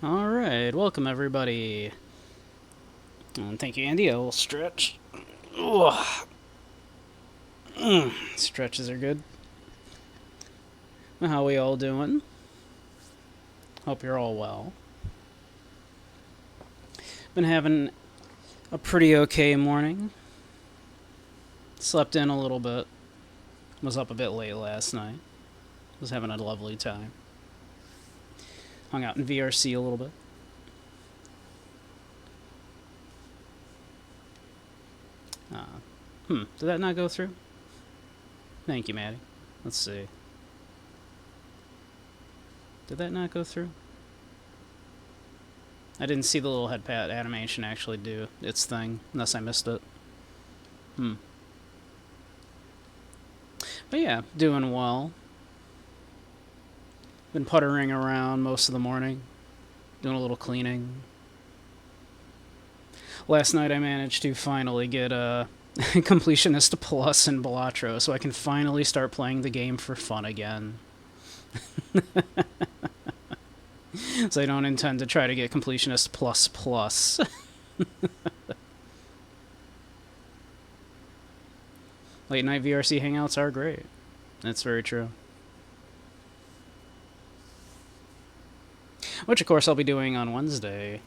Alright, welcome everybody. And thank you, Andy. I will stretch. Ugh. Stretches are good. How we all doing? Hope you're all well. Been having a pretty okay morning. Slept in a little bit. Was up a bit late last night. Was having a lovely time. Hung out in VRC a little bit. Did that not go through? Thank you, Maddie. Let's see. Did that not go through? I didn't see the little head pat animation actually do its thing, unless I missed it. But yeah, doing well. Been puttering around most of the morning, doing a little cleaning. Last night I managed to finally get a Completionist Plus in Balatro, so I can finally start playing the game for fun again. So I don't intend to try to get Completionist Plus Plus. Late night VRC hangouts are great. That's very true. Which, of course, I'll be doing on Wednesday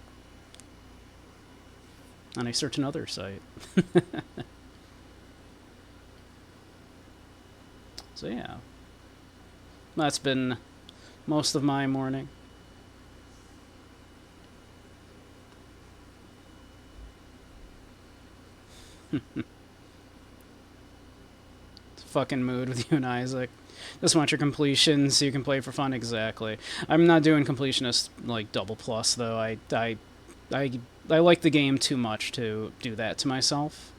on a certain other site. So yeah, that's been most of my morning. Fucking mood with you and Isaac. Just want your completion so you can play for fun. Exactly. I'm not doing completionist like double plus though. I like the game too much to do that to myself.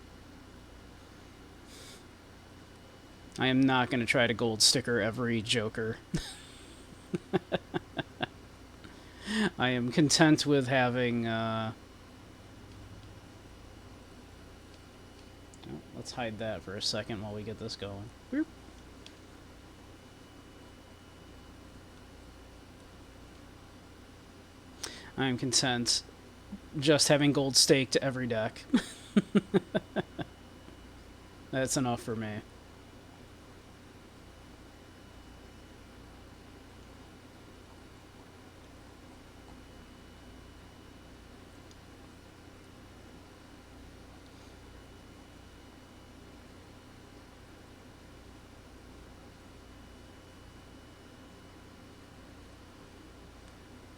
I am not going to try to gold sticker every Joker. I am content with having let's hide that for a second while we get this going. Boop. I'm content just having gold staked every deck. That's enough for me.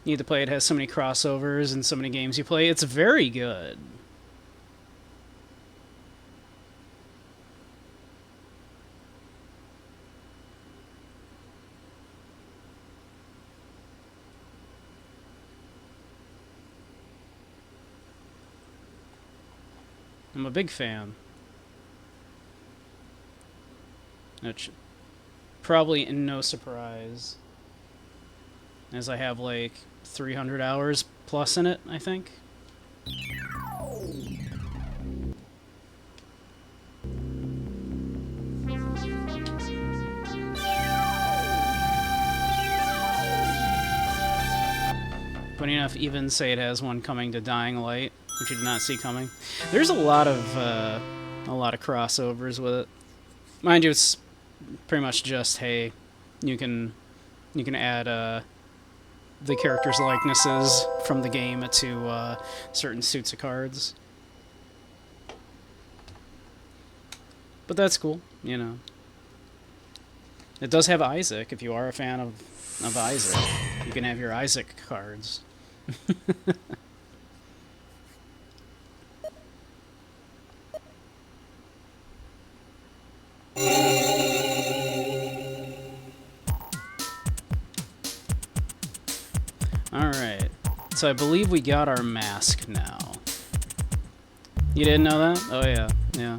You need to play it. Has so many crossovers and so many games you play. It's very good. I'm a big fan. Which probably no surprise, as I have like 300 hours plus in it, I think. Funny enough, even say it has one coming to Dying Light, which you did not see coming. There's a lot of crossovers with it. Mind you, it's pretty much just, hey, you can add the characters' likenesses from the game to certain suits of cards. But that's cool, you know. It does have Isaac. If you are a fan of Isaac, you can have your Isaac cards. Alright, so I believe we got our mask now. You didn't know that? Oh yeah, yeah.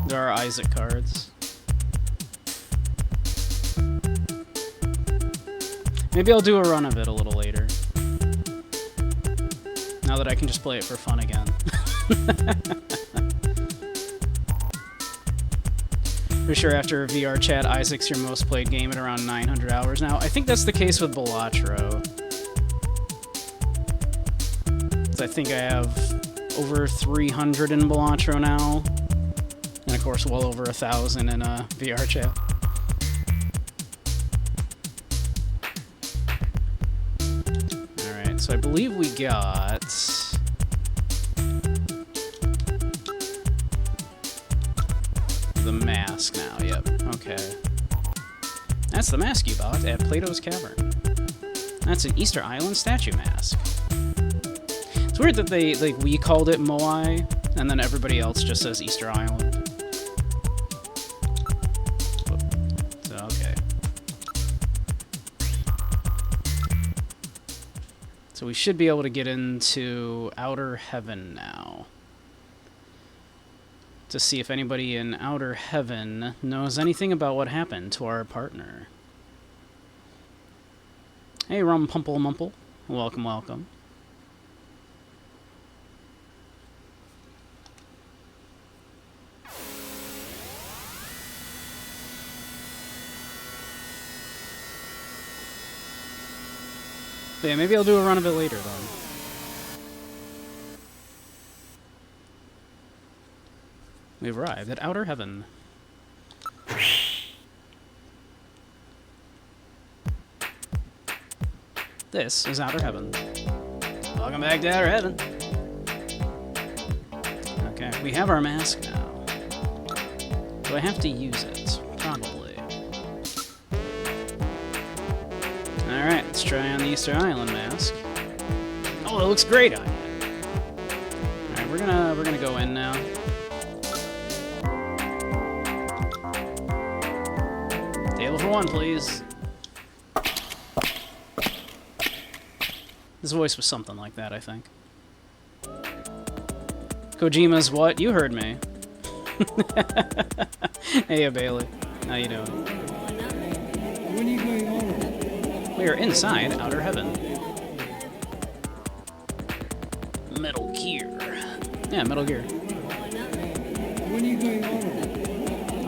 There are Isaac cards. Maybe I'll do a run of it a little later. Now that I can just play it for fun again. Pretty sure after VR chat, Isaac's your most played game at around 900 hours now. I think that's the case with Balatro. I think I have over 300 in Balatro now. And of course, well over 1,000 in VR chat. Alright, so I believe we got... the mask now, yep. Okay. That's the mask you bought at Plato's Cavern. That's an Easter Island statue mask. It's weird that we called it Moai, and then everybody else just says Easter Island. So, okay. So we should be able to get into Outer Heaven now. To see if anybody in Outer Heaven knows anything about what happened to our partner. Hey, Rumpumple Mumple. Welcome, welcome. But yeah, maybe I'll do a run of it later, then. We've arrived at Outer Heaven. This is Outer Heaven. Welcome back to Outer Heaven. Okay, we have our mask now. Do I have to use it? Probably. Alright, let's try on the Easter Island mask. Oh, it looks great on you. Alright, we're gonna go in now. Table for one, please. His voice was something like that, I think. Kojima's what? You heard me. Hey, Bailey. How you doing? What are you going on? We are inside Outer Heaven. Metal Gear. Yeah, Metal Gear. What are you going on?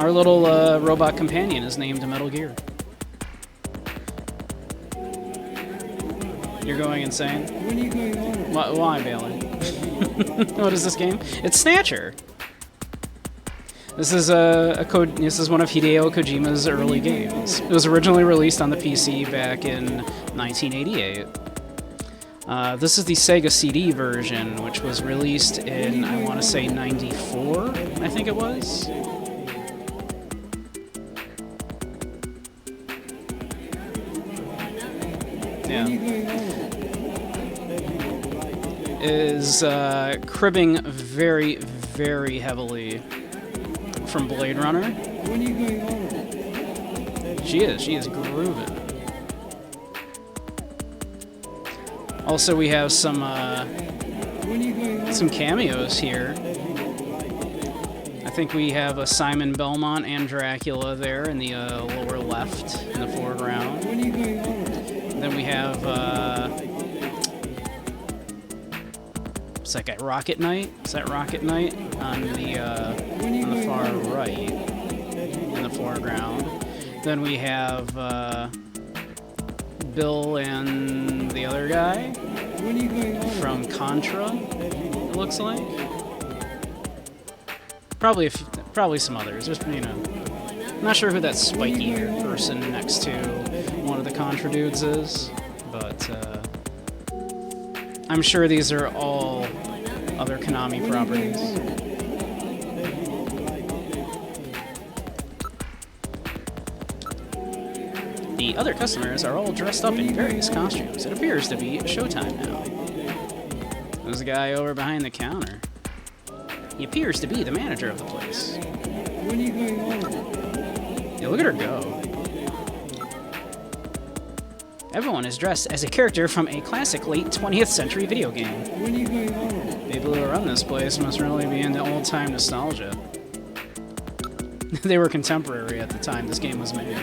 Our little robot companion is named Metal Gear. You're going insane? What are you going on? Why, Bailey? What is this game? It's Snatcher. This is this is one of Hideo Kojima's early games. It was originally released on the PC back in 1988. This is the Sega CD version, which was released in, I want to say, 94, I think it was. Yeah. Is cribbing very, very heavily from Blade Runner. She is grooving. Also, we have some cameos here. I think we have a Simon Belmont and Dracula there in the lower left in the foreground. And then we have what's that guy? Rocket Knight? Is that Rocket Knight on the far right in the foreground? Then we have Bill and the other guy from Contra, it looks like. Probably some others. Just, you know, I'm not sure who that spiky person next to one of the Contra dudes is, but I'm sure these are all other Konami properties. The other customers are all dressed up in various costumes. It appears to be showtime now. There's a guy over behind the counter. He appears to be the manager of the place. Yeah, look at her go. Everyone is dressed as a character from a classic late 20th century video game. People who run this place must really be into old-time nostalgia. They were contemporary at the time this game was made.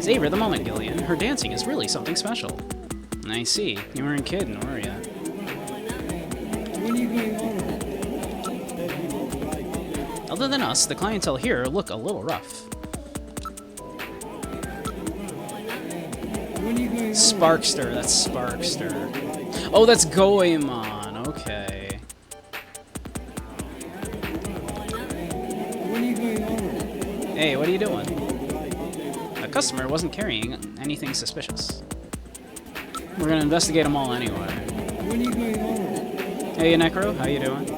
Savor the moment, Gillian. Her dancing is really something special. I see. You weren't kidding, were you? Other than us, the clientele here look a little rough. When are you going on? Sparkster, that's Sparkster. Oh, that's Goemon, okay. When are you going on? Hey, what are you doing? A customer wasn't carrying anything suspicious. We're gonna investigate them all anyway. When are you going on? Hey, Necro, how you doing?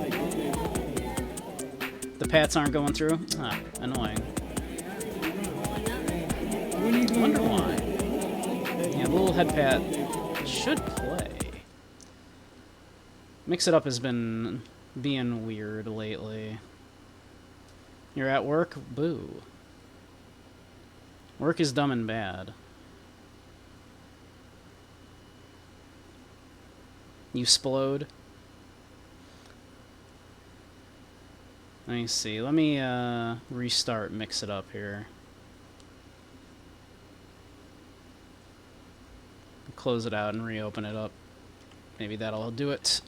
The pats aren't going through? Ah, annoying. When are you I going wonder on? why. Yeah, the little head pat should play. Mix It Up has been being weird lately. You're at work? Boo. Work is dumb and bad. You splode? Let me see. Let me restart Mix It Up here. Close it out and reopen it up. Maybe that'll do it.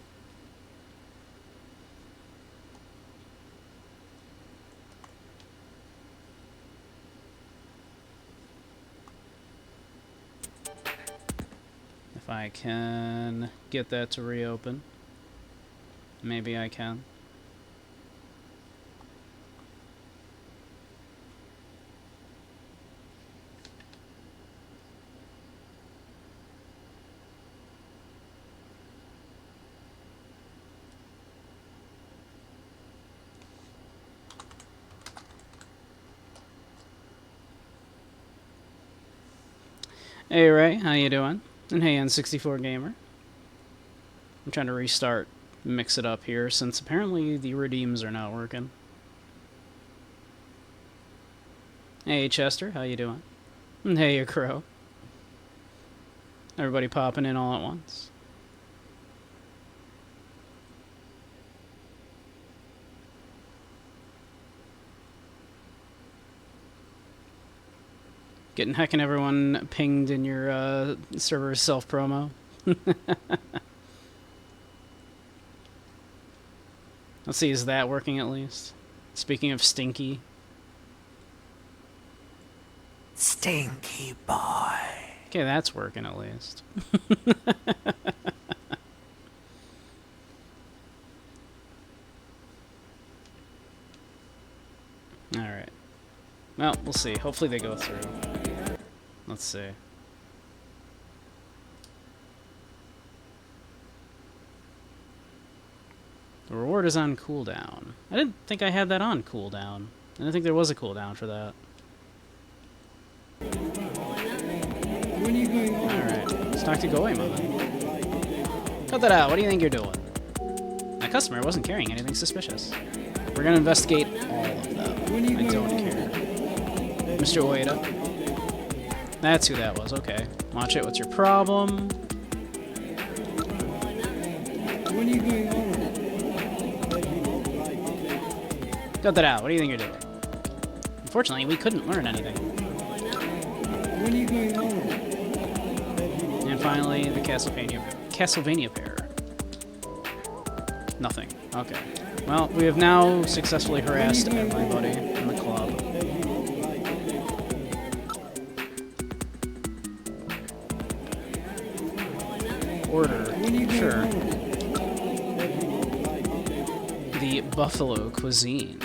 If I can get that to reopen. Maybe I can. Hey Ray, how you doing? And hey N64 Gamer. I'm trying to restart Mix It Up here since apparently the redeems are not working. Hey Chester, how you doing? And hey your Crow. Everybody popping in all at once. Getting heckin' everyone pinged in your server self-promo. Let's see, is that working at least? Speaking of stinky. Stinky boy. Okay, that's working at least. Alright. Well, we'll see. Hopefully they go through. Let's see. The reward is on cooldown. I didn't think I had that on cooldown. I didn't think there was a cooldown for that. When are you going on? Alright, let's talk to Goemon. Cut that out, what do you think you're doing? My customer wasn't carrying anything suspicious. We're gonna investigate all of them. When are you I going don't on? care. Mr. Ueda. That's who that was, okay. Watch it, what's your problem? When are you going on? Cut that out, what do you think you're doing? Unfortunately, we couldn't learn anything. When are you going on? And finally, the Castlevania pair. Nothing. Okay. Well, we have now successfully harassed everybody in the club. Order. Sure. The buffalo cuisine.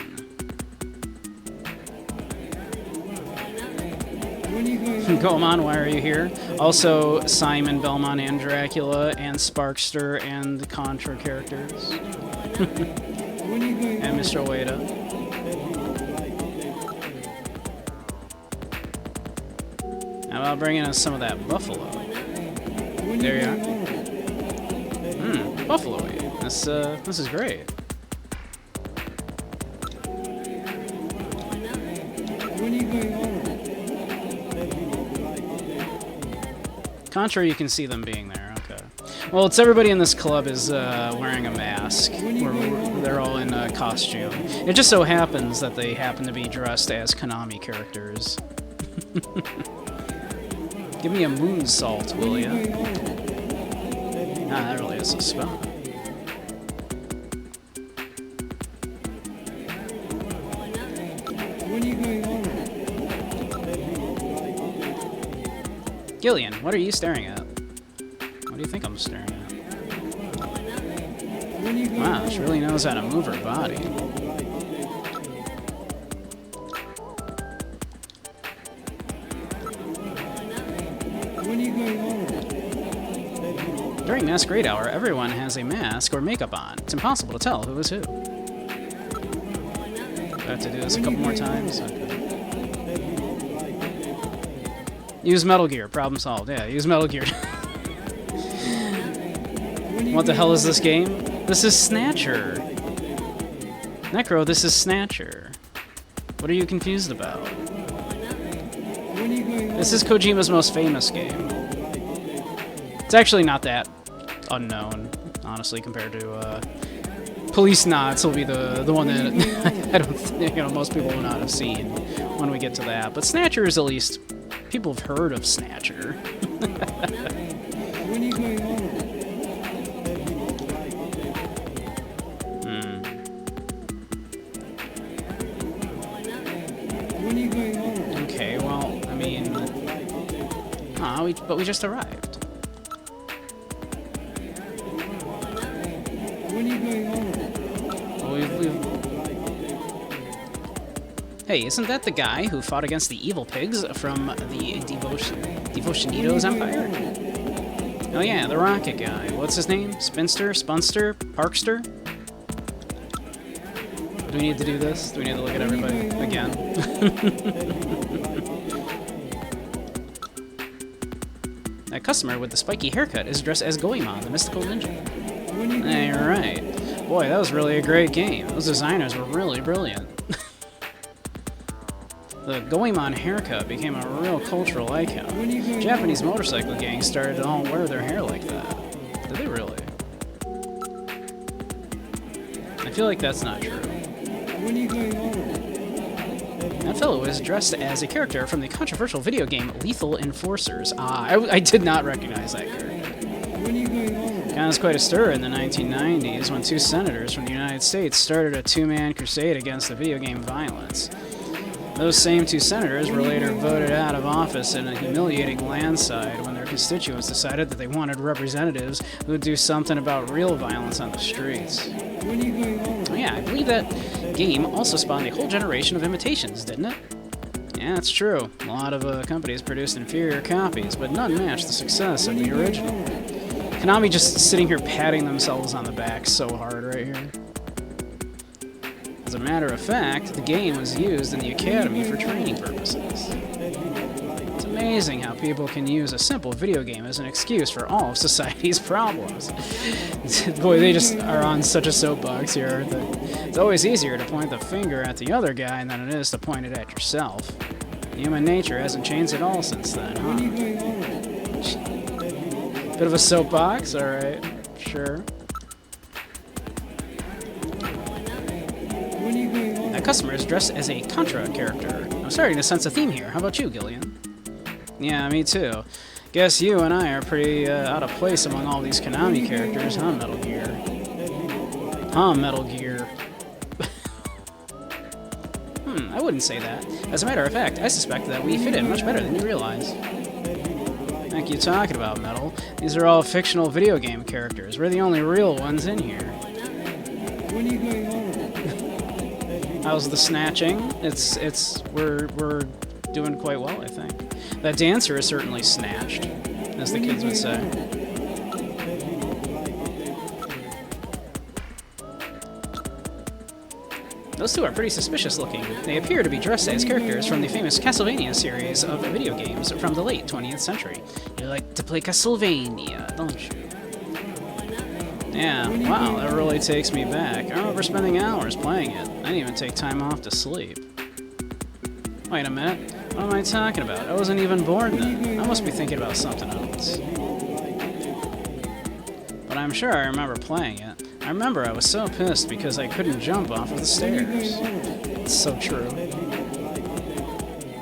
When are you going on? Goemon, why are you here? Also, Simon, Belmont, and Dracula, and Sparkster, and the Contra characters. When are you going And on? Mr. Ueda. How about bringing us some of that buffalo? When are There you you are. going on? Buffalo-y. This is great. When are you going on? Contra, you can see them being there. Okay. Well, it's everybody in this club is wearing a mask. They're all in costume. It just so happens that they happen to be dressed as Konami characters. Give me a moonsault, will ya? Ah, that really is a spell. Gillian, what are you staring at? What do you think I'm staring at? When you going Wow, she home? really knows how to move her body. When you going home? During masquerade hour, everyone has a mask or makeup on. It's impossible to tell who is who. Do I have to do this a couple more times? Okay. Use Metal Gear. Problem solved. Yeah, use Metal Gear. When you What the going hell is home? this game? This is Snatcher. Necro, this is Snatcher. What are you confused about? When you going home? This is Kojima's most famous game. It's actually not that unknown, honestly, compared to Police Knots will be the one that I don't think, most people will not have seen when we get to that. But Snatcher is at least people have heard of Snatcher. When you going home? When you going home? Okay, well, I mean, but we just arrived. When you going home? Well, we've... Hey, isn't that the guy who fought against the evil pigs from the Devotionitos Empire? Oh yeah, the rocket guy. What's his name? Spinster? Spunster? Parkster? Do we need to do this? Do we need to look at everybody again? That customer with the spiky haircut is dressed as Goemon, the mystical ninja. When you Hey, you're right. Boy, that was really a great game. Those designers were really brilliant. The Goemon haircut became a real cultural icon. When you going Japanese motorcycle gangs started to all wear their hair like that. Did they really? I feel like that's not true. When you going home? That fellow was dressed as a character from the controversial video game Lethal Enforcers. I did not recognize that character. When you going home? Caused quite a stir in the 1990s when two senators from the United States started a two-man crusade against the video game violence. Those same two senators were later voted out of office in a humiliating landslide when their constituents decided that they wanted representatives who would do something about real violence on the streets. When you going home? Oh yeah, I believe that game also spawned a whole generation of imitations, didn't it? Yeah, that's true. A lot of companies produced inferior copies, but none matched the success of the original. Konami just sitting here patting themselves on the back so hard right here. As a matter of fact, the game was used in the academy for training purposes. It's amazing how people can use a simple video game as an excuse for all of society's problems. Boy, they just are on such a soapbox here, aren't they? It's always easier to point the finger at the other guy than it is to point it at yourself. Human nature hasn't changed at all since then, When you huh? going home? Bit of a soapbox, alright, sure. When you going home? That customer is dressed as a Contra character. I'm starting to sense a theme here. How about you, Gillian? Yeah, me too. Guess you and I are pretty out of place among all these Konami characters, huh, Metal Gear? Huh, Metal Gear? I wouldn't say that. As a matter of fact, I suspect that we fit in much better than you realize. What are you talking about, Metal? These are all fictional video game characters. We're the only real ones in here. When you going home? How's the snatching? We're doing quite well, I think. That dancer is certainly snatched, as the kids would say. Those two are pretty suspicious looking. They appear to be dressed as characters from the famous Castlevania series of video games from the late 20th century. You like to play Castlevania, don't you? Yeah, wow, that really takes me back. I remember spending hours playing it. I didn't even take time off to sleep. Wait a minute, what am I talking about? I wasn't even born then. I must be thinking about something else. But I'm sure I remember playing it. I remember I was so pissed because I couldn't jump off of the stairs. It's so true.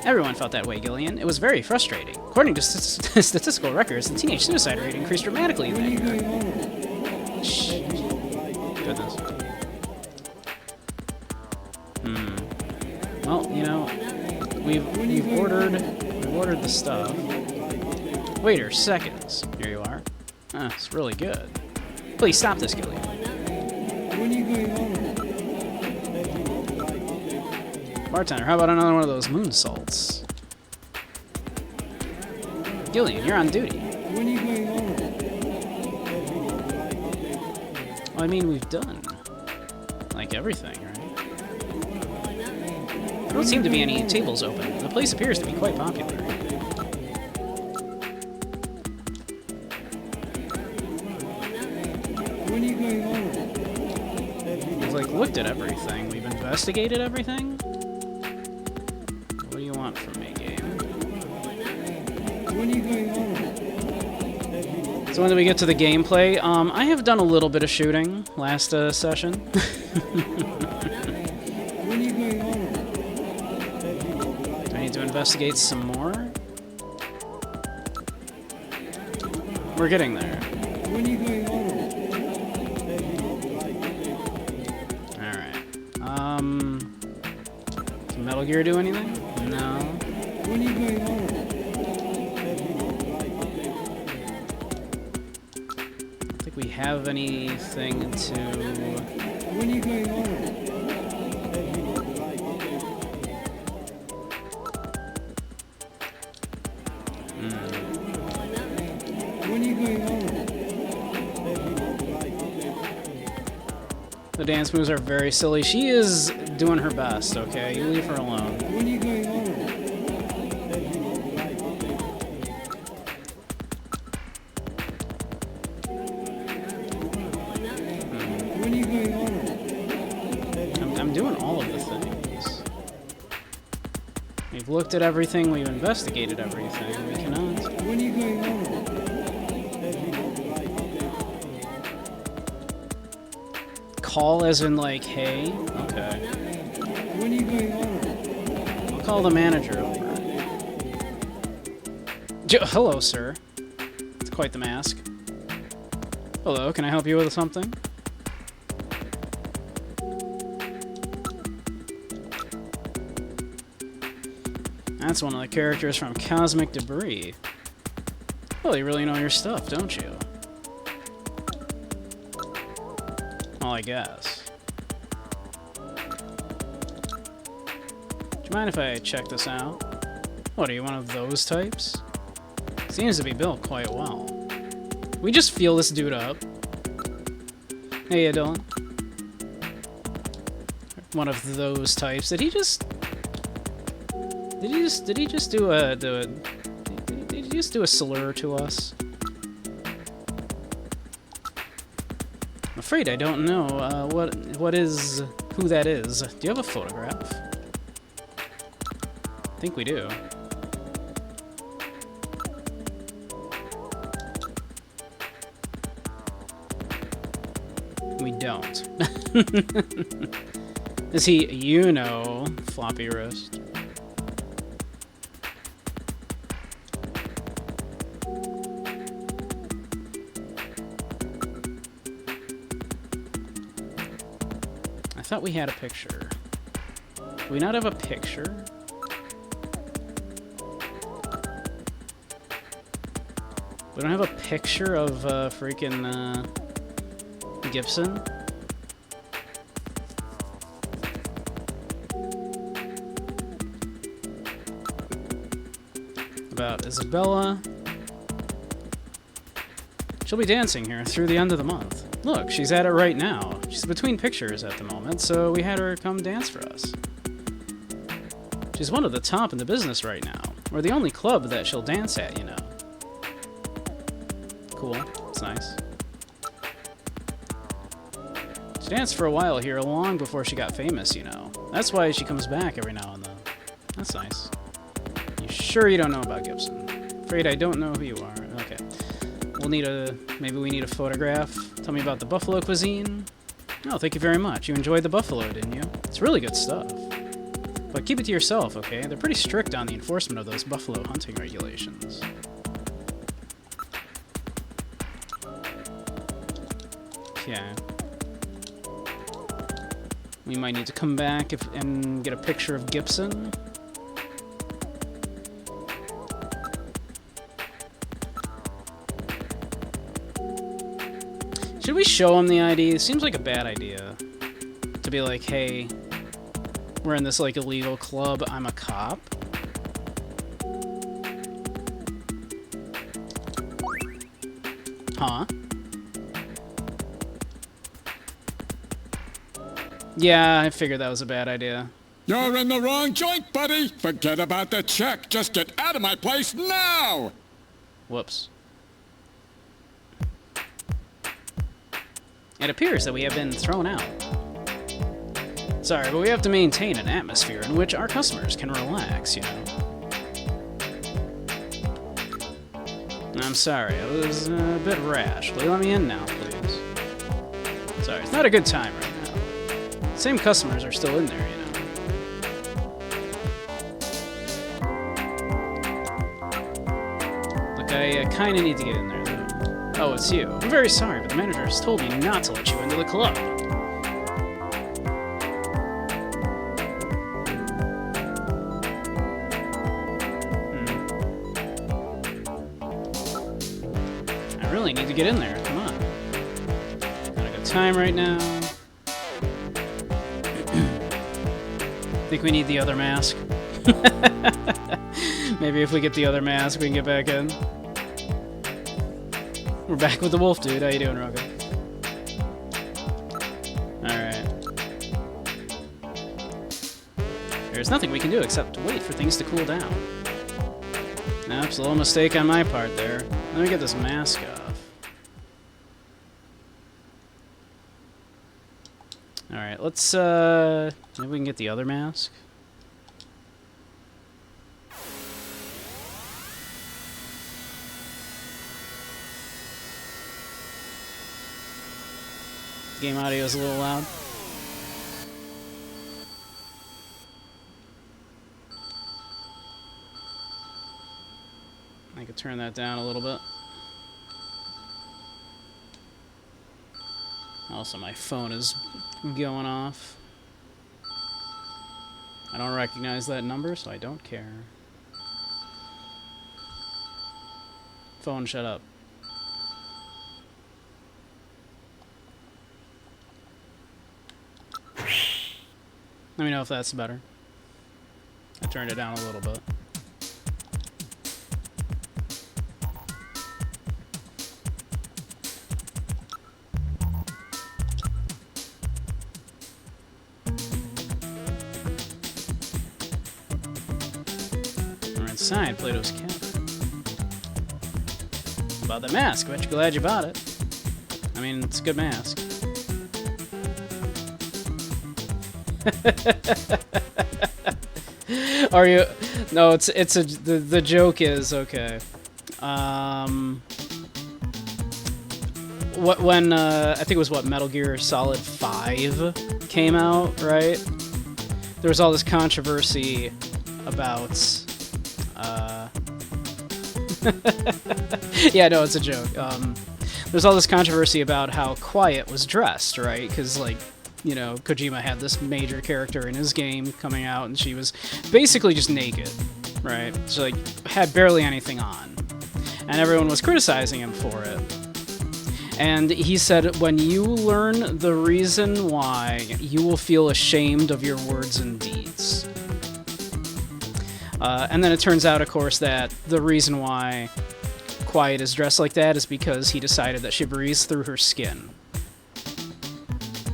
Everyone felt that way, Gillian. It was very frustrating. According to statistical records, the teenage suicide rate increased dramatically that year. Shh. Goodness. Well, you know, we've ordered the stuff. Waiter, seconds. Here you are. It's really good. Please stop this, Gillian. When are you going home? Bartender, how about another one of those moon salts? Gillian, you're on duty. When are you going home? Well, I mean, we've done, like, everything, right? There don't seem to be any tables open. The place appears to be quite popular. When are you going home? We've, like, looked at everything. We've investigated everything. What do you want from me, game? When are you going home? So when do we get to the gameplay? I have done a little bit of shooting last session. When are you going home? Do I need to investigate some more? We're getting there. When are you going home? Alright. Can Metal Gear do anything? No. When are you going home? We have anything to... When are you going home? When are you going home? The dance moves are very silly. She is doing her best, okay? You leave her alone. When are you going home? When are you going home? I'm doing all of the things. We've looked at everything. We've investigated everything. We cannot... When are you going home? Call as in, like, hey? Okay. When are you going home? I'll call the manager over. Hello, sir. It's quite the mask. Hello, can I help you with something? That's one of the characters from Cosmic Debris. Well, you really know your stuff, don't you? Well, I guess. Do you mind if I check this out? What, are you one of those types? Seems to be built quite well. We just feel this dude up. Hey, Dylan. One of those types. Did he just do a slur to us? I'm afraid I don't know who that is. Do you have a photograph? I think we do. We don't. Is he, floppy wrist? I thought we had a picture. Do we not have a picture? We don't have a picture of freaking Gibson? About Isabella. She'll be dancing here through the end of the month. Look, she's at it right now. She's between pictures at the moment, so we had her come dance for us. She's one of the top in the business right now. We're the only club that she'll dance at, you know. Cool. It's nice. She danced for a while here, long before she got famous, you know. That's why she comes back every now and then. That's nice. You sure you don't know about Gibson? Afraid I don't know who you are. Okay. We'll need maybe we need a photograph. Tell me about the buffalo cuisine. Oh, thank you very much. You enjoyed the buffalo, didn't you? It's really good stuff. But keep it to yourself, okay? They're pretty strict on the enforcement of those buffalo hunting regulations. Okay. We might need to come back and get a picture of Gibson. Should we show him the ID? It seems like a bad idea. To be like, hey, we're in this like illegal club, I'm a cop. Huh? Yeah, I figured that was a bad idea. You're in the wrong joint, buddy. Forget about the check. Just get out of my place now. Whoops. It appears that we have been thrown out. Sorry, but we have to maintain an atmosphere in which our customers can relax, you know. I'm sorry, I was a bit rash. Will you let me in now, please? Sorry, it's not a good time right now. The same customers are still in there, you know. Look, I kinda need to get in there, though. Oh, it's you. I'm very sorry, but the manager has told me not to let you into the club. I really need to get in there. Come on. Got a good time right now. Think we need the other mask? Maybe if we get the other mask, we can get back in. We're back with the wolf dude. How you doing, Rogan? Alright. There's nothing we can do except wait for things to cool down. Nope, it's a little mistake on my part there. Let me get this mask off. Alright, let's, maybe we can get the other mask. Game audio is a little loud. I could turn that down a little bit. Also, my phone is going off. I don't recognize that number, so I don't care. Phone, shut up. Let me know if that's better. I turned it down a little bit. We're inside Plato's cabin. About the mask, but you're glad you bought it. I mean, it's a good mask. Are you? No, the joke is okay. When I think it was Metal Gear Solid 5 came out, right? There was all this controversy about yeah, no, it's a joke. There's all this controversy about how Quiet was dressed, right? Because, like, you know, Kojima had this major character in his game coming out, and she was basically just naked, right? She, like, had barely anything on. And everyone was criticizing him for it. And he said, when you learn the reason why, you will feel ashamed of your words and deeds. And then it turns out, of course, that the reason why Quiet is dressed like that is because he decided that she breathes through her skin.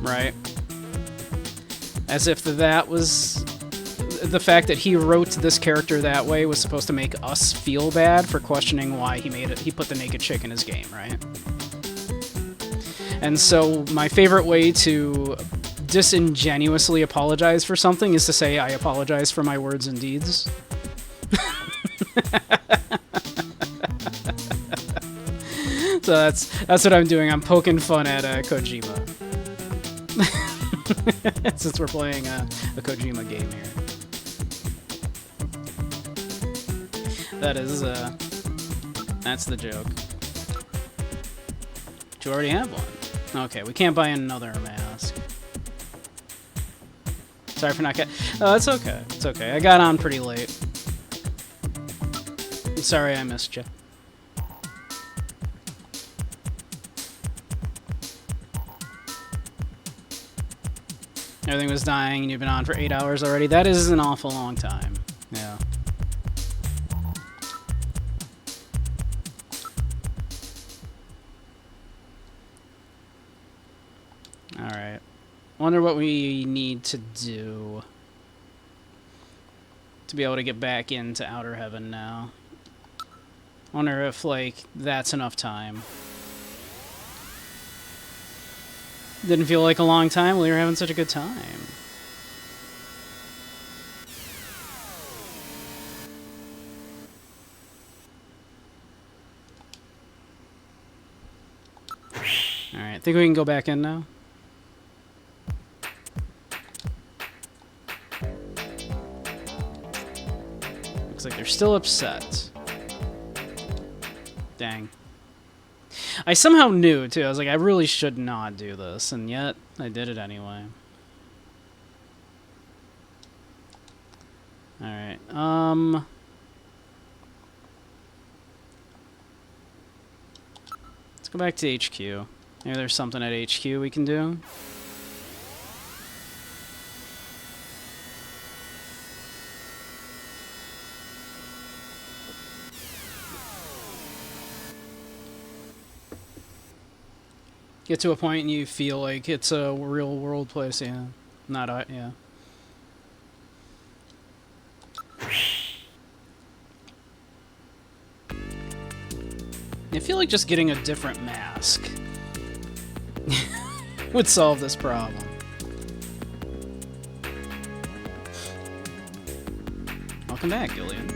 Right? As if that was... The fact that he wrote this character that way was supposed to make us feel bad for questioning why he put the naked chick in his game, right? And so my favorite way to disingenuously apologize for something is to say I apologize for my words and deeds. So that's what I'm doing. I'm poking fun at Kojima. Since we're playing a Kojima game here. That's the joke. Do you already have one? Okay, we can't buy another mask. Sorry for not getting... Oh, it's okay. It's okay. I got on pretty late. I'm sorry I missed you. Everything was dying and you've been on for 8 hours already. That is an awful long time. Yeah. Alright. Wonder what we need to do to be able to get back into Outer Heaven now. Wonder if, like, that's enough time. Didn't feel like a long time. We were having such a good time. Alright, think we can go back in now? Looks like they're still upset. Dang. I somehow knew, too. I was like, I really should not do this, and yet I did it anyway. Alright, let's go back to HQ. Maybe there's something at HQ we can do. Get to a point and you feel like it's a real world place, yeah. Not a, yeah. I feel like just getting a different mask would solve this problem. Welcome back, Gillian.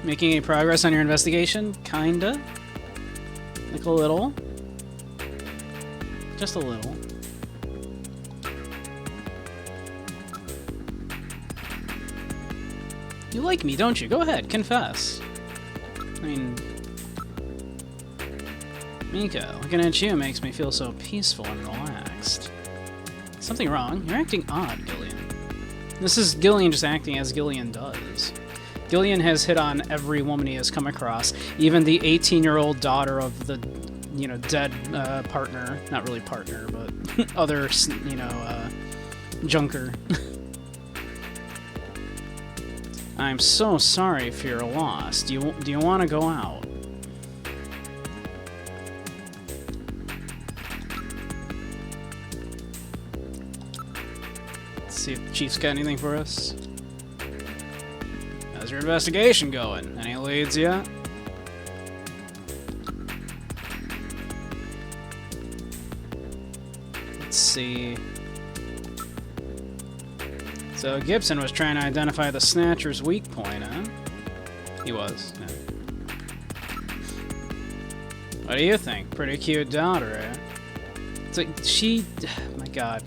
Making any progress on your investigation? Kinda. Like a little. Just a little. You like me, don't you? Go ahead, confess. I mean... Mika, looking at you makes me feel so peaceful and relaxed. Something wrong? You're acting odd, Gillian. This is Gillian just acting as Gillian does. Gillian has hit on every woman he has come across, even the 18-year-old daughter of the, you know, dead partner. Not really partner, but other, you know, junker. I'm so sorry if you're lost. Do you want to go out? Let's see if the Chief's got anything for us. How's your investigation going? Any leads yet? Let's see. So Gibson was trying to identify the Snatcher's weak point, huh? He was, yeah. What do you think? Pretty cute daughter, eh? It's like, she... my god.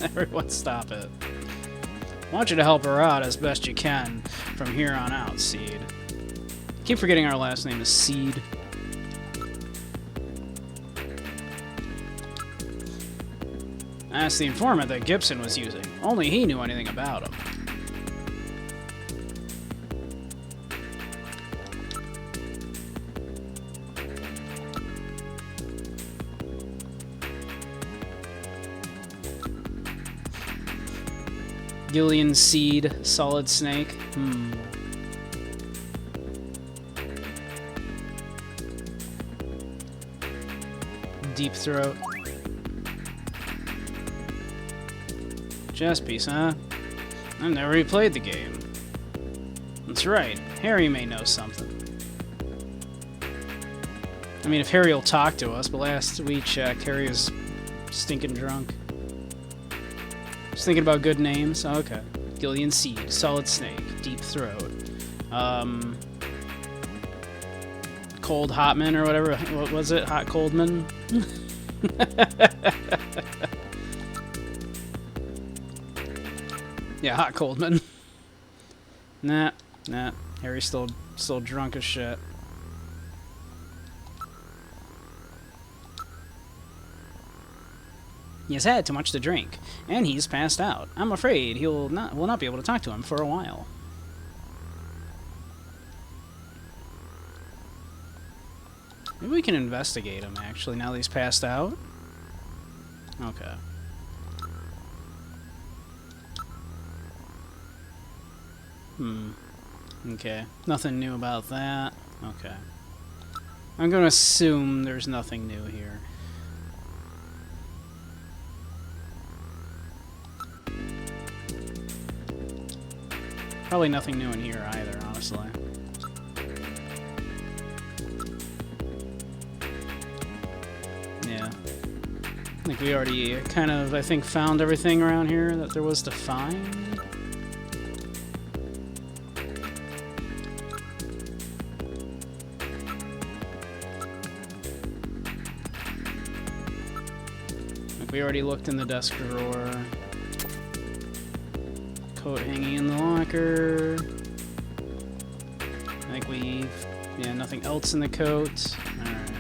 Everyone stop it. I want you to help her out as best you can from here on out, Seed. I keep forgetting our last name is Seed. I asked the informant that Gibson was using. Only he knew anything about him. Gillian Seed, Solid Snake. Deep Throat. Chess piece, huh? I've never replayed the game. That's right. Harry may know something. I mean, if Harry will talk to us, but last we checked, Harry is stinking drunk. Just thinking about good names. Oh, okay. Gillian Seed, Solid Snake, Deep Throat. Cold Hotman or whatever. What was it? Hot Coldman? Yeah, Hot Coldman. Nah. Harry's still drunk as shit. He has had too much to drink, and he's passed out. I'm afraid we'll not be able to talk to him for a while. Maybe we can investigate him, actually, now that he's passed out. Okay. Okay. Nothing new about that. Okay. I'm gonna assume there's nothing new here. Probably nothing new in here either, honestly. Yeah. I think we already kind of, I think, found everything around here that there was to find. Like we already looked in the desk drawer. Coat hanging in the locker. I think we've... yeah, nothing else in the coat. Alright.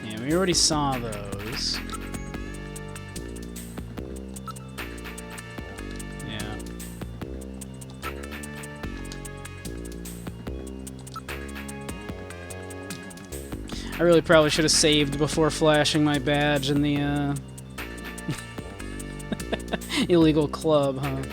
Yeah, we already saw those. Yeah. I really probably should have saved before flashing my badge in the, illegal club, huh?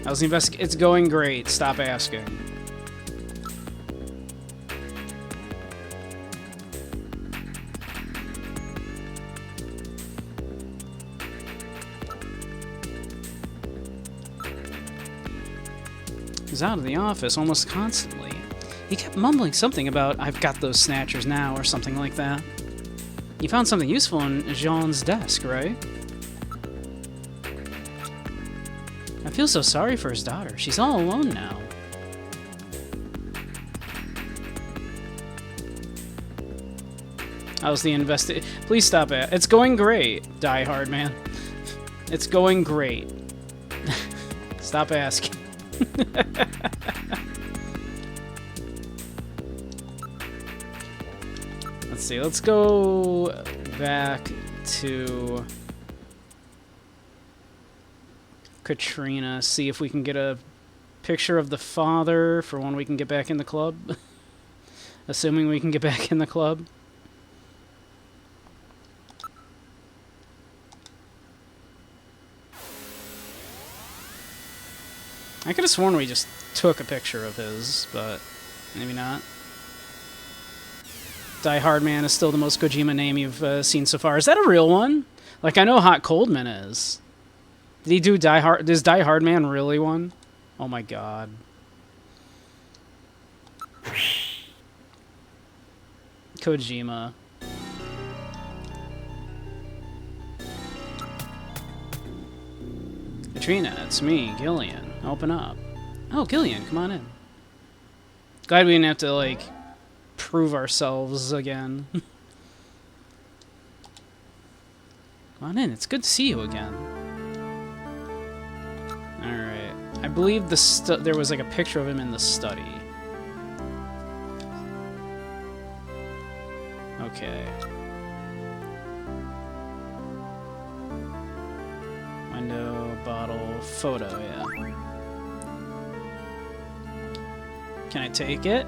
I was investigating. It's going great. Stop asking. He's out of the office almost constantly. He kept mumbling something about, "I've got those snatchers now," or something like that. You found something useful in Jean's desk, right? I feel so sorry for his daughter. She's all alone now. How's the Please stop it. It's going great, Die Hard Man. It's going great. Stop asking. Let's see. Let's go back to Katrina, see if we can get a picture of the father for when we can get back in the club. Assuming we can get back in the club. I could have sworn we just took a picture of his, but maybe not. Die Hard Man is still the most Kojima name you've seen so far. Is that a real one? Like, I know Hot Coldman is. Did he do Die Hard? Is Die Hard Man really one? Oh my god. Kojima. Katrina, it's me, Gillian. Open up. Oh, Gillian, come on in. Glad we didn't have to, like, prove ourselves again. Come on in, it's good to see you again. Alright. I believe there was, like, a picture of him in the study. Okay. Window, bottle, photo, yeah. Can I take it?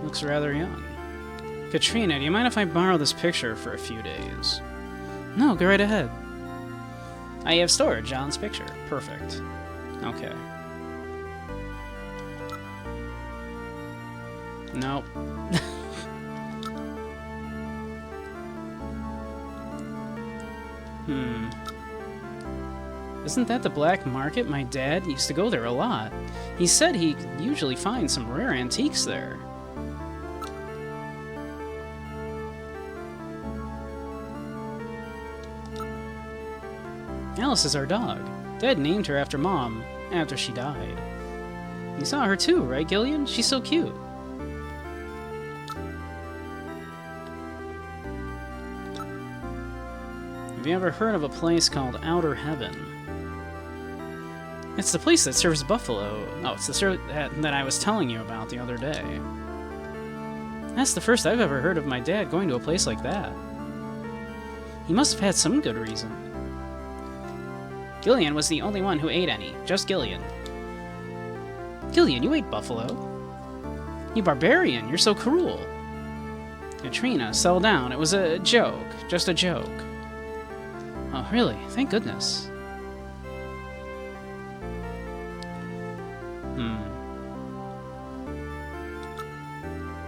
Looks rather young. Katrina, do you mind if I borrow this picture for a few days? No, go right ahead. I have stored John's picture. Perfect. Okay. Nope. Isn't that the black market? My dad used to go there a lot. He said he could usually find some rare antiques there. Alice is our dog. Dad named her after Mom, after she died. You saw her too, right, Gillian? She's so cute. Have you ever heard of a place called Outer Heaven? It's the place that serves buffalo. Oh, it's the that I was telling you about the other day. That's the first I've ever heard of my dad going to a place like that. He must have had some good reason. Gillian was the only one who ate any. Just Gillian. Gillian, you ate buffalo? You barbarian, you're so cruel. Katrina, settle down. It was a joke. Just a joke. Oh, really? Thank goodness.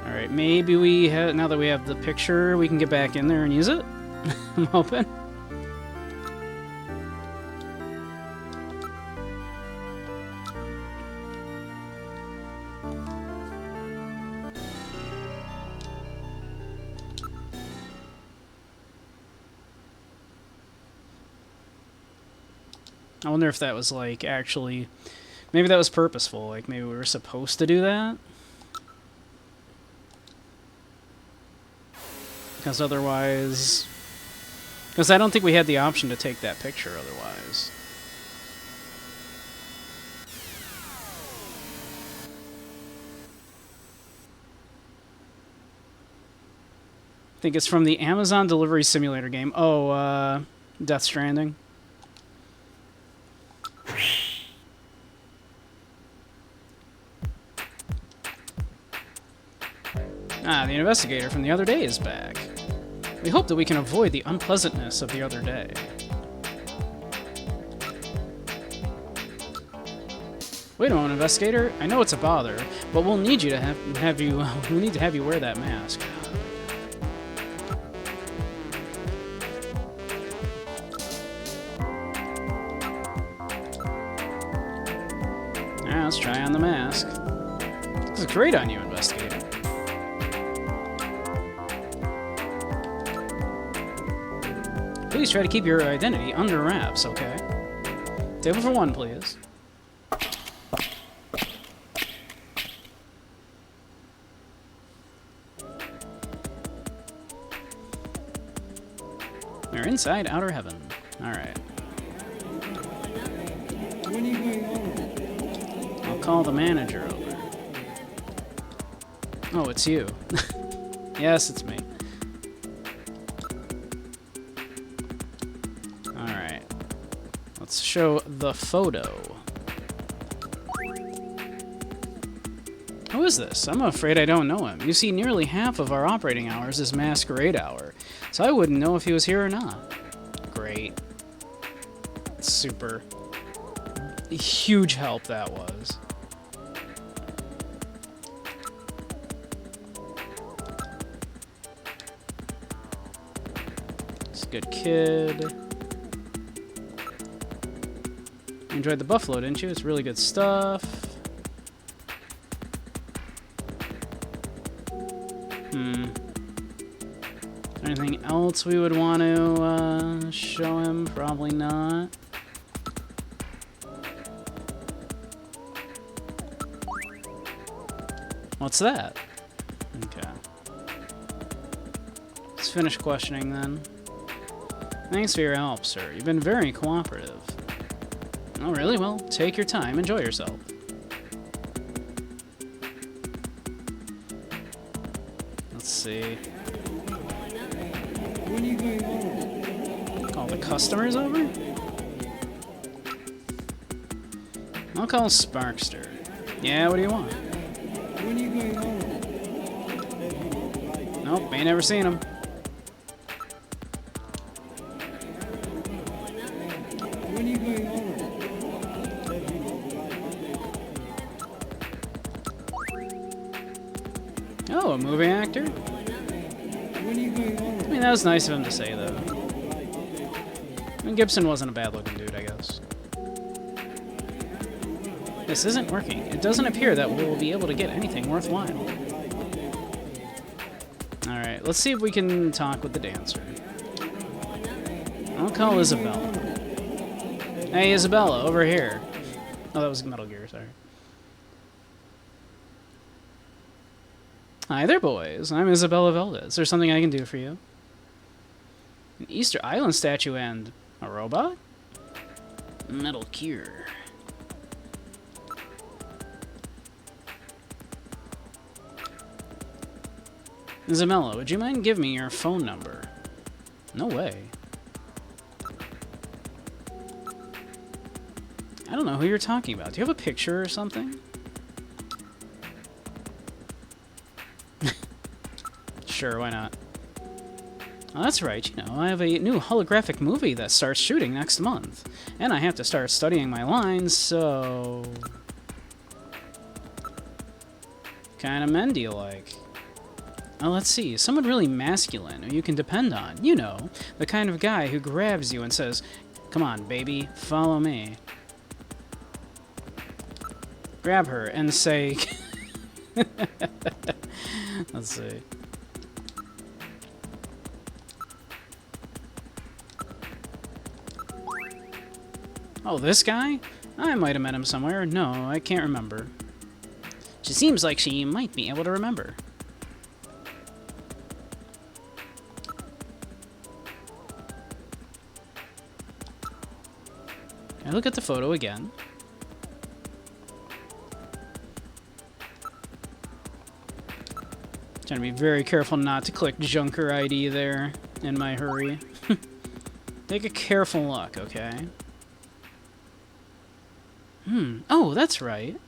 Alright, maybe we have, now that we have the picture, we can get back in there and use it? I'm hoping. I wonder if that was, like, actually... Maybe that was purposeful. Like, maybe we were supposed to do that? Because otherwise... Because I don't think we had the option to take that picture otherwise. I think it's from the Amazon Delivery Simulator game. Oh, Death Stranding. Ah, the investigator from the other day is back. We hope that we can avoid the unpleasantness of the other day. Wait a moment, investigator. I know it's a bother, but we'll need you to we'll need to have you wear that mask. Now let's try on the mask. This is great on you, investigator. Please try to keep your identity under wraps, okay? Table for one, please. We're inside outer heaven. Alright. When are you going home? I'll call the manager over. Oh, it's you. Yes, it's me. Alright. Let's show the photo. Who is this? I'm afraid I don't know him. You see, nearly half of our operating hours is masquerade hour, so I wouldn't know if he was here or not. Great. Super. Huge help that was. He's a good kid. You enjoyed the buffalo, didn't you? It's really good stuff. Anything else we would want to show him? Probably not. What's that? Okay. Let's finish questioning then. Thanks for your help, sir. You've been very cooperative. Oh, really? Well, take your time. Enjoy yourself. Let's see. When are you going home? Call the customers over? I'll call Sparkster. Yeah, what do you want? When are you going home? Nope, ain't never seen him. When are you going home? Oh, a movie actor? When are you going home? I mean, that was nice of him to say, though. I mean, Gibson wasn't a bad-looking dude, I guess. This isn't working. It doesn't appear that we'll be able to get anything worthwhile. Alright, let's see if we can talk with the dancer. I'll call Isabella. Hey, Isabella, over here. Oh, that was Metal Gear, sorry. Hi there, boys. I'm Isabella Valdez. Is there something I can do for you? An Easter Island statue and a robot? Metal Gear. Zamella, would you mind giving me your phone number? No way. I don't know who you're talking about. Do you have a picture or something? Sure, why not? Oh, that's right, you know, I have a new holographic movie that starts shooting next month. And I have to start studying my lines, so... Kinda men do you like? Oh, let's see, someone really masculine who you can depend on. You know, the kind of guy who grabs you and says, "Come on, baby, follow me." Grab her and say... Let's see. Oh, this guy? I might have met him somewhere. No, I can't remember. She seems like she might be able to remember. I look at the photo again. Trying to be very careful not to click Junker ID there in my hurry. Take a careful look, okay? Oh, that's right.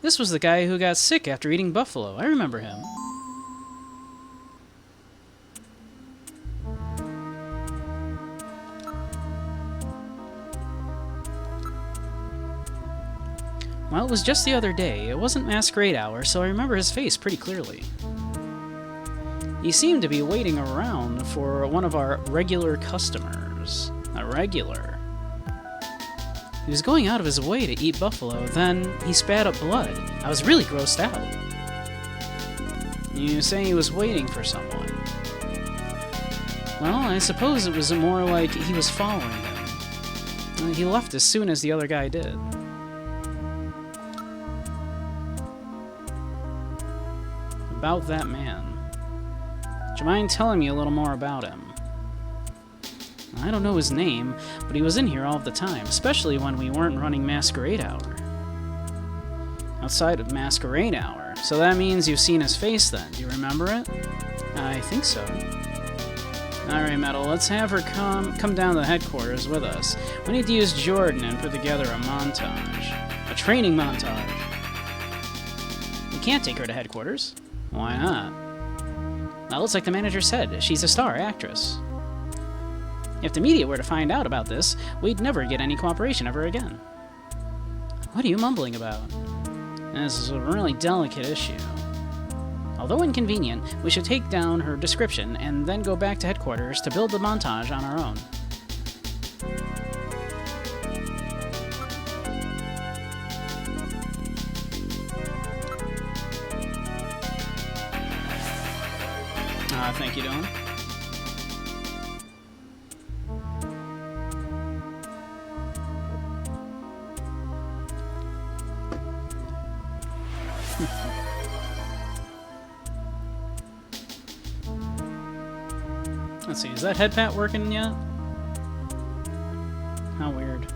This was the guy who got sick after eating buffalo. I remember him. Well, it was just the other day. It wasn't masquerade hour, so I remember his face pretty clearly. He seemed to be waiting around for one of our regular customers. A regular. He was going out of his way to eat buffalo, then he spat up blood. I was really grossed out. You say he was waiting for someone. Well, I suppose it was more like he was following him. He left as soon as the other guy did. About that man. Would you mind telling me a little more about him? I don't know his name, but he was in here all the time, especially when we weren't running Masquerade Hour. Outside of Masquerade Hour. So that means you've seen his face then. Do you remember it? I think so. Alright, Metal, let's have her come down to the headquarters with us. We need to use Jordan and put together a montage. A training montage. We can't take her to headquarters. Why not? Well, it's like the manager said, she's a star actress. If the media were to find out about this, we'd never get any cooperation ever again. What are you mumbling about? This is a really delicate issue. Although inconvenient, we should take down her description and then go back to headquarters to build the montage on our own. Thank you, Dylan. Let's see, is that head pat working yet? How weird.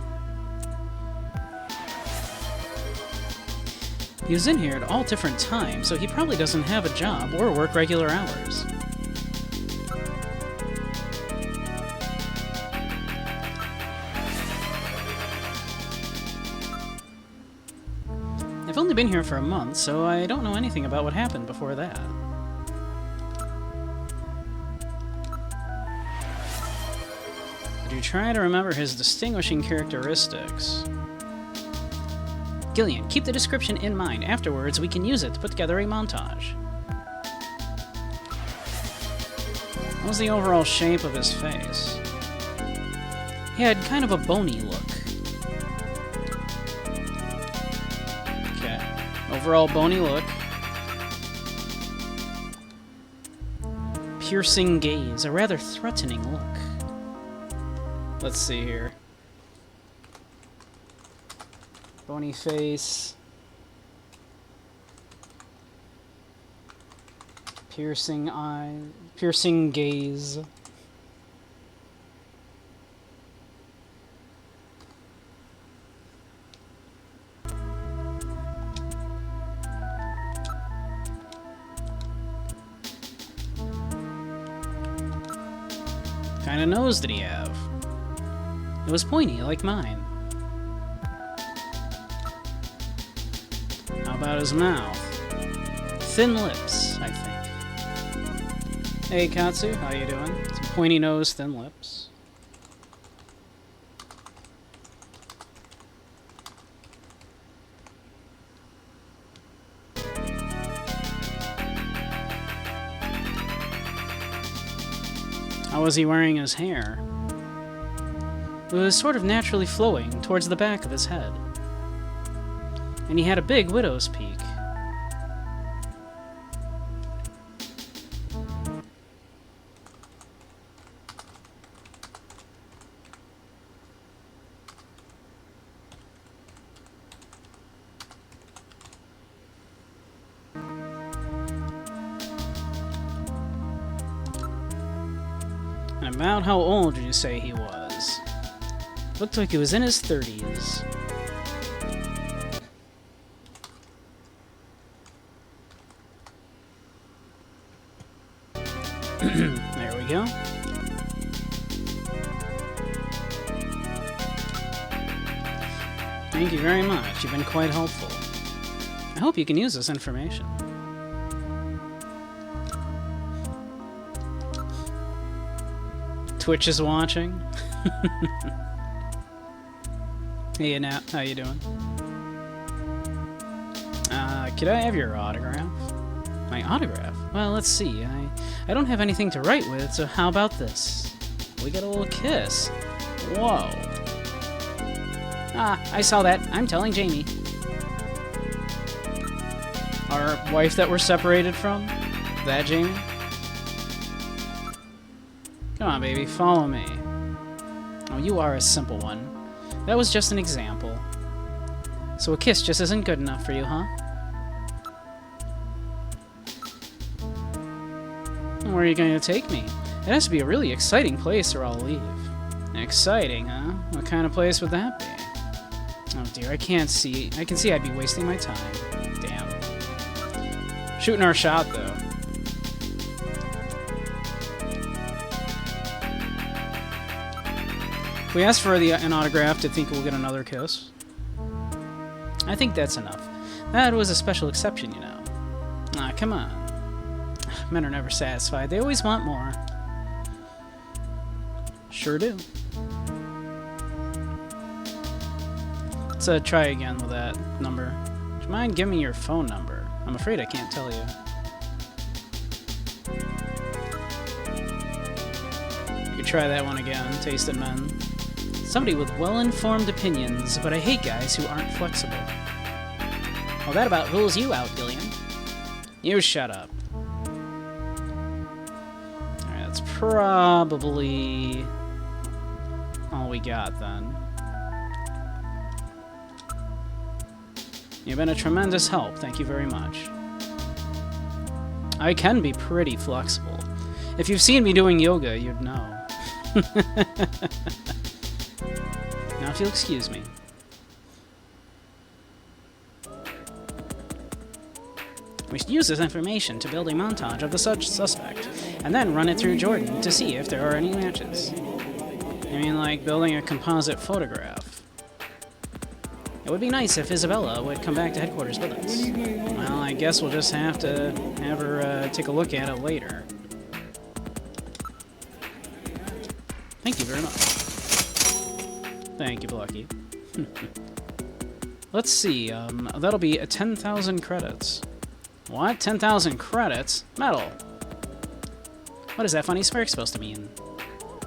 He was in here at all different times, so he probably doesn't have a job or work regular hours. I've only been here for a month, so I don't know anything about what happened before that. Did you try to remember his distinguishing characteristics? Gillian, keep the description in mind. Afterwards, we can use it to put together a montage. What was the overall shape of his face? He had kind of a bony look. Okay. Overall bony look. Piercing gaze, a rather threatening look. Let's see here. Bony face. Piercing eye. Piercing gaze. kind of nose did he have? It was pointy, like mine. How about his mouth? Thin lips, I think. Hey, Katsu, how you doing? Some pointy nose, thin lips. How was he wearing his hair? It was sort of naturally flowing towards the back of his head. And he had a big widow's peak. And about how old did you say he was? Looked like he was in his 30s. There we go. Thank you very much. You've been quite helpful. I hope you can use this information. Twitch is watching. Hey, Nat, how you doing? Could I have your autograph? My autograph? Well, let's see. I don't have anything to write with, so how about this? We get a little kiss. Whoa. Ah, I saw that. I'm telling Jamie. Our wife that we're separated from? That Jamie? Come on, baby, follow me. Oh, you are a simple one. That was just an example. So a kiss just isn't good enough for you, huh? Where are you going to take me? It has to be a really exciting place or I'll leave. Exciting, huh? What kind of place would that be? Oh dear, I can see I'd be wasting my time. Damn. Shooting our shot, though. If we ask for an autograph, do you think we'll get another kiss? I think that's enough. That was a special exception, you know. Ah, come on. Men are never satisfied. They always want more. Sure do. Let's try again with that number. Would you mind giving me your phone number? I'm afraid I can't tell you. You could try that one again. Tasted men. Somebody with well-informed opinions, but I hate guys who aren't flexible. Well, that about rules you out, Gillian. You shut up. Alright, that's probably all we got, then. You've been a tremendous help. Thank you very much. I can be pretty flexible. If you've seen me doing yoga, you'd know. Now, if you'll excuse me. We should use this information to build a montage of the suspect, and then run it through Jordan to see if there are any matches. I mean, like building a composite photograph. It would be nice if Isabella would come back to headquarters with us. Well, I guess we'll just have to have her take a look at it later. Thank you very much. Thank you, Plucky. Let's see, that'll be 10,000 credits. What? 10,000 credits? Metal! What is that funny smirk supposed to mean?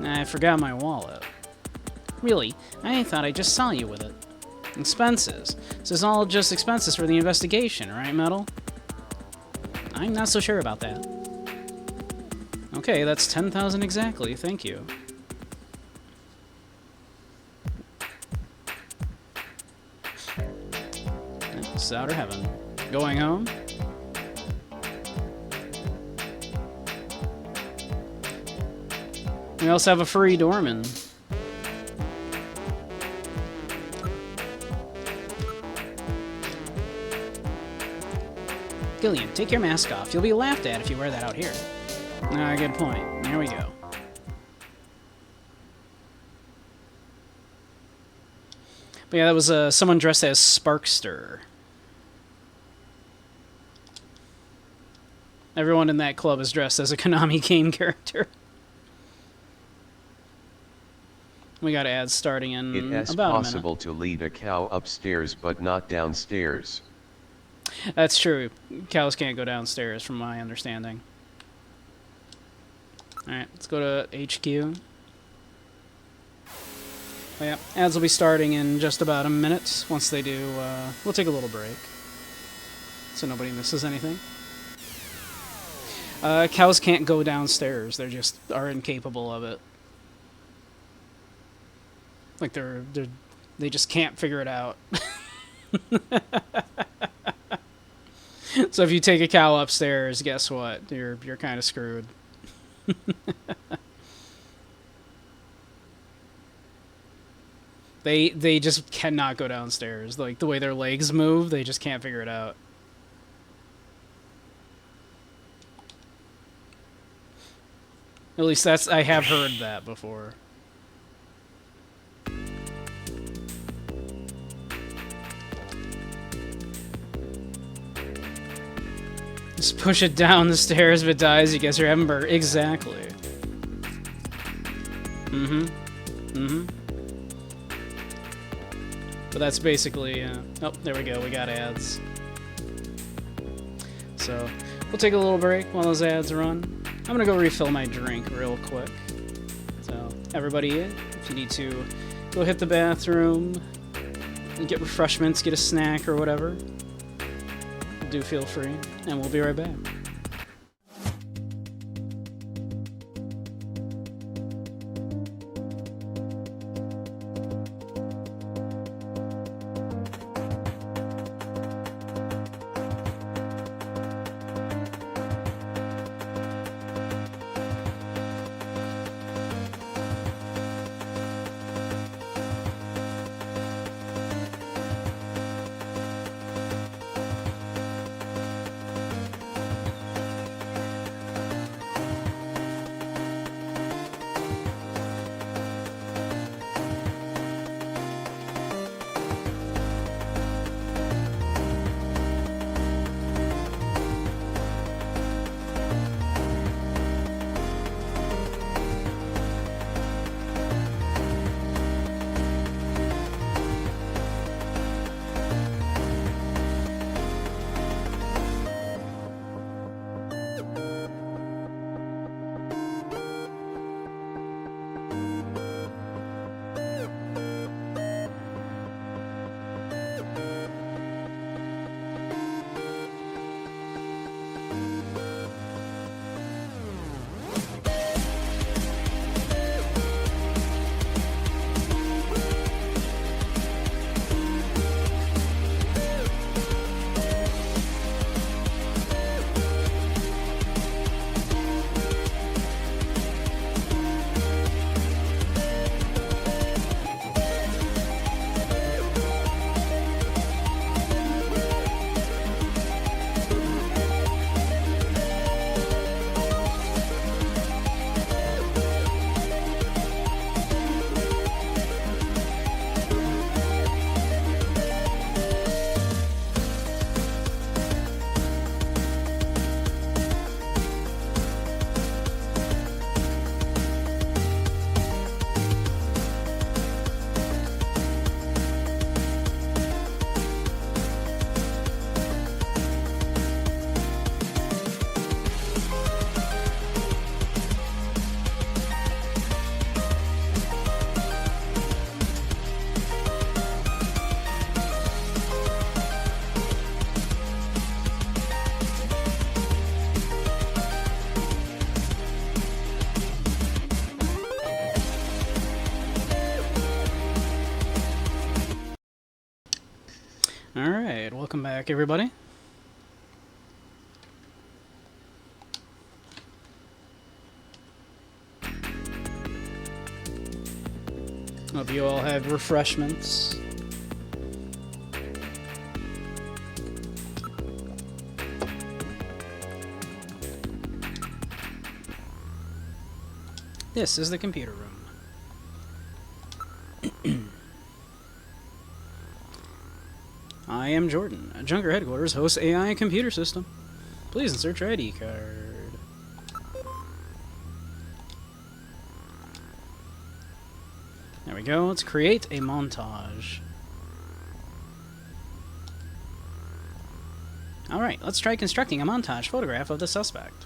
I forgot my wallet. Really? I thought I just saw you with it. Expenses. This is all just expenses for the investigation, right, Metal? I'm not so sure about that. Okay, that's 10,000 exactly, thank you. This is outer heaven. Going home? We also have a furry doorman. Gillian, take your mask off. You'll be laughed at if you wear that out here. Ah, good point. There we go. But yeah, that was someone dressed as Sparkster. Everyone in that club is dressed as a Konami game character. We got ads starting in It is about possible a minute. to lead a cow upstairs but not downstairs. That's true. Cows can't go downstairs, from my understanding. Alright, let's go to HQ. Oh, yeah, ads will be starting in just about a minute. Once they do, we'll take a little break, so nobody misses anything. Cows can't go downstairs. They just are incapable of it. Like they just can't figure it out. So if you take a cow upstairs, guess what? You're kind of screwed. They just cannot go downstairs. Like the way their legs move, they just can't figure it out. At least I have heard that before. Just push it down the stairs. If it dies, you guess you're having burger. Exactly. But that's basically, oh, there we go, we got ads. So, we'll take a little break while those ads run. I'm gonna go refill my drink real quick. So, everybody, if you need to go hit the bathroom, get refreshments, get a snack or whatever, do feel free, and we'll be right back. Alright, welcome back, everybody. Hope you all have refreshments. This is the computer room. I am Jordan. Junker Headquarters hosts AI computer system. Please insert your ID card. There we go. Let's create a montage. Alright, let's try constructing a montage photograph of the suspect.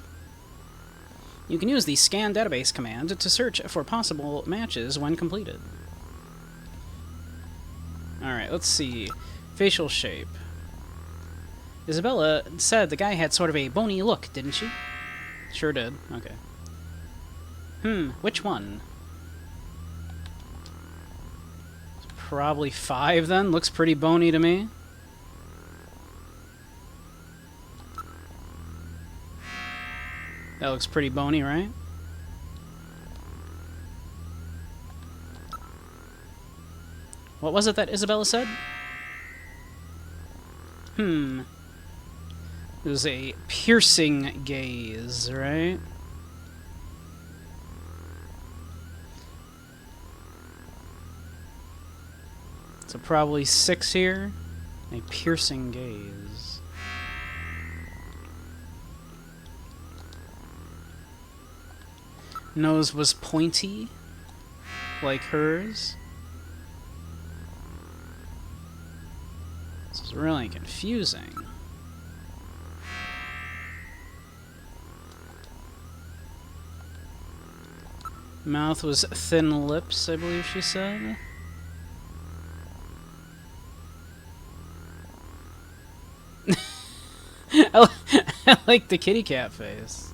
You can use the scan database command to search for possible matches when completed. Alright, let's see. Facial shape. Isabella said the guy had sort of a bony look, didn't she? Sure did. Okay. Which one? Probably 5 then. Looks pretty bony to me. That looks pretty bony, right? What was it that Isabella said? It was a piercing gaze, right? So probably 6 here. A piercing gaze. Nose was pointy, like hers. This is really confusing. Mouth was thin lips, I believe she said. I like the kitty cat face.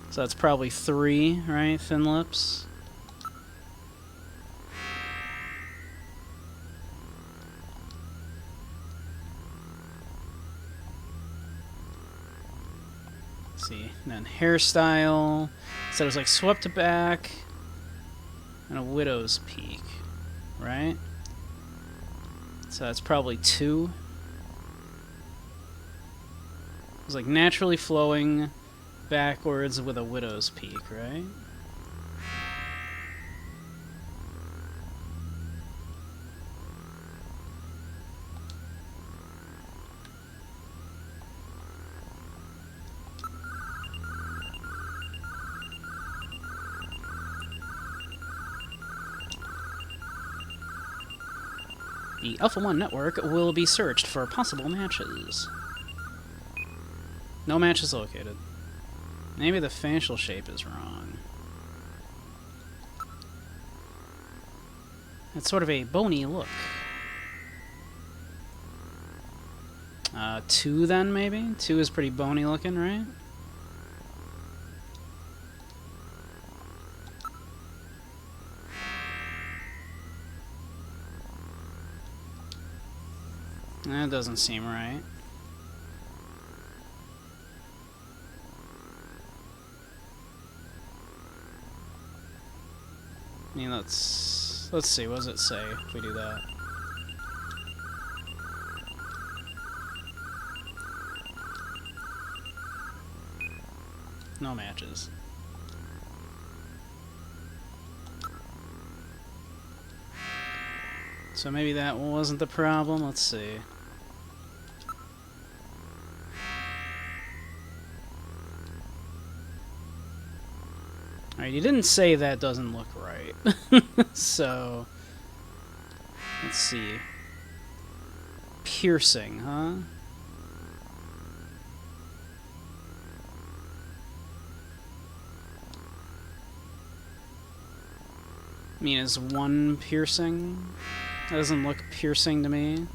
So that's probably 3, right? Thin lips. Let's see. And then hairstyle. So it was like swept back and a widow's peak, right? So that's probably 2. It was like naturally flowing backwards with a widow's peak, right? The Alpha 1 network will be searched for possible matches. No matches located. Maybe the facial shape is wrong. It's sort of a bony look. 2 then, maybe? 2 is pretty bony looking, right? That doesn't seem right. I mean, let's see. What does it say if we do that? No matches. So maybe that wasn't the problem. Let's see. Alright, you didn't say that doesn't look right. So, let's see. Piercing, huh? I mean, is 1 piercing? That doesn't look piercing to me.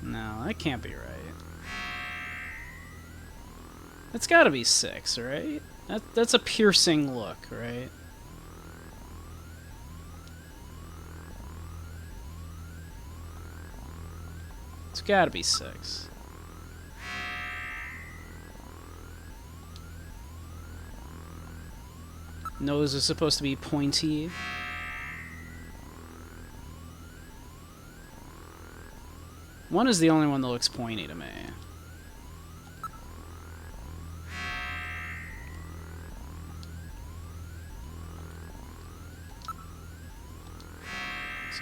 No, that can't be right. It's gotta be 6, right? That's a piercing look, right? It's gotta be 6. Nose is supposed to be pointy. One is the only one that looks pointy to me.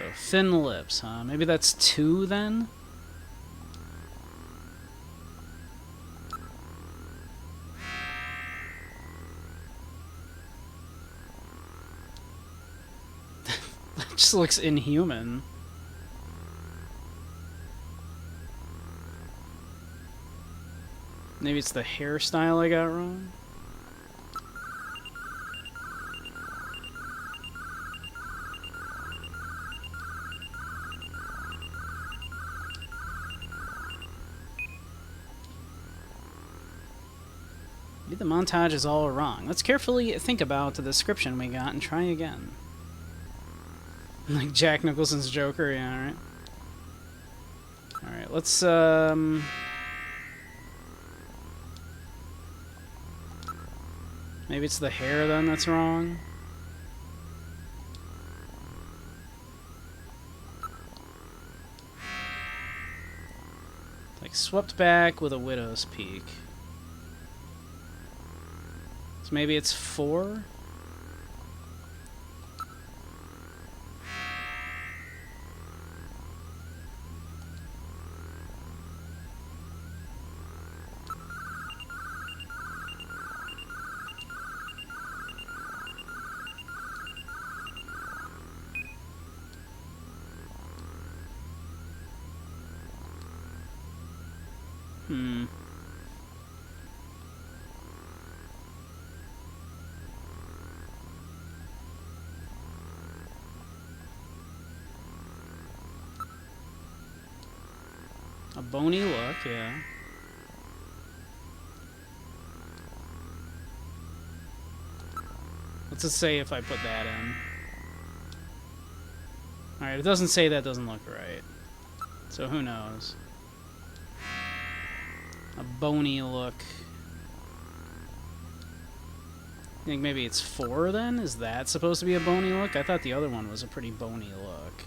So thin lips, huh? Maybe that's 2 then? That just looks inhuman. Maybe it's the hairstyle I got wrong? Maybe the montage is all wrong. Let's carefully think about the description we got and try again. Like Jack Nicholson's Joker, yeah, alright. Alright, let's, maybe it's the hair then that's wrong? Like swept back with a widow's peak. So maybe it's 4? Hmm. A bony look, yeah. What's it say if I put that in? Alright, it doesn't say that doesn't look right. So who knows? A bony look. I think maybe it's 4 then? Is that supposed to be a bony look? I thought the other one was a pretty bony look.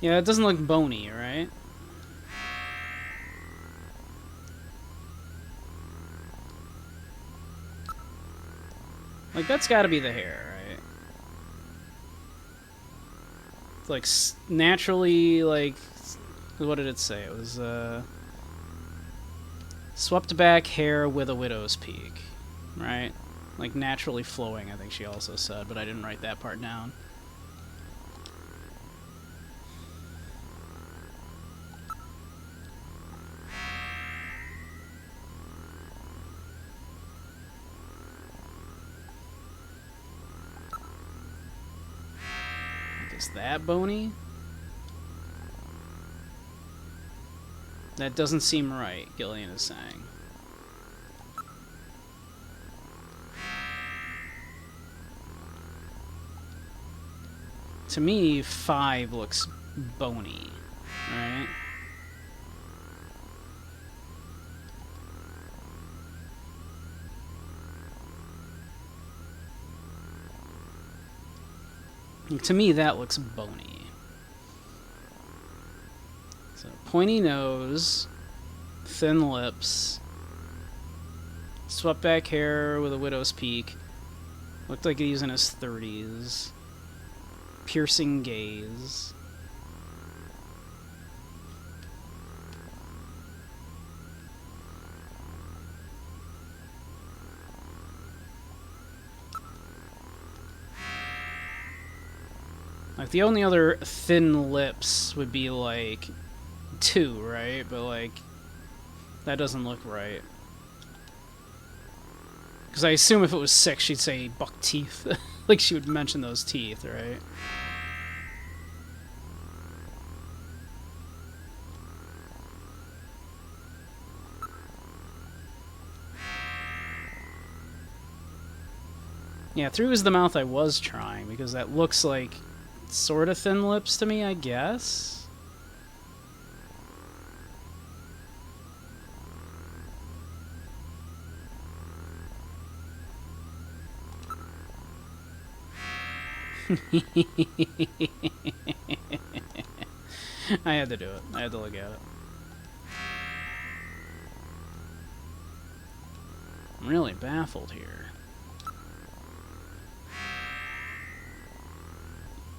Yeah, it doesn't look bony, right? Like, that's gotta be the hair, right? It's like, naturally, like, what did it say? It was, swept back hair with a widow's peak, right? Like, naturally flowing, I think she also said, but I didn't write that part down. Is that bony? That doesn't seem right, Gillian is saying. To me, 5 looks bony, right? To me, that looks bony. So, pointy nose, thin lips, swept back hair with a widow's peak. Looked like he's in his 30s. Piercing gaze. Like, the only other thin lips would be, like, 2, right? But, like, that doesn't look right. Because I assume if it was 6, she'd say buck teeth. Like, she would mention those teeth, right? Yeah, through is the mouth I was trying, because that looks like sort of thin lips to me, I guess. I had to do it. I had to look at it. I'm really baffled here.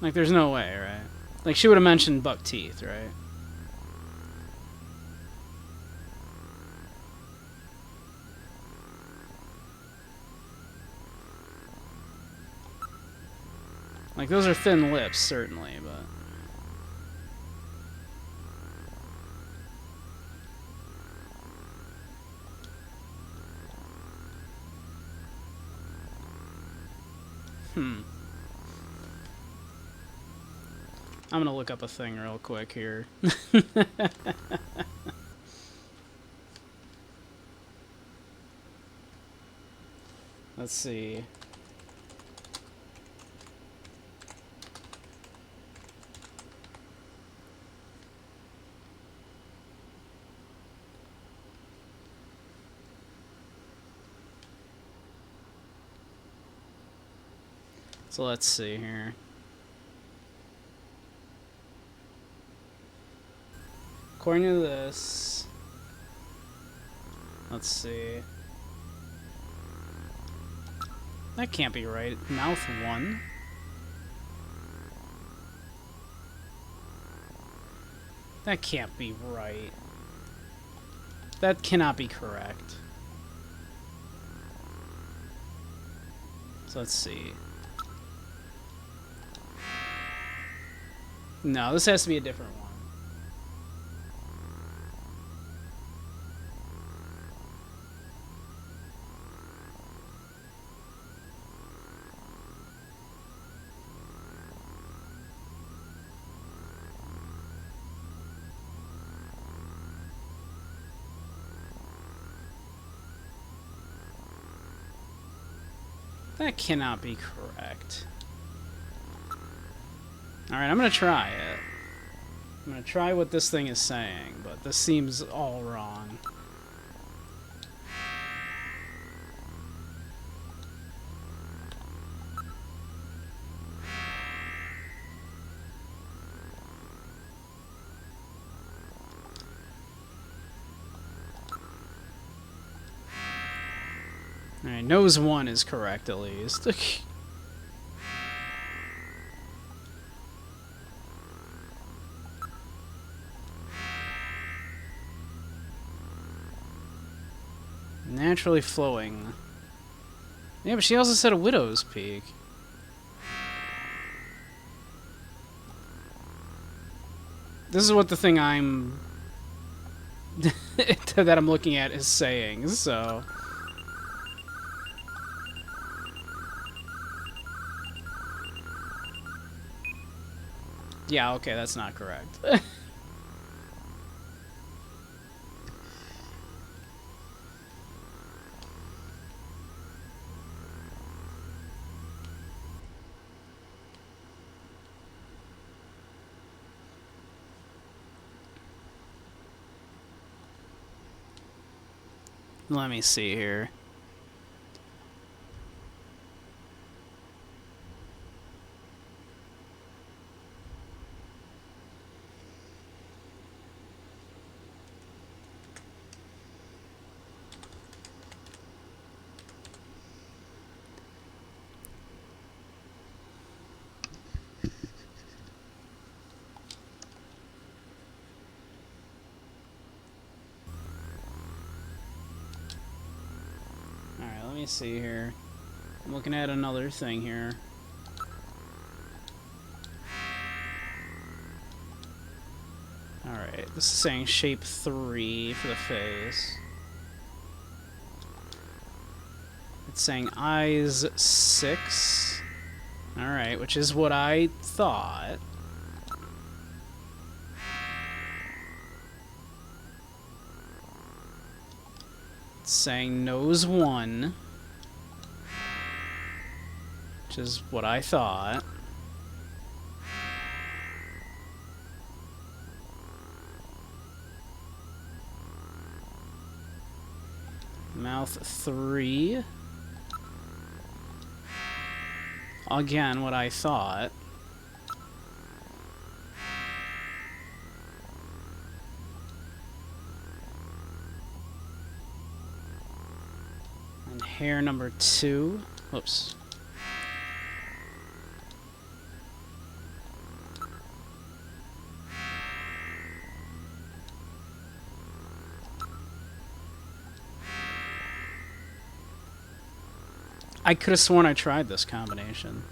Like, there's no way, right? Like, she would have mentioned buck teeth, right? Like, those are thin lips, certainly, but... I'm gonna look up a thing real quick here. Let's see. So let's see here. According to this, let's see. That can't be right. Mouth 1. That can't be right. That cannot be correct. So let's see. No, this has to be a different one. That cannot be correct. Alright, I'm gonna try it. I'm gonna try what this thing is saying, but this seems all wrong. Alright, nose 1 is correct at least. Naturally flowing. Yeah, but she also said a widow's peak. This is what the thing I'm... that I'm looking at is saying, so... Yeah, okay, that's not correct. Let me see here. Alright, let me see here. I'm looking at another thing here. Alright, this is saying shape 3 for the face. It's saying eyes 6. Alright, which is what I thought. It's saying nose 1. Which is what I thought. Mouth 3. again what I thought. And hair number 2. Whoops. I could have sworn I tried this combination.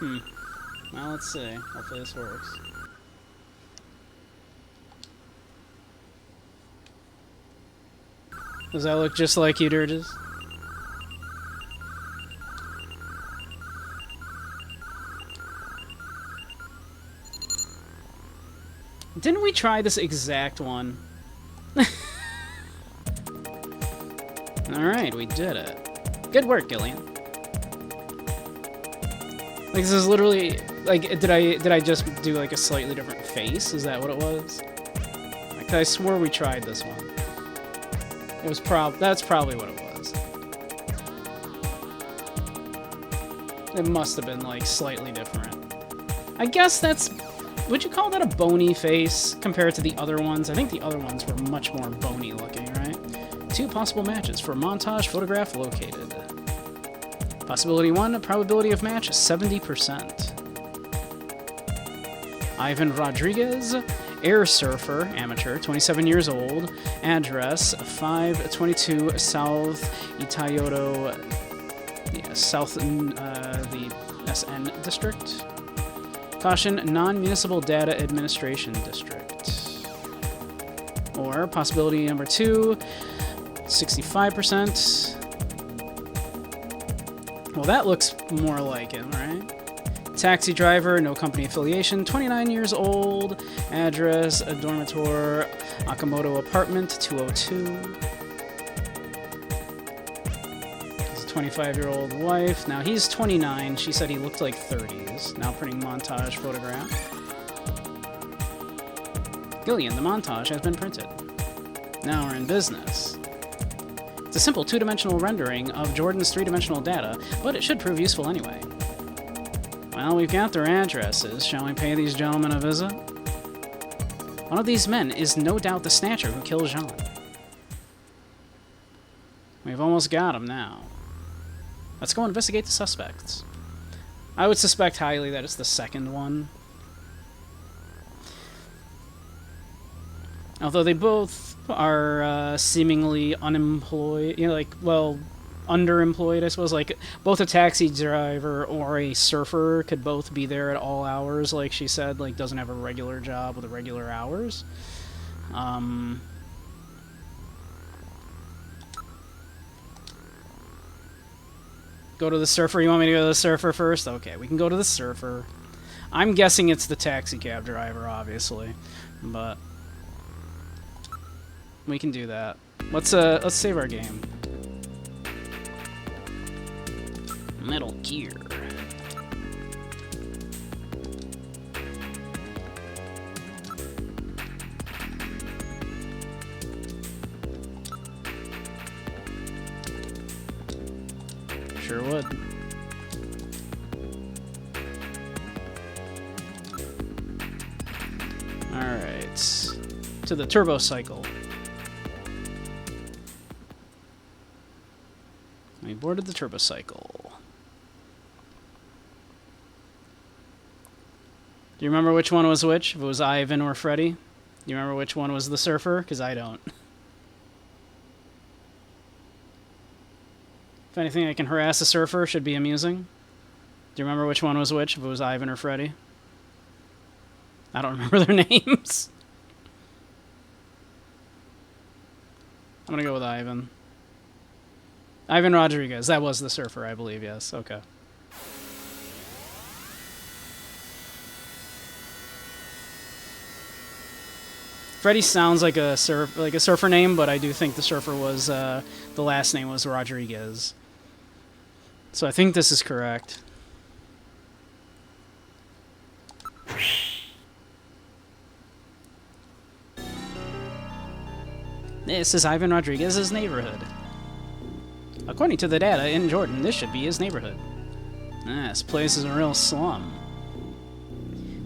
Well, let's see. Hopefully this works. Does that look just like you, Dirges? Didn't we try this exact one? Alright, we did it. Good work, Gillian. Like, this is literally... Like, did I just do, like, a slightly different face? Is that what it was? Like, I swore we tried this one. It was that's probably what it was. It must have been, like, slightly different. I guess that's... Would you call that a bony face compared to the other ones? I think the other ones were much more bony looking, right? 2 possible matches for montage photograph located. Possibility 1, probability of match 70%. Ivan Rodriguez, air surfer, amateur, 27 years old, address 522 South Itayoto, South, the SN district. Caution, non-municipal data administration district. Or possibility number 2, 65%. Well, that looks more like him, right? Taxi driver, no company affiliation, 29 years old, address, a dormitory, Akamoto apartment, 202. 25-year-old wife. Now he's 29. She said he looked like 30s. Now printing montage photograph. Gillian, the montage has been printed. Now we're in business. It's a simple 2-dimensional rendering of Jordan's 3-dimensional data, but it should prove useful anyway. Well, we've got their addresses. Shall we pay these gentlemen a visit? One of these men is no doubt the Snatcher who killed Jean. We've almost got him now. Let's go investigate the suspects. I would suspect highly that it's the second one. Although they both are seemingly unemployed, you know, like, well, underemployed, I suppose. Like, both a taxi driver or a surfer could both be there at all hours, like she said, like, doesn't have a regular job with regular hours. Go to the surfer? You want me to go to the surfer first? Okay, we can go to the surfer. I'm guessing it's the taxi cab driver, obviously, but we can do that. Let's save our game. Metal Gear. Sure would. Alright. To the turbo cycle. We boarded the turbo cycle. Do you remember which one was which? If it was Ivan or Freddy? Do you remember which one was the surfer? Because I don't. If anything, I can harass a surfer should be amusing. Do you remember which one was which? If it was Ivan or Freddy? I don't remember their names. I'm gonna go with Ivan. Ivan Rodriguez. That was the surfer, I believe. Yes. Okay. Freddy sounds like a surfer name, but I do think the surfer was the last name was Rodriguez. So I think this is correct. This is Ivan Rodriguez's neighborhood. According to the data in Jordan, this should be his neighborhood. This place is a real slum.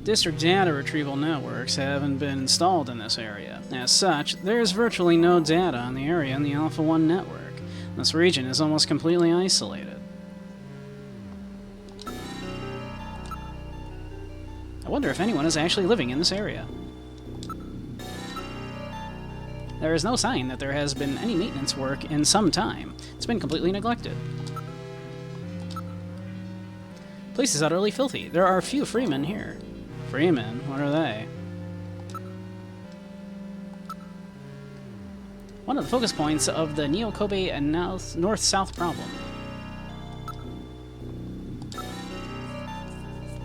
District data retrieval networks haven't been installed in this area. As such, there is virtually no data on the area in the Alpha 1 network. This region is almost completely isolated. I wonder if anyone is actually living in this area. There is no sign that there has been any maintenance work in some time. It's been completely neglected. Place is utterly filthy. There are a few freemen here. Freemen? What are they? One of the focus points of the Neo-Kobe and North-South problem.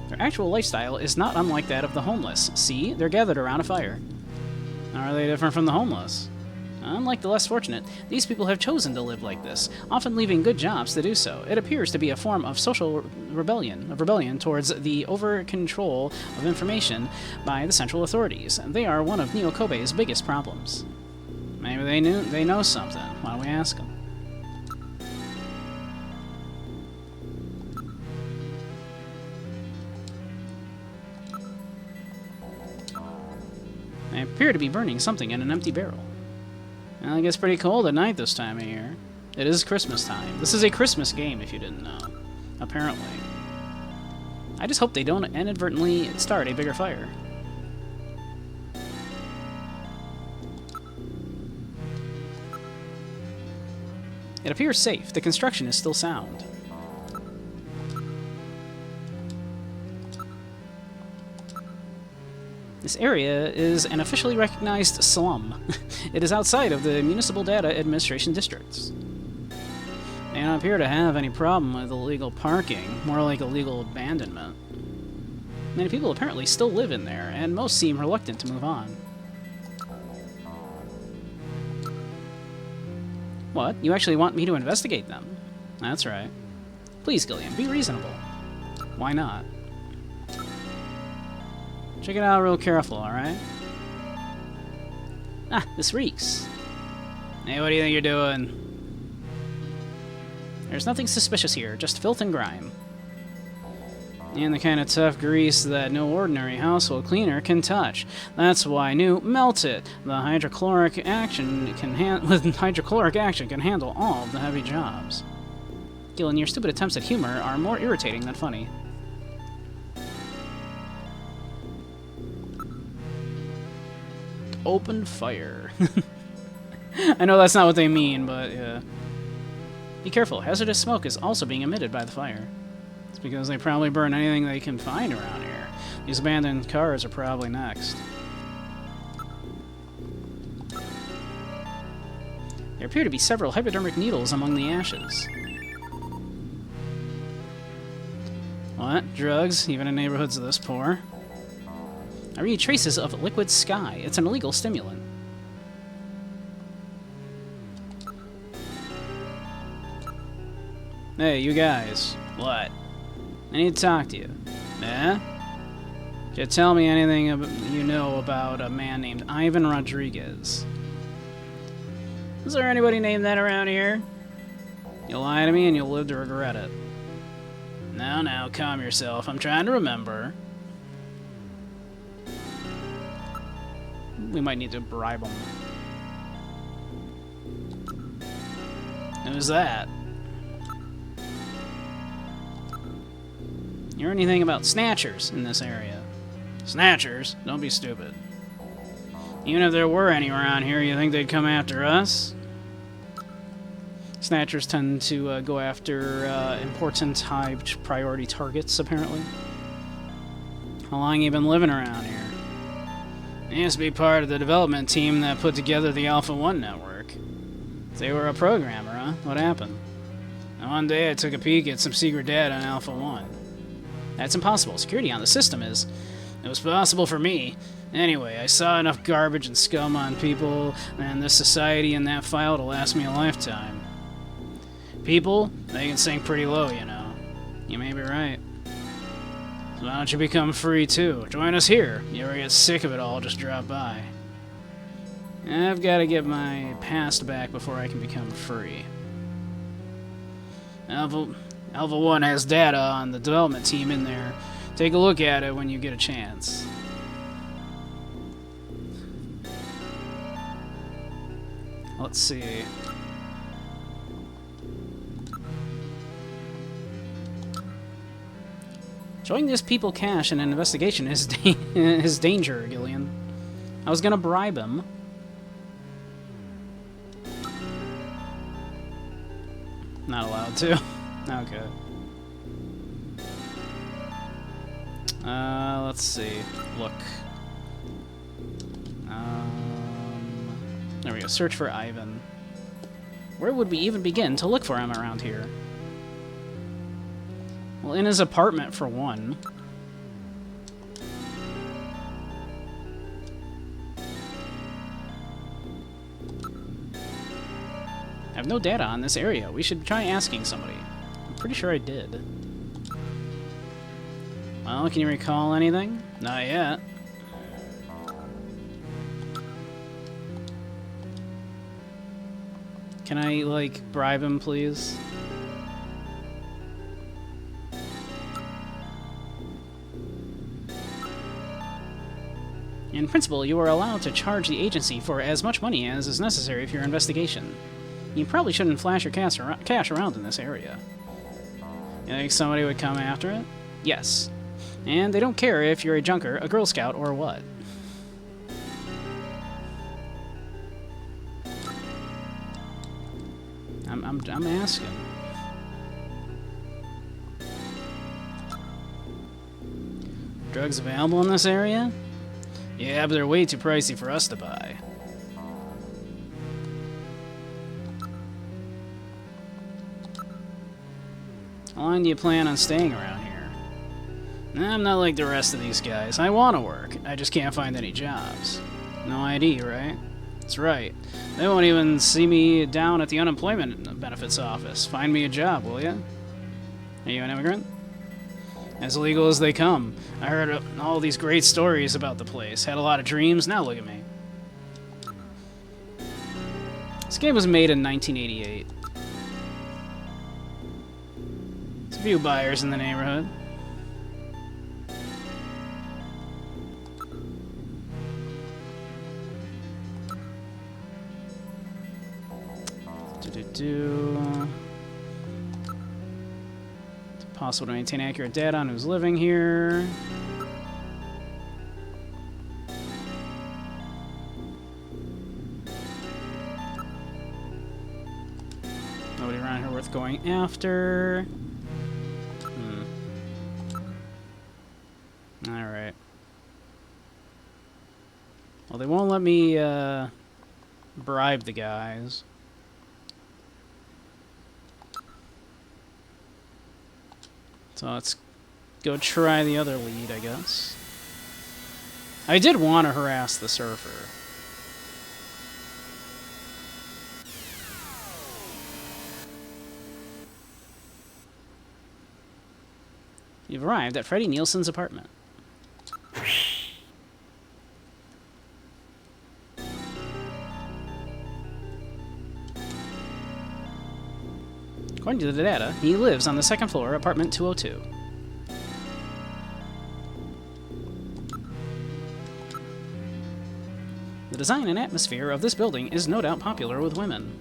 Their actual lifestyle is not unlike that of the homeless. See, they're gathered around a fire. How are they different from the homeless? Unlike the less fortunate, these people have chosen to live like this, often leaving good jobs to do so. It appears to be a form of social rebellion towards the over-control of information by the central authorities. They are one of Neo-Kobe's biggest problems. Maybe they know something. Why don't we ask them? They appear to be burning something in an empty barrel. Well, it gets pretty cold at night this time of year. It is Christmas time. This is a Christmas game, if you didn't know. Apparently. I just hope they don't inadvertently start a bigger fire. It appears safe. The construction is still sound. This area is an officially recognized slum. It is outside of the Municipal Data Administration districts. They don't appear to have any problem with illegal parking, more like illegal abandonment. Many people apparently still live in there, and most seem reluctant to move on. What? You actually want me to investigate them? That's right. Please, Gillian, be reasonable. Why not? Check it out real careful, alright? Ah, this reeks. Hey, what do you think you're doing? There's nothing suspicious here, just filth and grime. And the kind of tough grease that no ordinary household cleaner can touch. That's why new Melt It, the hydrochloric action can handle all of the heavy jobs. Gillian, your stupid attempts at humor are more irritating than funny. Open fire. I know that's not what they mean, but yeah. Be careful, hazardous smoke is also being emitted by the fire. It's because they probably burn anything they can find around here. These abandoned cars are probably next. There appear to be several hypodermic needles among the ashes. What? Drugs? Even in neighborhoods this poor? I read traces of liquid sky. It's an illegal stimulant. Hey, you guys. What? I need to talk to you. Eh? Could you tell me anything you know about a man named Ivan Rodriguez? Is there anybody named that around here? You'll lie to me and you'll live to regret it. Now, calm yourself. I'm trying to remember. We might need to bribe him. Who's that? You hear anything about snatchers in this area? Snatchers? Don't be stupid. Even if there were any around here, you think they'd come after us? Snatchers tend to go after important high-priority targets, apparently. How long you been living around here? I used to be part of the development team that put together the Alpha 1 network. They were a programmer, huh? What happened? And one day I took a peek at some secret data on Alpha 1. That's impossible. Security on the system is. It was possible for me. Anyway, I saw enough garbage and scum on people and this society in that file to last me a lifetime. People, they can sink pretty low, you know. You may be right. So why don't you become free too? Join us here. You ever get sick of it all, just drop by. I've got to get my past back before I can become free. Alpha 1 has data on the development team in there. Take a look at it when you get a chance. Let's see. Showing this people cash in an investigation is danger, Gillian. I was gonna bribe him. Not allowed to. Okay. Let's see. Look. There we go. Search for Ivan. Where would we even begin to look for him around here? Well, in his apartment, for one. I have no data on this area. We should try asking somebody. I'm pretty sure I did. Well, can you recall anything? Not yet. Can I, like, bribe him, please? In principle, you are allowed to charge the agency for as much money as is necessary for your investigation. You probably shouldn't flash your cash around in this area. You think somebody would come after it? Yes. And they don't care if you're a junker, a Girl Scout, or what. I'm asking. Drugs available in this area? Yeah, but they're way too pricey for us to buy. How long do you plan on staying around here? I'm not like the rest of these guys. I want to work. I just can't find any jobs. No ID, right? That's right. They won't even see me down at the unemployment benefits office. Find me a job, will ya? Are you an immigrant? As illegal as they come. I heard all these great stories about the place. Had a lot of dreams. Now look at me. This game was made in 1988. There's a few buyers in the neighborhood. It's possible to maintain accurate data on who's living here. Nobody around here worth going after. Alright. Well, they won't let me bribe the guys. So let's go try the other lead, I guess. I did want to harass the surfer. You've arrived at Freddie Nielsen's apartment. According to the data, he lives on the second floor, apartment 202. The design and atmosphere of this building is no doubt popular with women.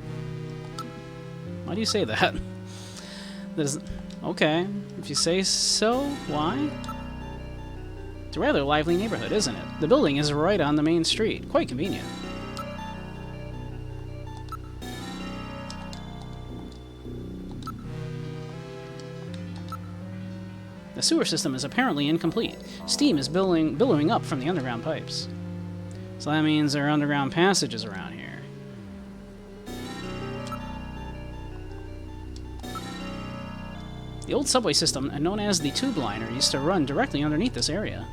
Why do you say that? Okay, if you say so, why? It's a rather lively neighborhood, isn't it? The building is right on the main street. Quite convenient. The sewer system is apparently incomplete. Steam is billowing up from the underground pipes. So that means there are underground passages around here. The old subway system, known as the tube liner, used to run directly underneath this area.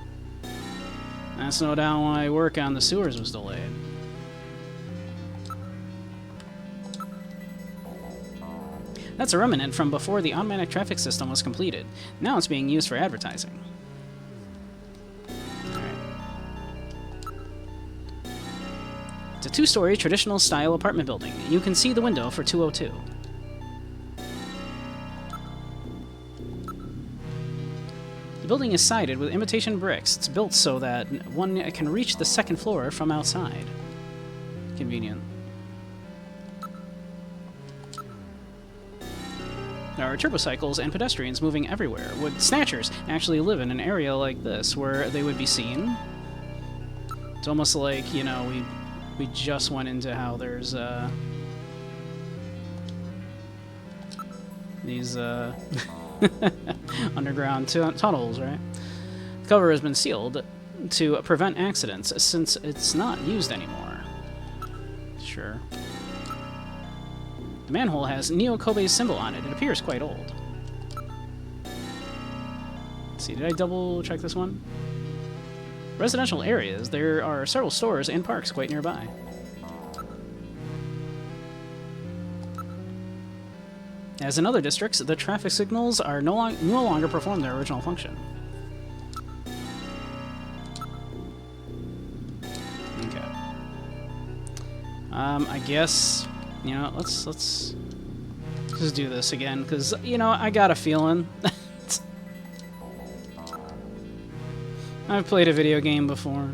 That's no doubt why work on the sewers was delayed. That's a remnant from before the automatic traffic system was completed. Now it's being used for advertising. Alright. It's a two-story traditional-style apartment building. You can see the window for 202. The building is sided with imitation bricks. It's built so that one can reach the second floor from outside. Convenient. There are turbocycles and pedestrians moving everywhere. Would Snatchers actually live in an area like this where they would be seen? It's almost like, you know, we just went into how there's these underground tunnels, right? The cover has been sealed to prevent accidents since it's not used anymore. Sure. The manhole has Neo Kobe's symbol on it. It appears quite old. Let's see, did I double check this one? Residential areas. There are several stores and parks quite nearby. As in other districts, the traffic signals are no longer perform their original function. Okay. I guess, you know, let's just do this again, because, you know, I got a feeling. I've played a video game before.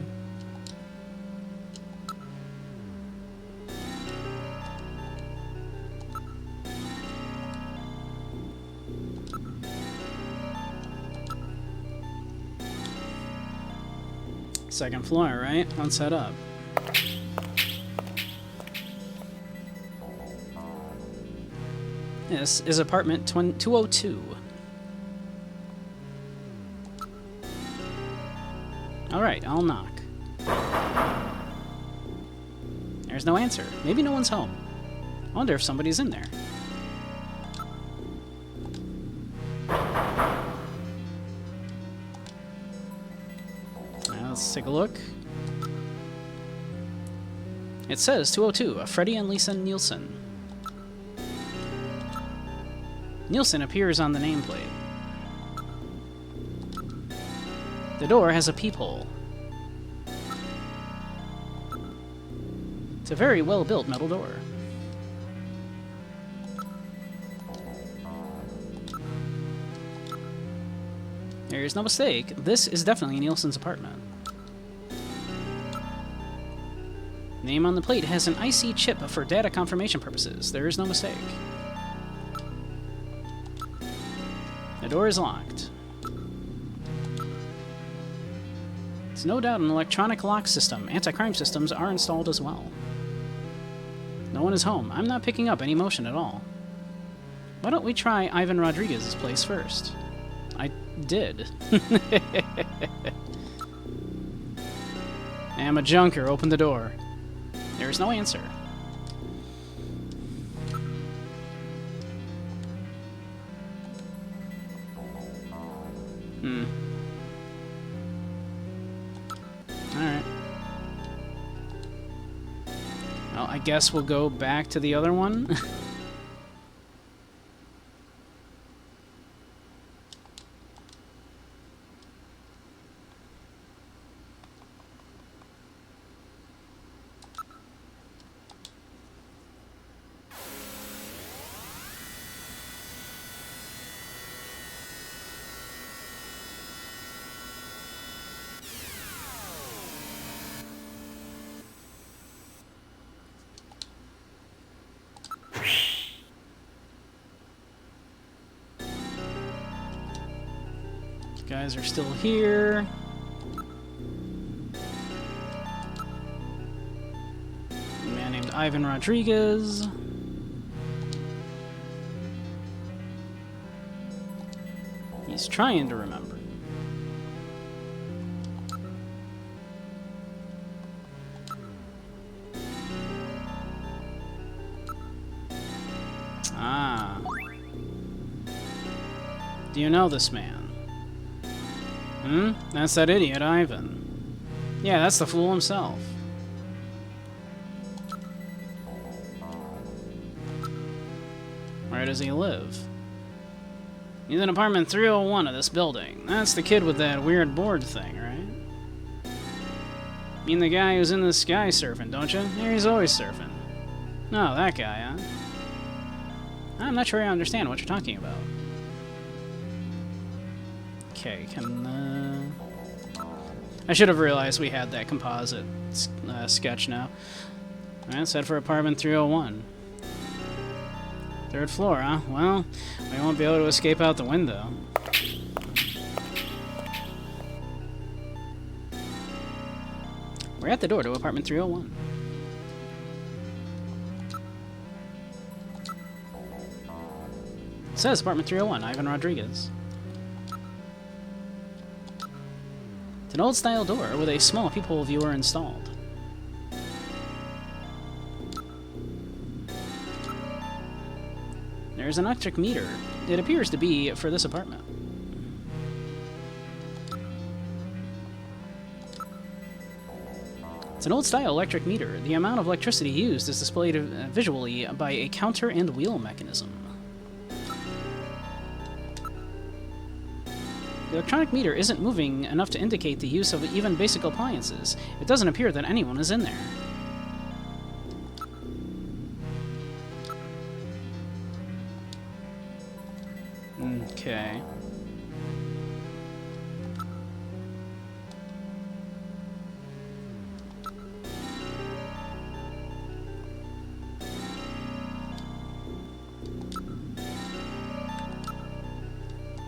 Second floor, right? Let's head up. This is apartment 202. Alright, I'll knock. There's no answer. Maybe no one's home. I wonder if somebody's in there. Now let's take a look. It says 202, Freddie and Lisa Nielsen. Nielsen appears on the nameplate. The door has a peephole. It's a very well-built metal door. There's no mistake. This is definitely Nielsen's apartment. Name on the plate has an IC chip for data confirmation purposes. There is no mistake. The door is locked. It's no doubt an electronic lock system. Anti-crime systems are installed as well. No one is home. I'm not picking up any motion at all. Why don't we try Ivan Rodriguez's place first? I did. I'm a junker. Open the door. There is no answer. Alright. Well, I guess we'll go back to the other one. Guys are still here. A man named Ivan Rodriguez. He's trying to remember. Ah. Do you know this man? That's that idiot, Ivan. Yeah, that's the fool himself. Where does he live? He's in apartment 301 of this building. That's the kid with that weird board thing, right? mean the guy who's in the sky surfing, don't you? Yeah, he's always surfing. No, that guy, huh? I'm not sure I understand what you're talking about. Okay, I should have realized we had that composite sketch now. Alright, let's head for apartment 301. Third floor, huh? Well, we won't be able to escape out the window. We're at the door to apartment 301. It says apartment 301, Ivan Rodriguez. It's an old-style door with a small peephole viewer installed. There's an electric meter. It appears to be for this apartment. It's an old-style electric meter. The amount of electricity used is displayed visually by a counter and wheel mechanism. The electronic meter isn't moving enough to indicate the use of even basic appliances. It doesn't appear that anyone is in there. Okay.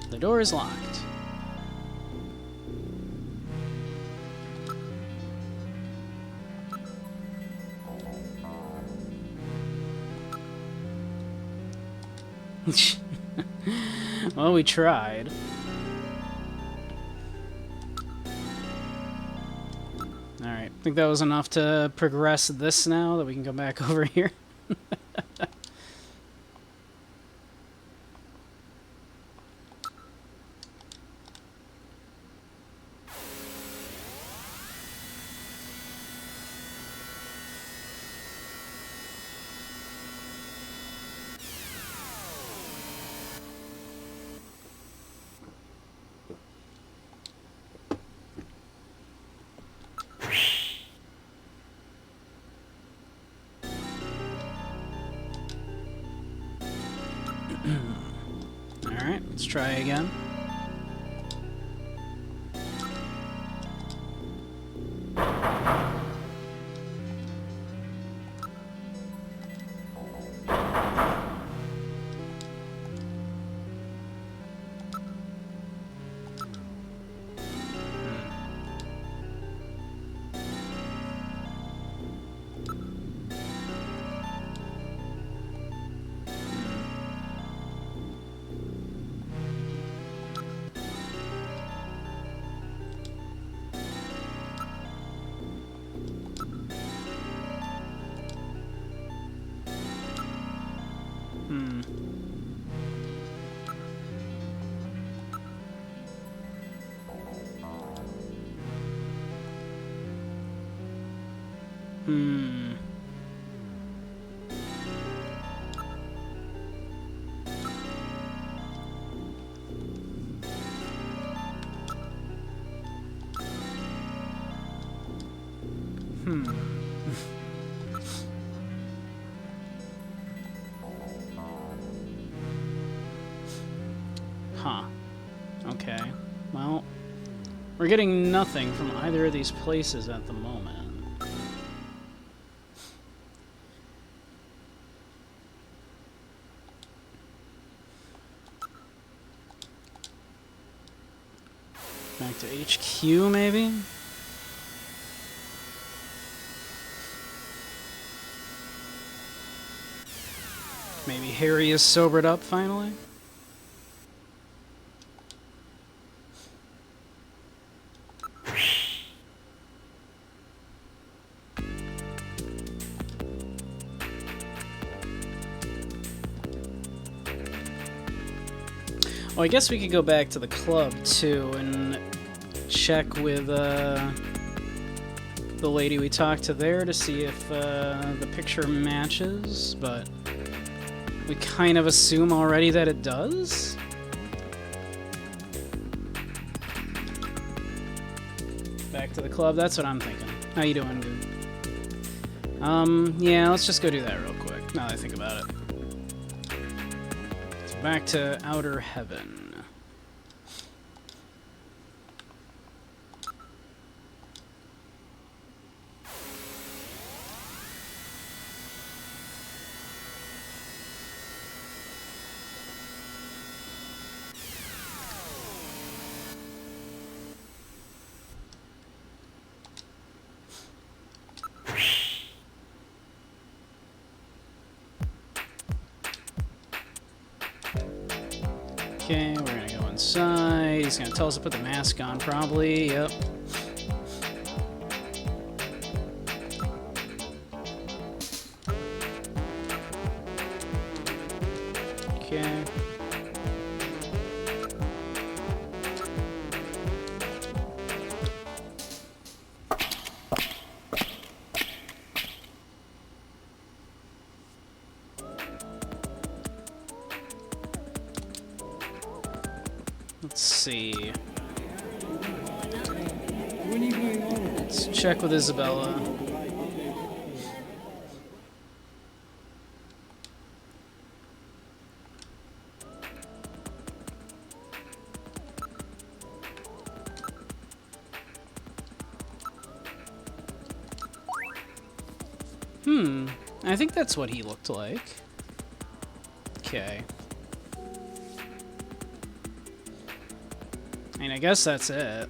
The door is locked. Well, we tried. Alright, I think that was enough to progress this now, that we can go back over here. Alright, let's try again. Huh. Okay. Well, we're getting nothing from either of these places at the moment. Back to HQ, maybe? Maybe Harry is sobered up finally? Well, I guess we could go back to the club, too, and check with the lady we talked to there to see if the picture matches, but we kind of assume already that it does? Back to the club, that's what I'm thinking. How you doing, dude? Yeah, let's just go do that real quick, now that I think about it. So back to Outer Heaven. Okay, we're gonna go inside. He's gonna tell us to put the mask on, probably. Yep. Okay. Let's see. When are you going home? Let's check with Isabella. I think that's what he looked like. Okay. I mean, I guess that's it.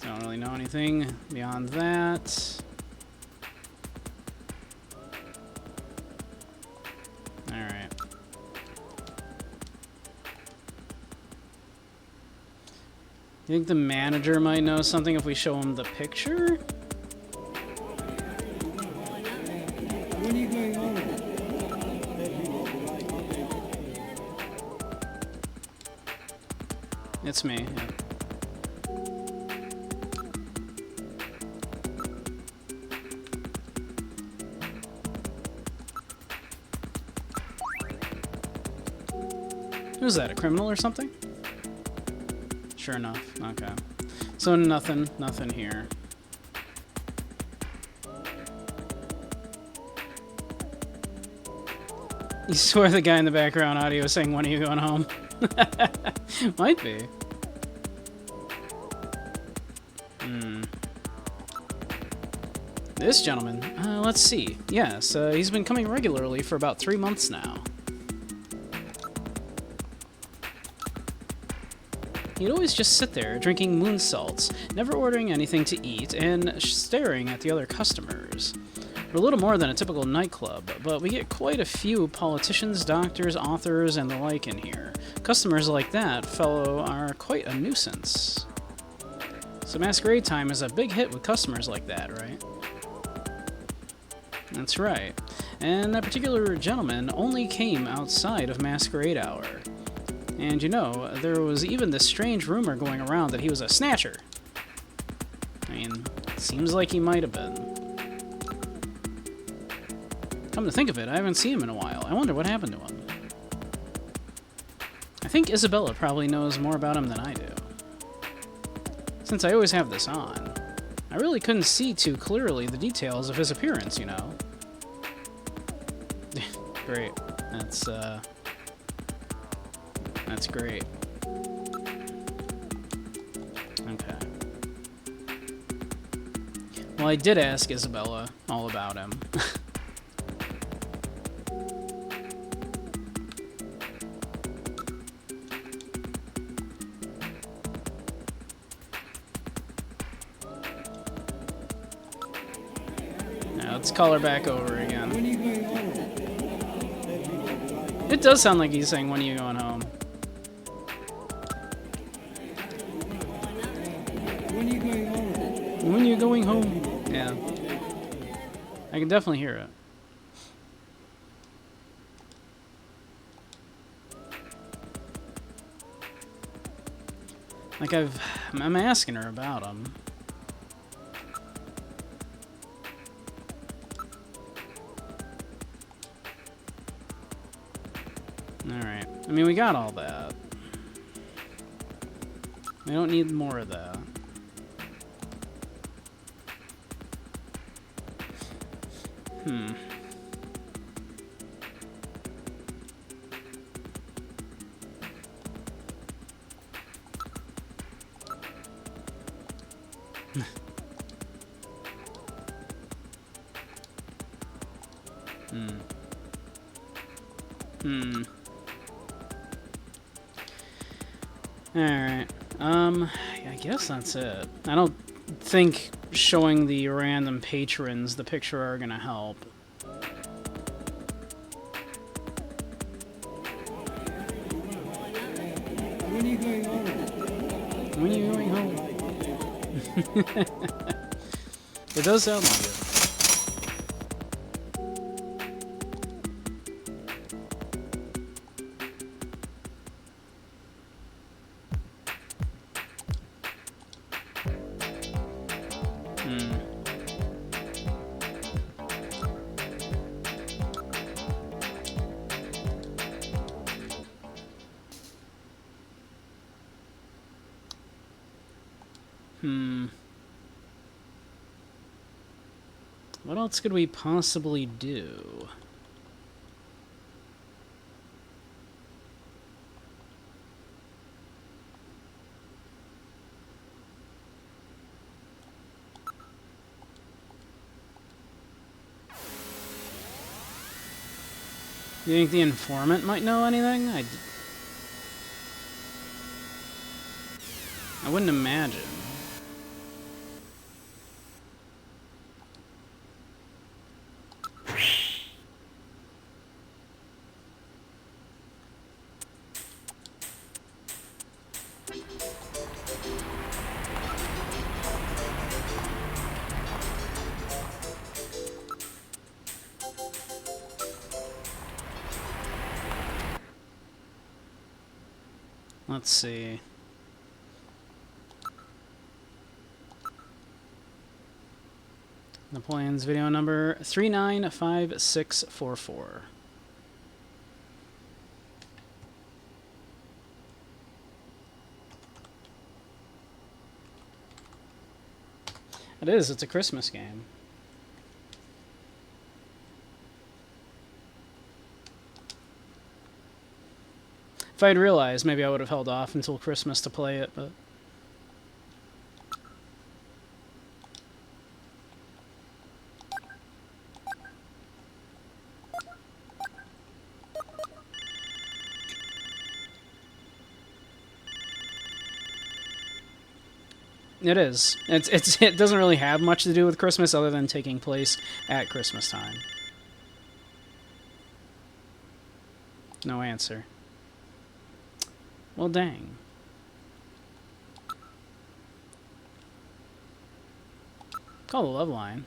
Don't really know anything beyond that. Alright. You think the manager might know something if we show him the picture? When are you going home? It's me. Yeah. Who's that, a criminal or something? Sure enough. Okay. So nothing here. You swear the guy in the background audio is saying, "When are you going home?" Might be. This gentleman, let's see. Yes, he's been coming regularly for about 3 months now. He'd always just sit there, drinking moon salts, never ordering anything to eat, and staring at the other customers. We're a little more than a typical nightclub, but we get quite a few politicians, doctors, authors, and the like in here. Customers like that fellow are quite a nuisance. So Masquerade Time is a big hit with customers like that, right? That's right. And that particular gentleman only came outside of Masquerade Hour. And you know, there was even this strange rumor going around that he was a Snatcher. I mean, seems like he might have been. Come to think of it, I haven't seen him in a while. I wonder what happened to him. I think Isabella probably knows more about him than I do. Since I always have this on, I really couldn't see too clearly the details of his appearance, you know. Great. That's great. Okay. Well, I did ask Isabella all about him. Now, let's call her back over again. When are you going home? It does sound like he's saying, "When are you going home?" When are you going home? When you going home? Yeah. I can definitely hear it. Like I'm asking her about him. I mean, we got all that. We don't need more of that. Hmm. Alright. I guess that's it. I don't think showing the random patrons the picture are gonna help. When are you going home? When are you going home? It does sound like it. What else could we possibly do? You think the informant might know anything? I wouldn't imagine. Let's see. Napoleon's video number 395644. It is, it's a Christmas game. If I'd realized, maybe I would have held off until Christmas to play it, but... It is. It doesn't really have much to do with Christmas other than taking place at Christmas time. No answer. Well, dang. Call the love line.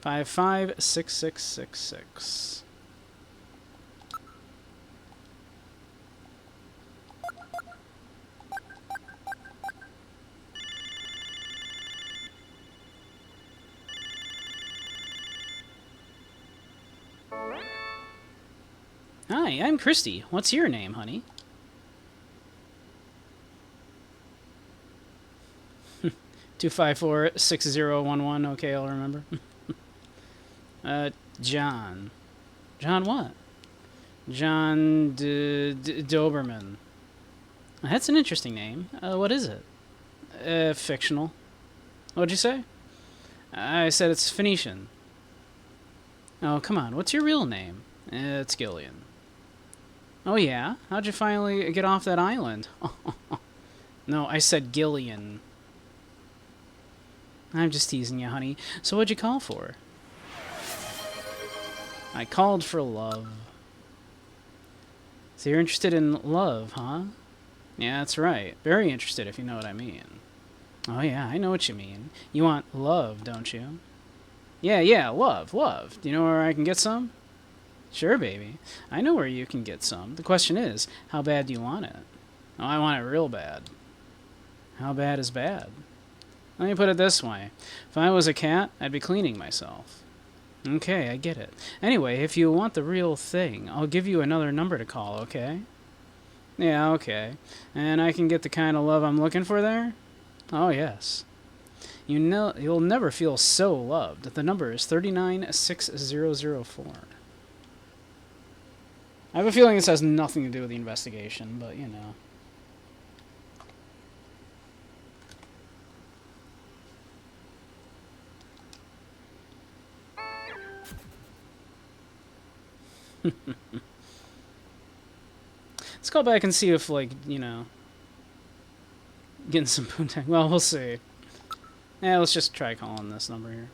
556666. Hi, I'm Christy. What's your name, honey? 2546011. Okay, I'll remember. John. John what? John Doberman. That's an interesting name. What is it? Fictional. What'd you say? I said it's Phoenician. Oh, come on. What's your real name? It's Gillian. Oh, yeah? How'd you finally get off that island? No, I said Gillian. I'm just teasing you, honey. So what'd you call for? I called for love. So you're interested in love, huh? Yeah, that's right. Very interested, if you know what I mean. Oh, yeah, I know what you mean. You want love, don't you? Yeah, love. Do you know where I can get some? Sure, baby. I know where you can get some. The question is, how bad do you want it? Oh, I want it real bad. How bad is bad? Let me put it this way. If I was a cat, I'd be cleaning myself. Okay, I get it. Anyway, if you want the real thing, I'll give you another number to call, okay? Yeah, okay. And I can get the kind of love I'm looking for there? Oh, yes. You know, you'll never feel so loved. The number is 396004. I have a feeling this has nothing to do with the investigation, but you know. Let's go back and see if, like, you know, getting some poontang. Well, we'll see. Yeah, let's just try calling this number here.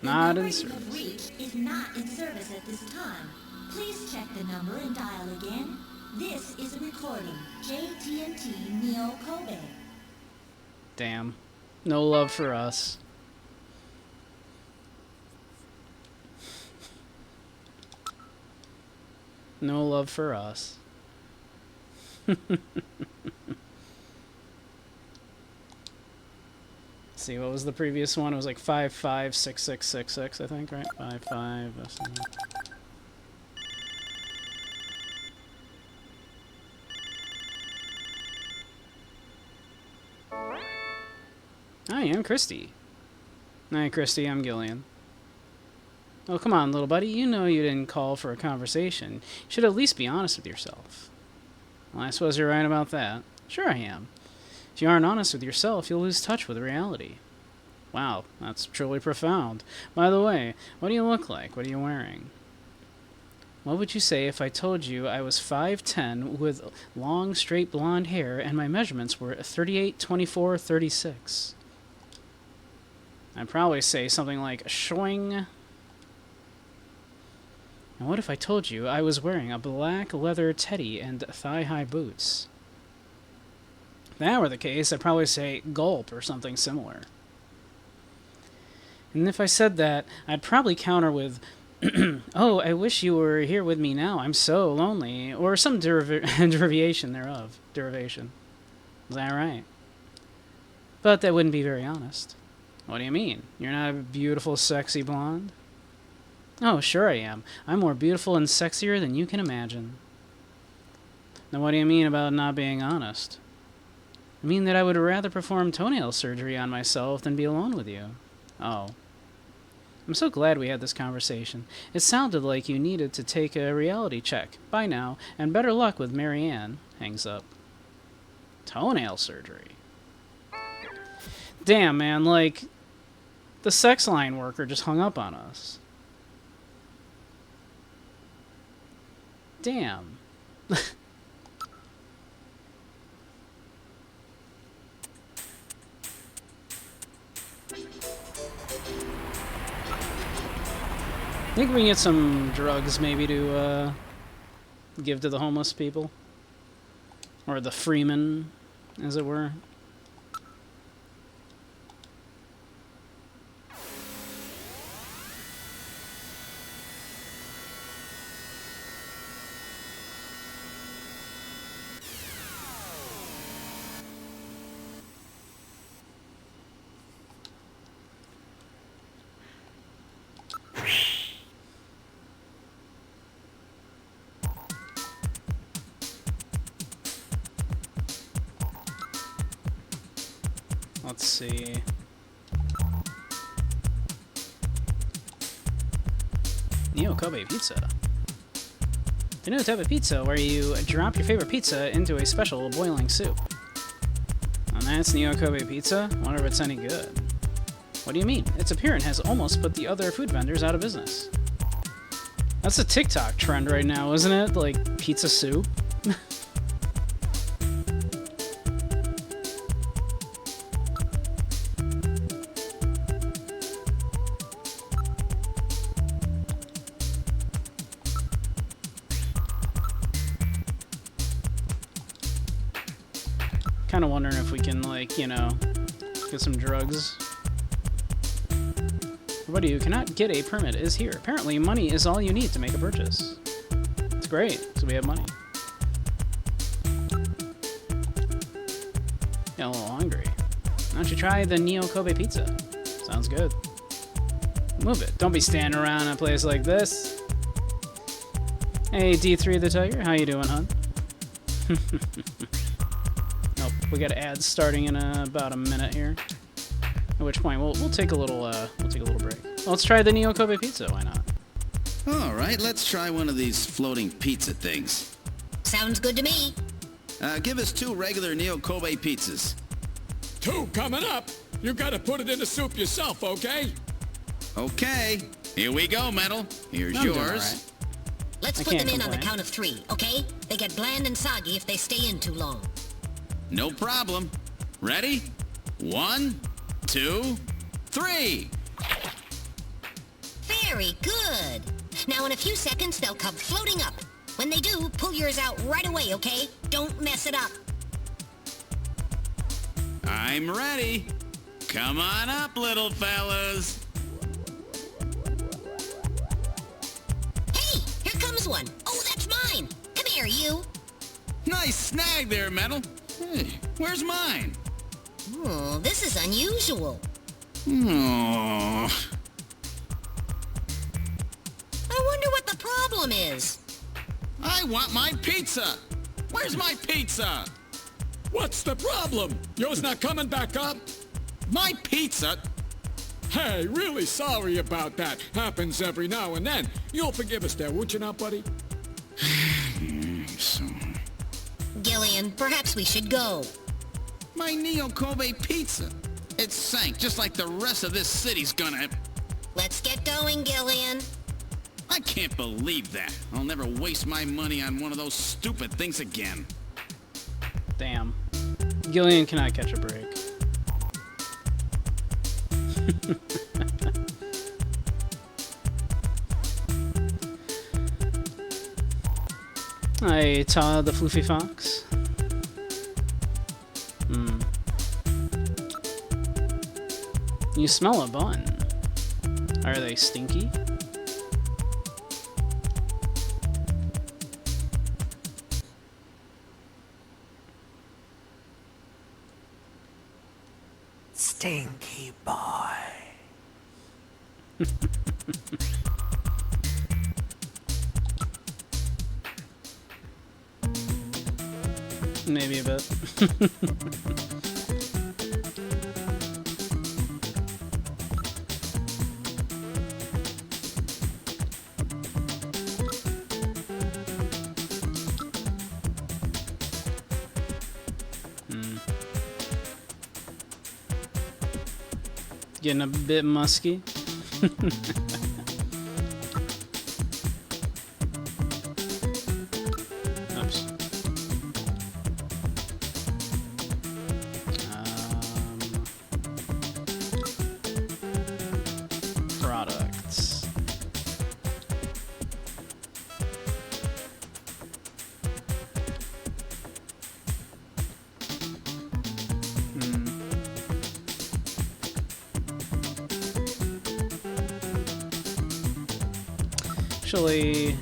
Not in service. The number you have reached is not in service at this time. Please check the number and dial again. This is a recording. JTNT Neo Kobe. Damn. No love for us. No love for us. See, what was the previous one? It was like 556666, I think, right? 55. Hi, I'm Christy. Hi, Christy, I'm Gillian. Oh, come on, little buddy. You know you didn't call for a conversation. You should at least be honest with yourself. Well, I suppose you're right about that. Sure I am. If you aren't honest with yourself, you'll lose touch with reality. Wow, that's truly profound. By the way, what do you look like? What are you wearing? What would you say if I told you I was 5'10", with long, straight blonde hair, and my measurements were 38, 24, 36? I'd probably say something like, shoing. And what if I told you I was wearing a black leather teddy and thigh-high boots? If that were the case, I'd probably say gulp or something similar. And if I said that, I'd probably counter with, oh, I wish you were here with me now. I'm so lonely. Or some derivation thereof. Derivation. Is that right? But that wouldn't be very honest. What do you mean? You're not a beautiful, sexy blonde? Oh, sure I am. I'm more beautiful and sexier than you can imagine. Now what do you mean about not being honest? I mean that I would rather perform toenail surgery on myself than be alone with you. Oh. I'm so glad we had this conversation. It sounded like you needed to take a reality check. Bye now, and better luck with Marianne. Hangs up. Toenail surgery. Damn, man, like, the sex line worker just hung up on us. Damn. I think we can get some drugs maybe to give to the homeless people. Or the freemen, as it were. Let's see. Neo Kobe pizza. The new type of pizza where you drop your favorite pizza into a special boiling soup. And that's Neo Kobe pizza? Wonder if it's any good. What do you mean? Its appearance has almost put the other food vendors out of business. That's a TikTok trend right now, isn't it? Like, pizza soup? Kind of wondering if we can, like, you know, get some drugs. Everybody who cannot get a permit is here. Apparently, money is all you need to make a purchase. To great, so we have money. Got a little hungry. Why don't you try the Neo Kobe pizza? Sounds good. Move it. Don't be standing around in a place like this. Hey, D3 the Tiger, how you doing, hun? Oh, we got ads starting in about a minute here. At which point we'll take a little break. Well, let's try the Neo Kobe pizza. Why not? All right, let's try one of these floating pizza things. Sounds good to me. Give us 2 regular Neo Kobe pizzas. 2 coming up. You gotta put it in the soup yourself, okay? Okay, here we go, Metal. Here's I'm doing yours. all right. Let's I put can't them in on the complain. count of 3, okay? They get bland and soggy if they stay in too long. No problem. Ready? 1, 2, 3. Very good. Now in a few seconds they'll come floating up. When they do, pull yours out right away, okay? Don't mess it up. I'm ready. Come on up, little fellas. Hey, here comes one. Oh, that's mine. Come here, you. Nice snag there, Metal. Hey, where's mine? Oh, this is unusual. Oh. I wonder what the problem is. I want my pizza. Where's my pizza? What's the problem? Yours not coming back up? My pizza? Hey, really sorry about that. Happens every now and then. You'll forgive us there, won't you now, buddy? So, Gillian, perhaps we should go. my Neo Kobe pizza. It sank just like the rest of this city's gonna. Let's get going, Gillian. I can't believe that. I'll never waste my money on one of those stupid things again. Damn. Gillian cannot catch a break. Hi, Todd the Floofy Fox. You smell a bun. Are they stinky? Stinky boy. Maybe a bit. Getting a bit musky. Oops. Products. Actually,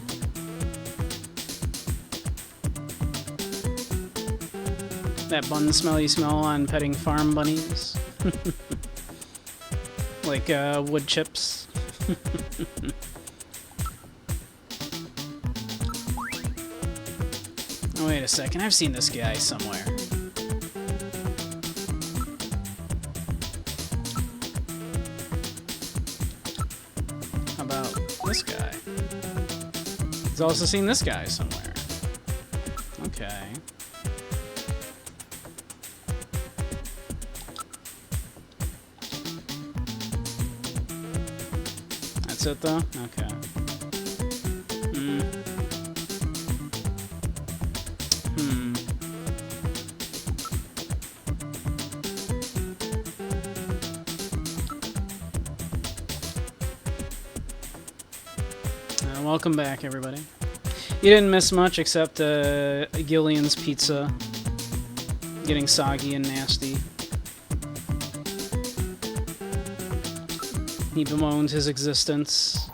that bun smell you smell on petting farm bunnies, like wood chips. Oh, wait a second, I've seen this guy somewhere. How about this guy? He's also seen this guy somewhere. Okay. That's it, though? Okay. Welcome back, everybody. You didn't miss much except Gillian's pizza getting soggy and nasty. He bemoaned his existence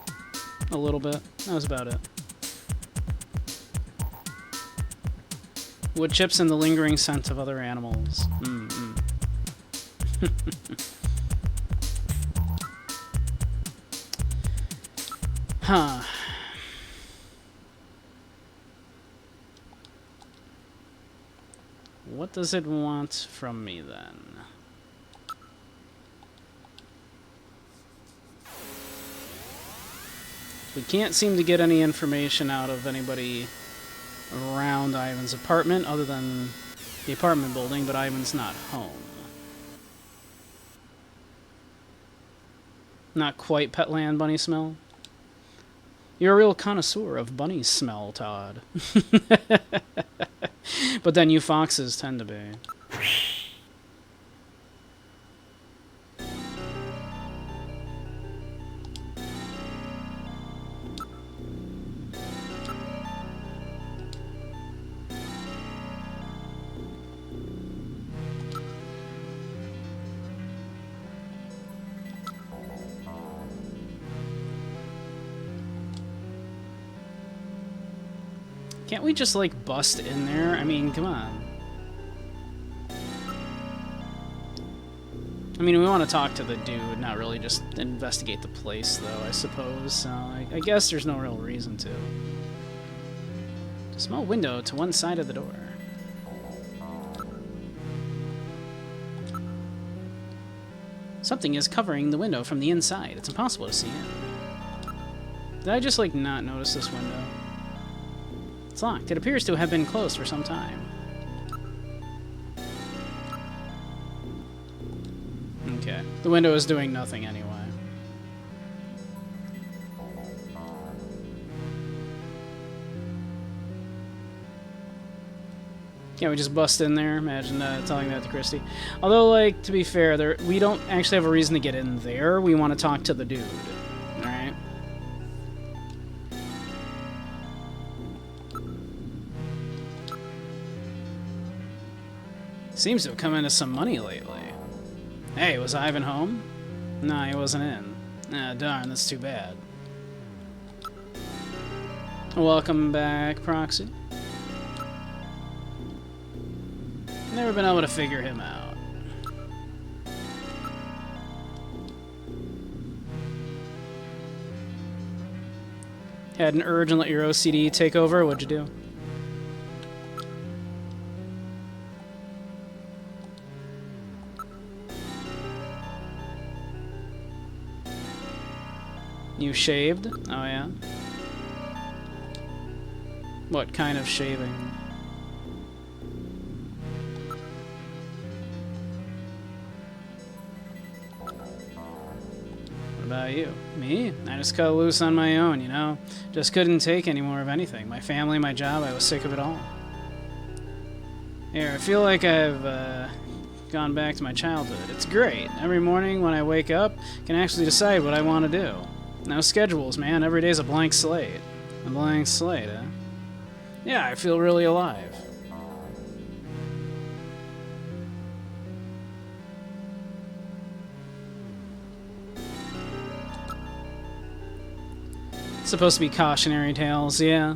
a little bit. That was about it. Wood chips and the lingering scent of other animals. Mm-mm. Huh. What does it want from me then? We can't seem to get any information out of anybody around Ivan's apartment other than the apartment building, but Ivan's not home. Not quite Petland bunny smell. You're a real connoisseur of bunny smell, Todd. But then you foxes tend to be. Can't we just, like, bust in there? I mean, come on. I mean, we want to talk to the dude, not really just investigate the place, though, I suppose. So, I guess there's no real reason to. A small window to one side of the door. Something is covering the window from the inside. It's impossible to see in. Did I just, like, not notice this window? It's locked. It appears to have been closed for some time. Okay. The window is doing nothing anyway. Can't we just bust in there? Imagine telling that to Christy. Although, like, to be fair, we don't actually have a reason to get in there. We want to talk to the dude. Alright? Seems to have come into some money lately. Hey, was Ivan home? No, he wasn't in. Ah, darn, that's too bad. Welcome back, Proxy. Never been able to figure him out. Had an urge and let your OCD take over? What'd you do? You shaved? Oh, yeah? What kind of shaving? What about you? Me? I just cut loose on my own, you know? Just couldn't take any more of anything. My family, my job, I was sick of it all. Here, I feel like I've gone back to my childhood. It's great. Every morning when I wake up, I can actually decide what I want to do. No schedules, man. Every day's a blank slate. A blank slate, eh? Yeah, I feel really alive. It's supposed to be cautionary tales, yeah.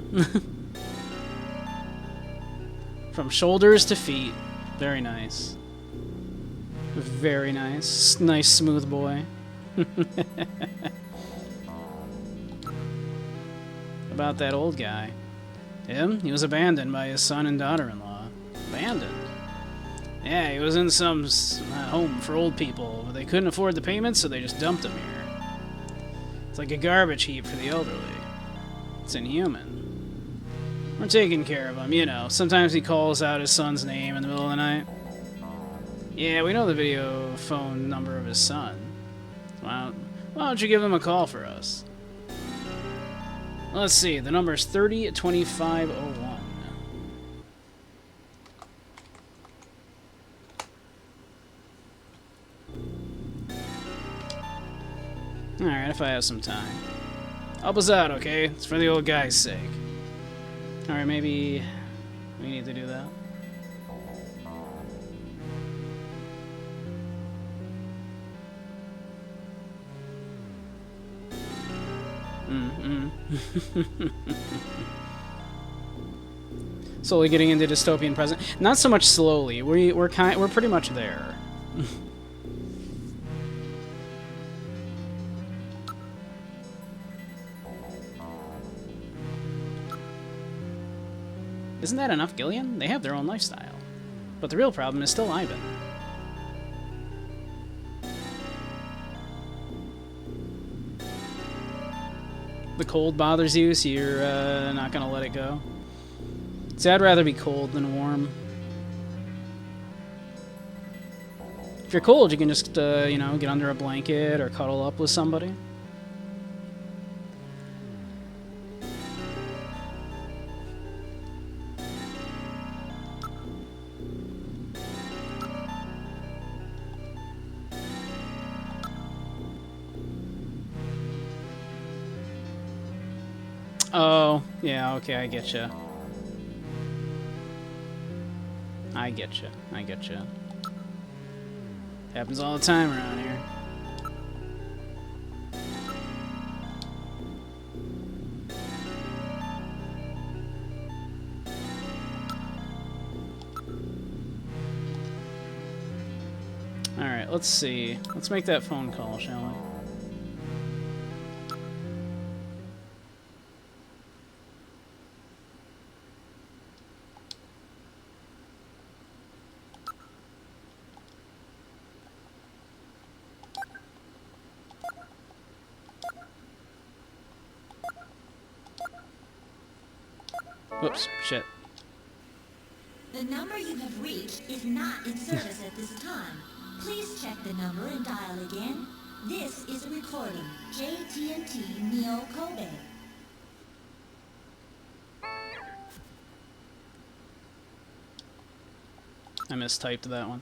From shoulders to feet. Very nice. Very nice. Nice, smooth boy. About that old guy. Him? He was abandoned by his son and daughter-in-law. Abandoned? Yeah, he was in some home for old people, but they couldn't afford the payments, so they just dumped him here. It's like a garbage heap for the elderly. It's inhuman. We're taking care of him, you know. Sometimes he calls out his son's name in the middle of the night. Yeah, we know the video phone number of his son. Why don't you give him a call for us? Let's see, the number is 302501. Alright, if I have some time. Help us out, okay? It's for the old guy's sake. Alright, maybe we need to do that. Slowly getting into dystopian present. Not so much slowly. We're pretty much there. Isn't that enough, Gillian? They have their own lifestyle. But the real problem is still Ivan. The cold bothers you, so you're not gonna let it go? See, I'd rather be cold than warm. If you're cold, you can just, you know, get under a blanket or cuddle up with somebody. Oh, yeah, okay, I get you. I get you. I get you. Happens all the time around here. Alright, let's see. Let's make that phone call, shall we? Whoops, shit. The number you have reached is not in service at this time. Please check the number and dial again. This is a recording. JTNT Neo Kobe. I mistyped that one.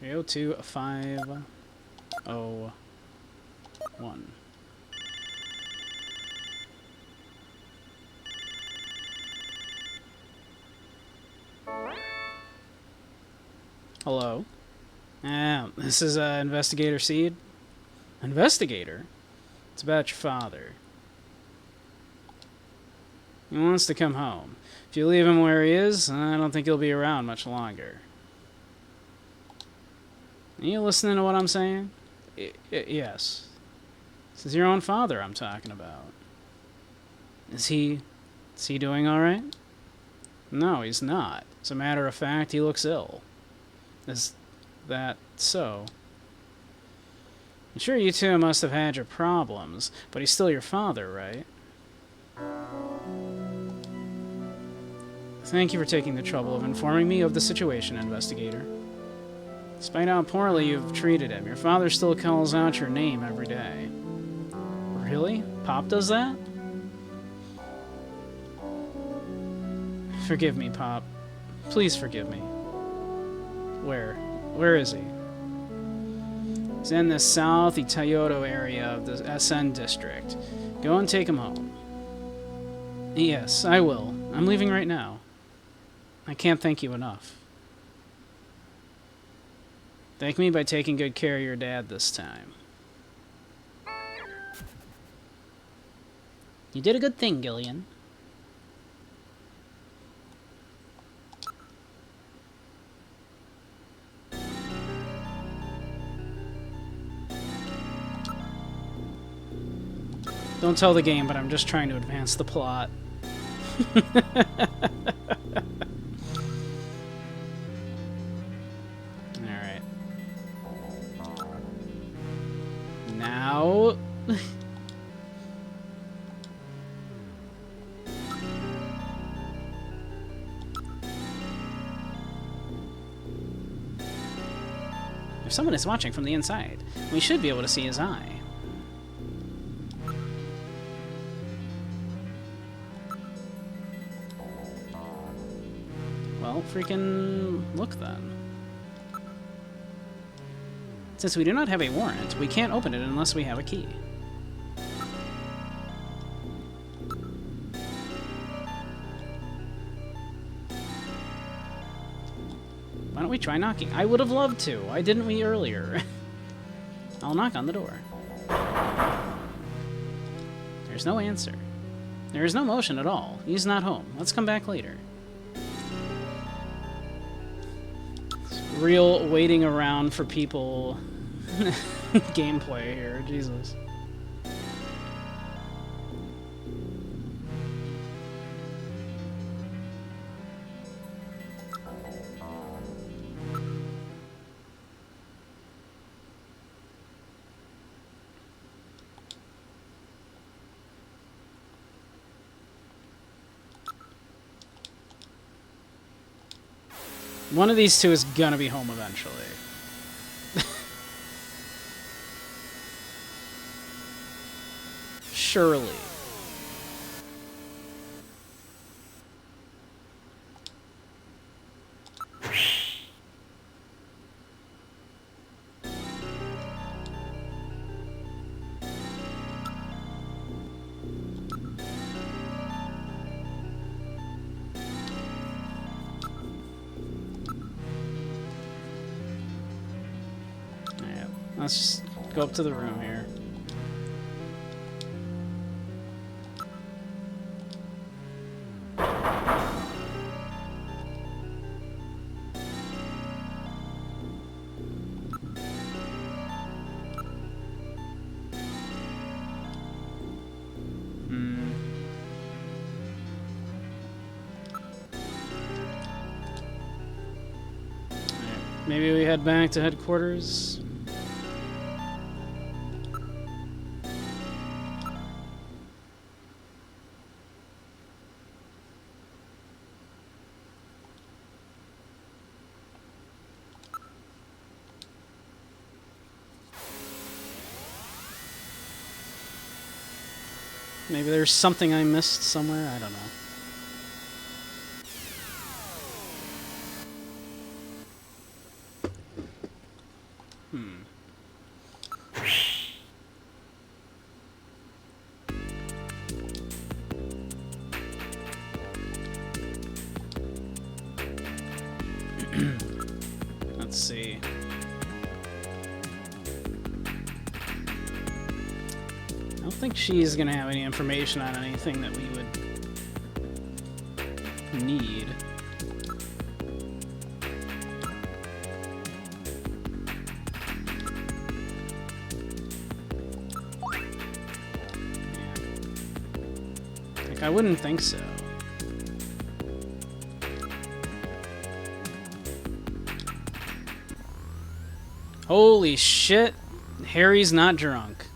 Go to 501. Hello. This is Investigator Seed. Investigator? It's about your father. He wants to come home. If you leave him where he is, I don't think he'll be around much longer. Are you listening to what I'm saying? Yes. This is your own father I'm talking about. Is he doing alright? No, he's not. As a matter of fact, he looks ill. Is that so? I'm sure you two must have had your problems, but he's still your father, right? Thank you for taking the trouble of informing me of the situation, Investigator. Despite how poorly you've treated him, your father still calls out your name every day. Really? Pop does that? Forgive me, Pop. Please forgive me. Where? Where is he? He's in the South Itayoto area of the SN district. Go and take him home. Yes, I will. I'm leaving right now. I can't thank you enough. Thank me by taking good care of your dad this time. You did a good thing, Gillian. Don't tell the game, but I'm just trying to advance the plot. Alright. Now... If someone is watching from the inside, we should be able to see his eye. Well, freaking look then. Since we do not have a warrant, we can't open it unless we have a key. Why don't we try knocking? I would have loved to. Why didn't we earlier? I'll knock on the door. There's no answer. There is no motion at all. He's not home. Let's come back later. It's real waiting around for people gameplay here. Jesus. One of these two is gonna be home eventually. Surely. Let's just go up to the room here. Maybe we head back to headquarters. Maybe there's something I missed somewhere, I don't know. Let's see. I don't think she's gonna have any information on anything that we would need. Like, I wouldn't think so. Holy shit, Harry's not drunk.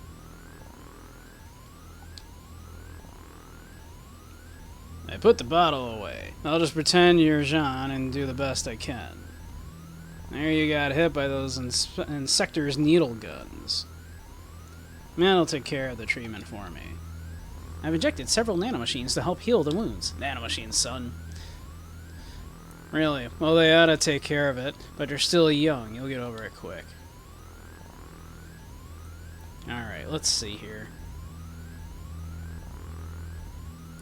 I put the bottle away. I'll just pretend you're Jean and do the best I can. There you got hit by those insector's needle guns. That'll take care of the treatment for me. I've injected several nanomachines to help heal the wounds. Nanomachines, son. Really? Well, they ought to take care of it, but you're still young. You'll get over it quick. Alright, let's see here.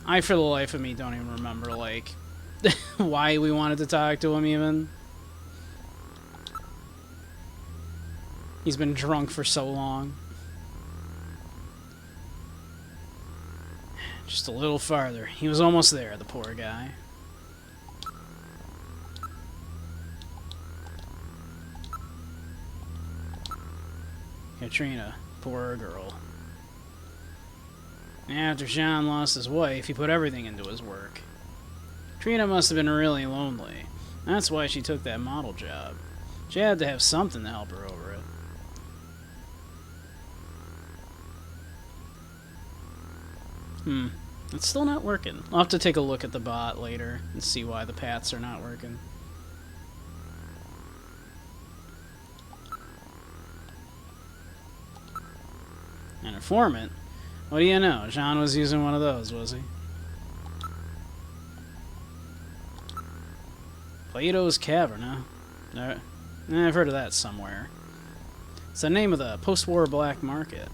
I, for the life of me, don't even remember, like, why we wanted to talk to him, even. He's been drunk for so long. Just a little farther. He was almost there, the poor guy. Katrina, poor girl. After Jean lost his wife, he put everything into his work. Trina must have been really lonely. That's why she took that model job. She had to have something to help her over it. It's still not working. I'll have to take a look at the bot later and see why the paths are not working. An informant? What do you know? Jean was using one of those, was he? Plato's Cavern, huh? I've heard of that somewhere. It's the name of the post-war black market.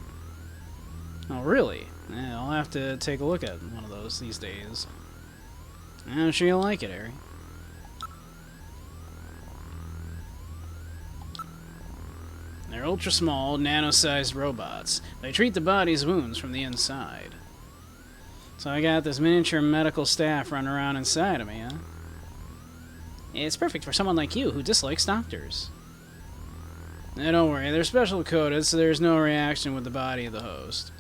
Oh, really? Yeah, I'll have to take a look at one of those these days. I'm sure you'll like it, Harry. They're ultra-small, nano-sized robots. They treat the body's wounds from the inside. So I got this miniature medical staff running around inside of me, huh? It's perfect for someone like you who dislikes doctors. Now, don't worry, they're special coated, so there's no reaction with the body of the host.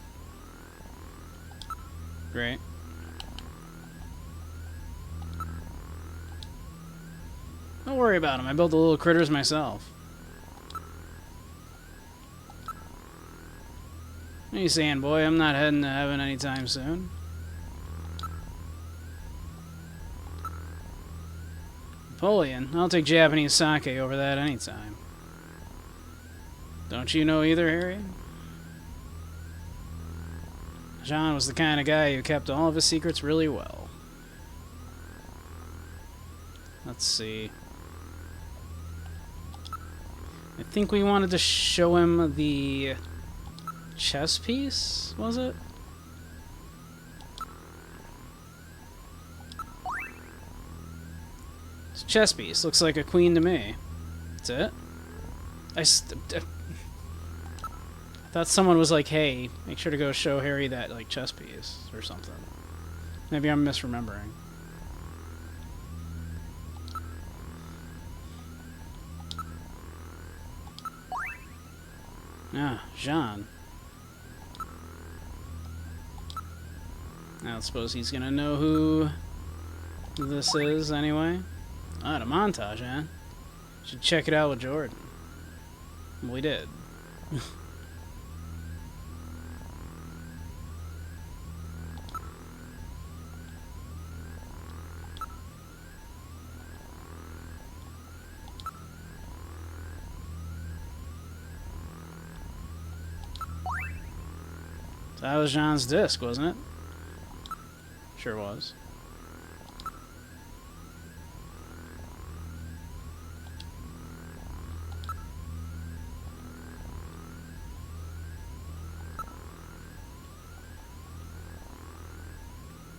Great. Don't worry about them. I built the little critters myself. What are you saying, boy? I'm not heading to heaven anytime soon. Napoleon, I'll take Japanese sake over that anytime. Don't you know either, Harry? Jean was the kind of guy who kept all of his secrets really well. Let's see. I think we wanted to show him the chess piece, was it? It's a chess piece. Looks like a queen to me. That's it? I thought someone was like, hey, make sure to go show Harry that, like, chess piece or something. Maybe I'm misremembering. Ah, Jean. I don't suppose he's gonna know who this is anyway. Ah, the montage, huh? Should check it out with Jordan. We did. That was Jean's disc, wasn't it? Sure was.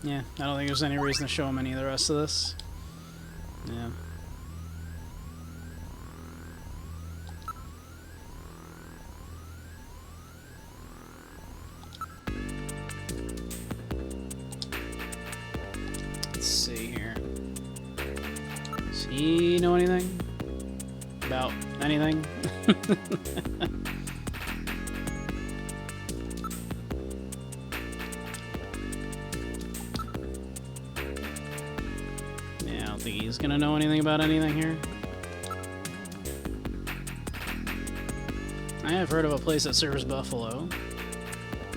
Yeah, I don't think there's any reason to show him any of the rest of this. Yeah. Let's see here. Does he know anything about anything? Yeah, I don't think he's gonna know anything about anything here. I have heard of a place that serves buffalo.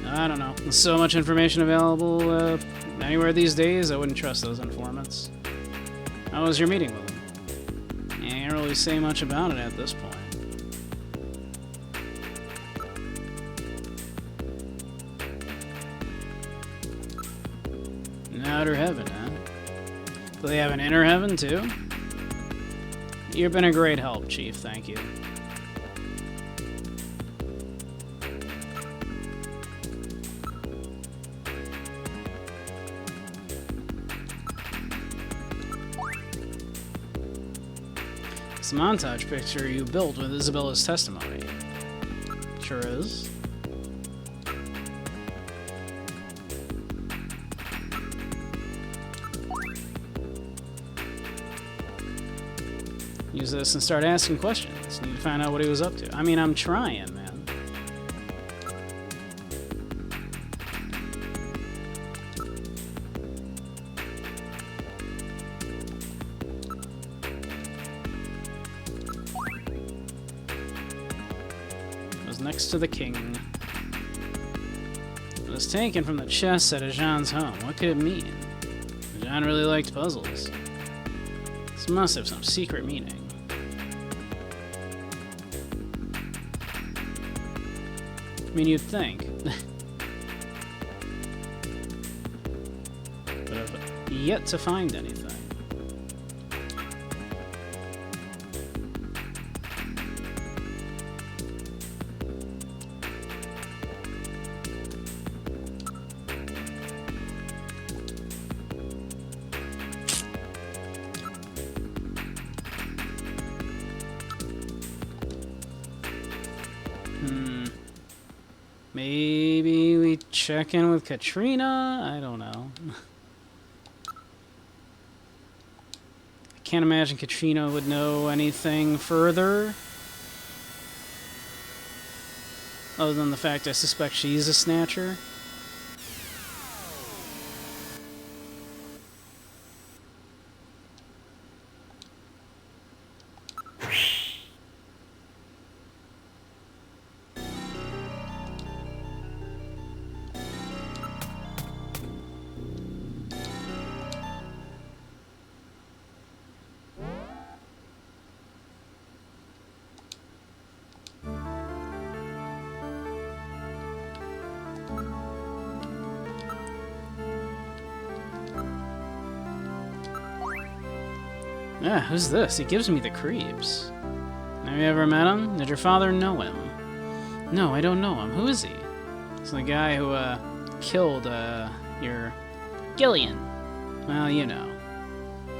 I don't know. There's so much information available anywhere these days, I wouldn't trust those informants. How was your meeting with them? You can't really say much about it at this point. Outer heaven, huh? Do they have an inner heaven, too? You've been a great help, Chief. Thank you. It's a montage picture you built with Isabella's testimony. Sure is. Use this and start asking questions. Need to find out what he was up to. I mean, I'm trying, man. It was next to the king. It was taken from the chess set at Jean's home. What could it mean? Jean really liked puzzles. This must have some secret meaning. I mean, you'd think. But I've yet to find anything. Maybe we check in with Katrina? I don't know. I can't imagine Katrina would know anything further. Other than the fact I suspect she's a Snatcher. Yeah, who's this? He gives me the creeps. Have you ever met him? Did your father know him? No, I don't know him. Who is he? It's the guy who, killed, your... Gillian. Well, you know.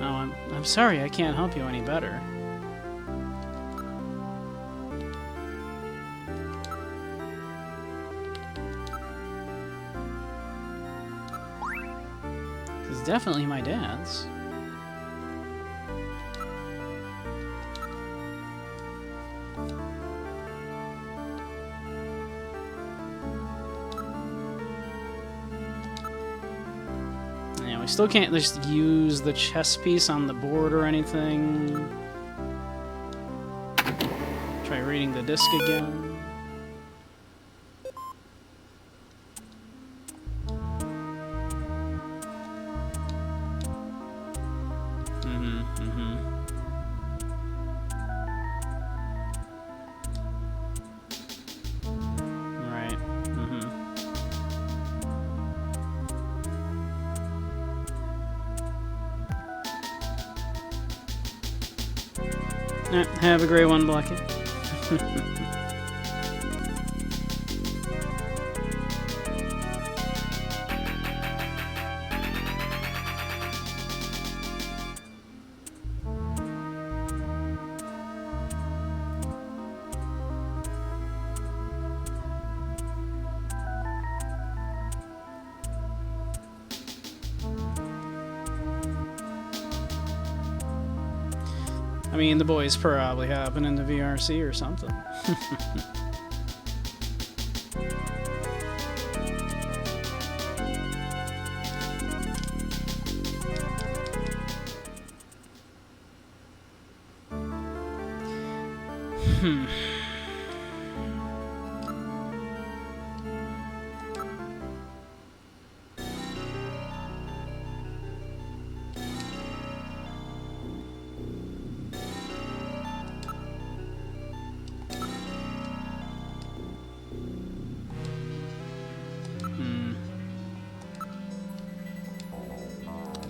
Oh, I'm sorry, I can't help you any better. It's definitely my dad's. We still can't just use the chess piece on the board or anything. Try reading the disc again. Right. Have a great one, Blackie. I mean, the boys probably happen in the VRC or something.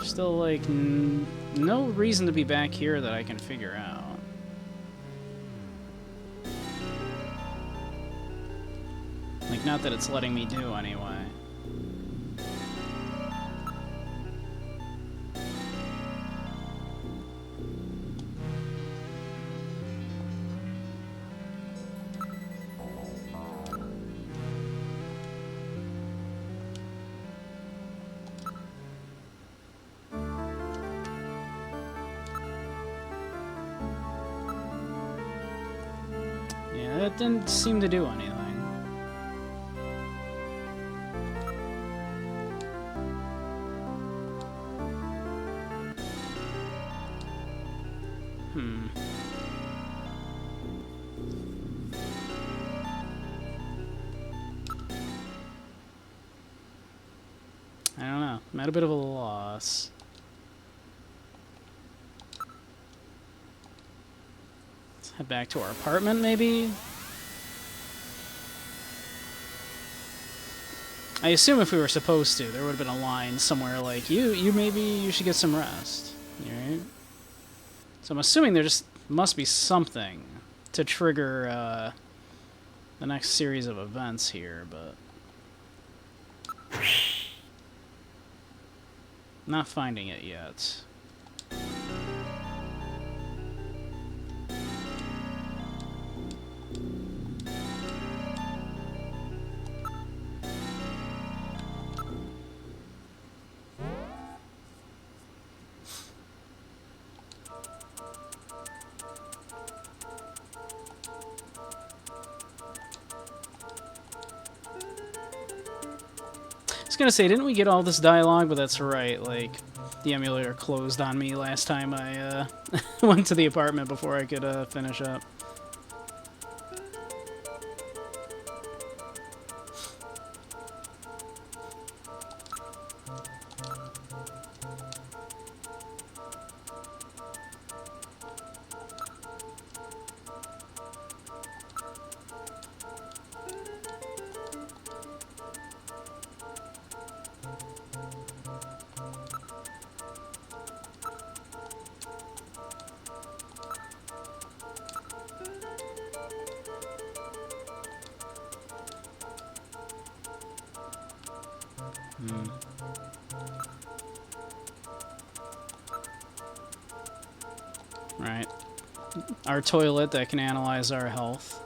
Still, like, no reason to be back here that I can figure out. Like, not that it's letting me do anyway. That didn't seem to do anything. I don't know. I'm at a bit of a loss. Let's head back to our apartment, maybe? I assume if we were supposed to, there would have been a line somewhere like, you should get some rest. Right? So I'm assuming there just must be something to trigger the next series of events here, but not finding it yet. was gonna say, didn't we get all this dialogue? But that's right, like, the emulator closed on me last time I went to the apartment before I could finish up. Right. Our toilet that can analyze our health.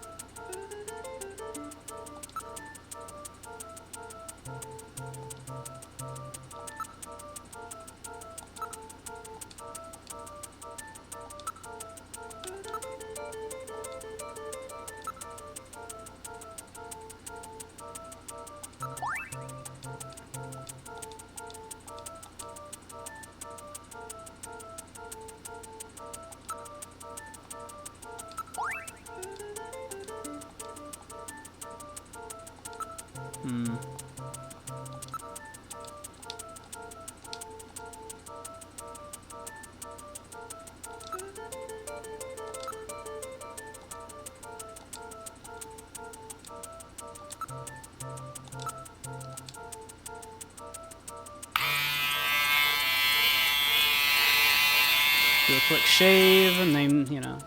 Do a quick shave, and then, you know,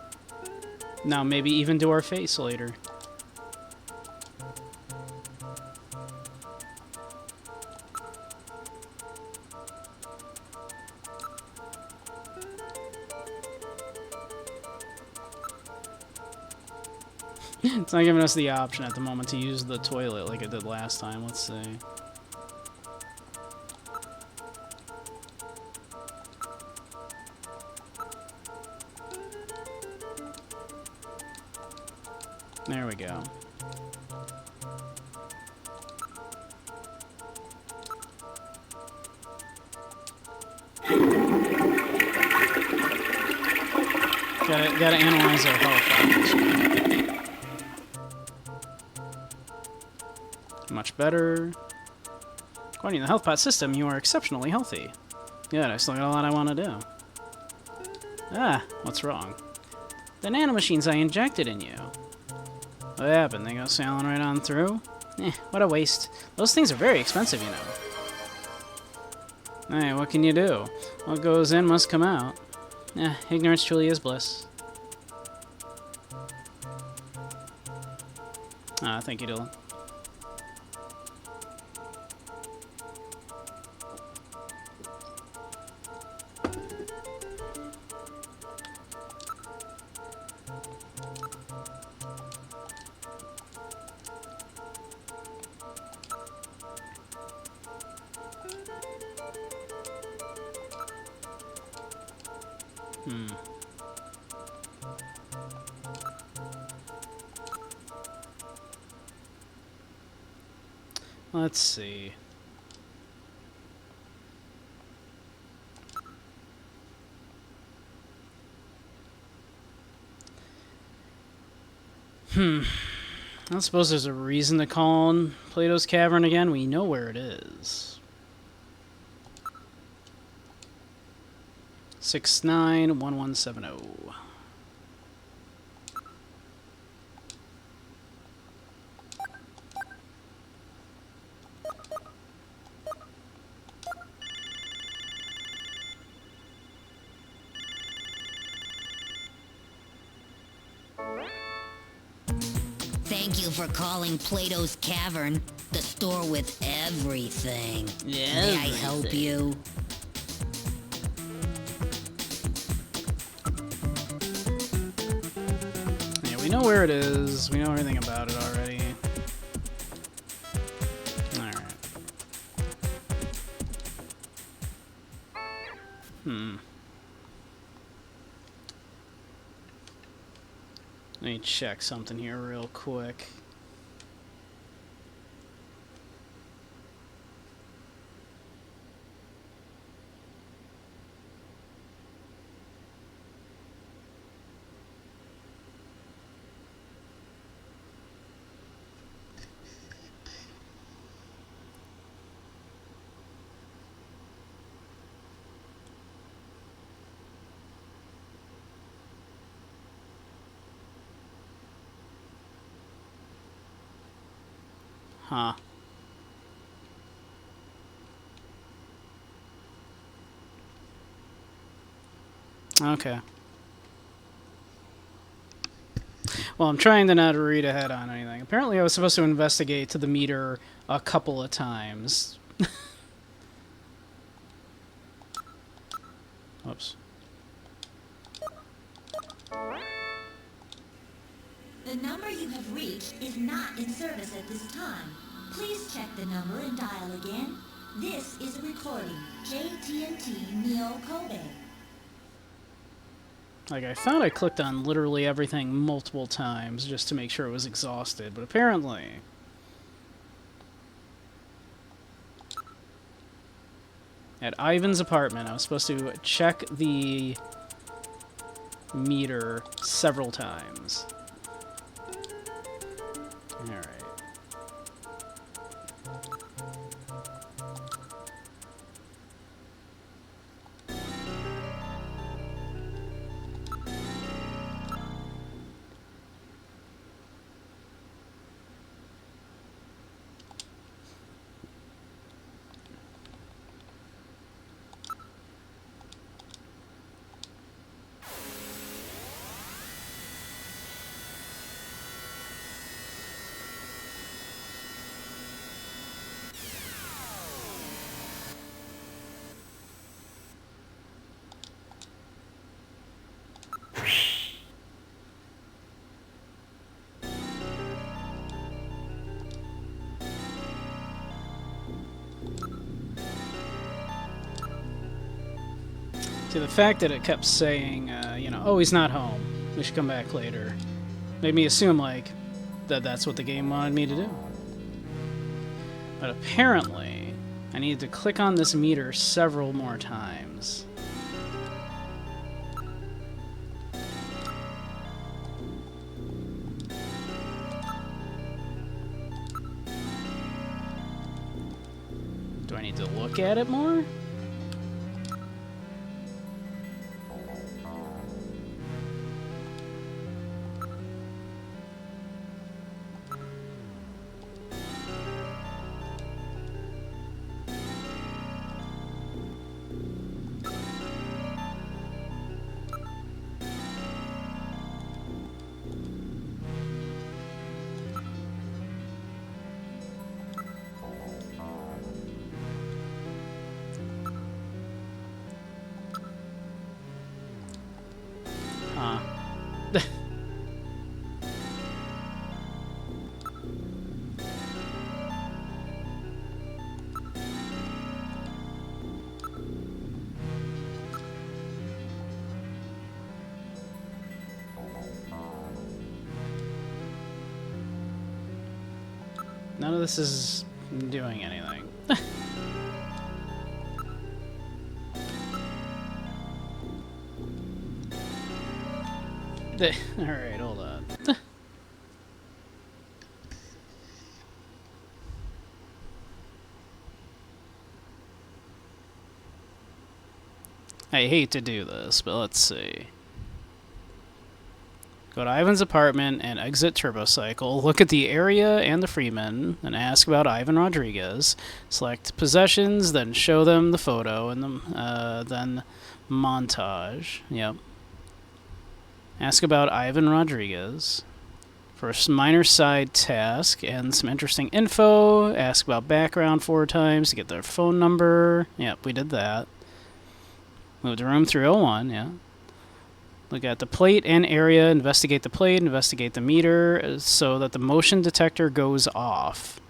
now maybe even do our face later. It's not giving us the option at the moment to use the toilet like it did last time. Let's see. There we go. Gotta analyze our health. Much better. According to the health pot system, you are exceptionally healthy. Good, I still got a lot I want to do. Ah, what's wrong? The nanomachines I injected in you. What happened? They go sailing right on through? What a waste. Those things are very expensive, you know. Hey, what can you do? What goes in must come out. Ignorance truly is bliss. Ah, thank you, Dylan. Let's see. I suppose there's a reason to call on Plato's Cavern again. We know where it is. 691170. Thank you for calling Plato's Cavern, the store with everything. Yeah. May I help you? Yeah, we know where it is. We know everything about it already. Alright. Let me check something here real quick. Huh. Okay. Well, I'm trying to not read ahead on anything. Apparently I was supposed to investigate to the meter a couple of times. Whoops. The number you have reached is not in service at this time. Please check the number and dial again. This is a recording. JTNT Neo Kobe. Like, I thought I clicked on literally everything multiple times just to make sure it was exhausted, but apparently... At Ivan's apartment, I was supposed to check the meter several times. Alright. See, the fact that it kept saying, you know, oh, he's not home, we should come back later, made me assume, like, that that's what the game wanted me to do. But apparently, I needed to click on this meter several more times. Do I need to look at it more? Huh. None of this is doing anything. Alright, hold on. I hate to do this, but let's see. Go to Ivan's apartment and exit Turbocycle. Look at the area and the Freeman, and ask about Ivan Rodriguez. Select possessions, then show them the photo, and then montage. Yep. Ask about Ivan Rodriguez. For a minor side task and some interesting info. Ask about background 4 times to get their phone number. Yep, we did that. Move to room 301, yeah. Look at the plate and area, investigate the plate, investigate the meter, so that the motion detector goes off.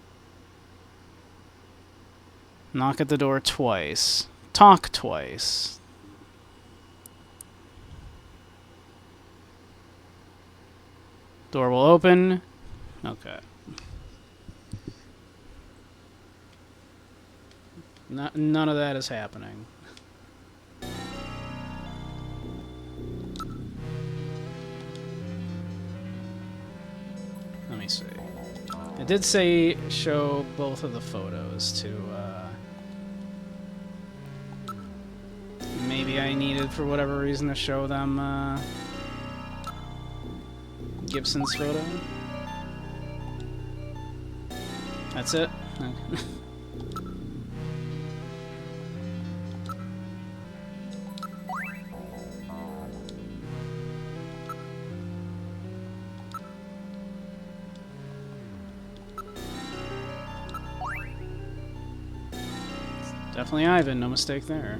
Knock at the door twice. Talk twice. Door will open. Okay. None of that is happening. Let me see. It did say show both of the photos to, maybe I needed, for whatever reason, to show them, Gibson's photo. That's it? Okay. Definitely Ivan, no mistake there.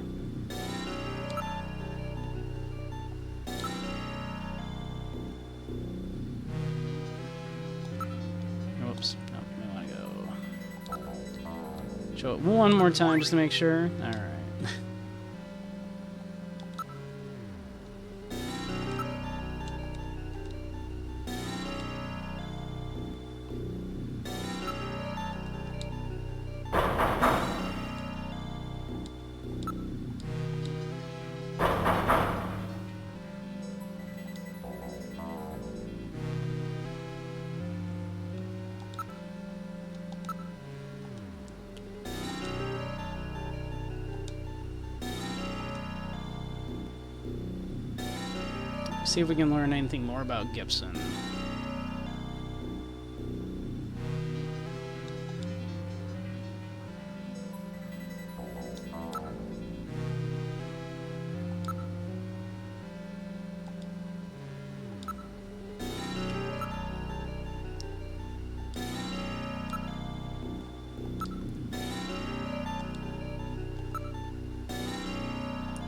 Whoops. No, I want to go. Show it one more time just to make sure. Alright. See if we can learn anything more about Gibson.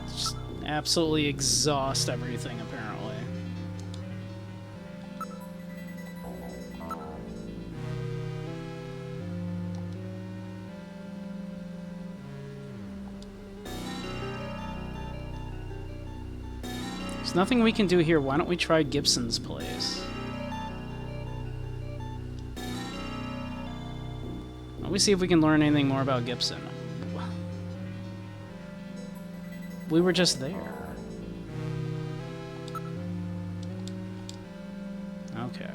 Just absolutely exhaust everything, apparently. There's nothing we can do here. Why don't we try Gibson's place? Let me see if we can learn anything more about Gibson. We were just there. Okay.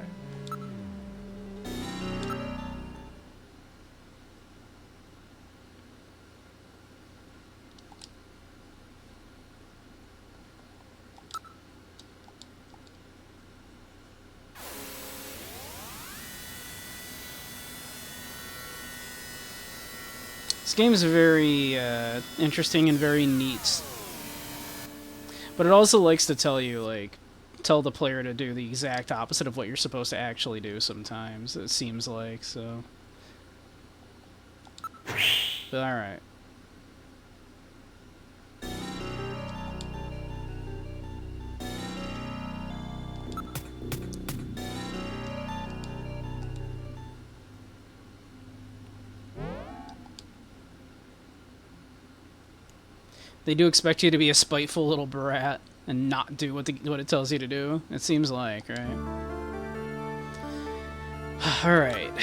This game is very interesting and very neat. But it also likes to tell you, like, tell the player to do the exact opposite of what you're supposed to actually do sometimes, it seems like, so. But alright. They do expect you to be a spiteful little brat and not do what it tells you to do. It seems like, right? All right.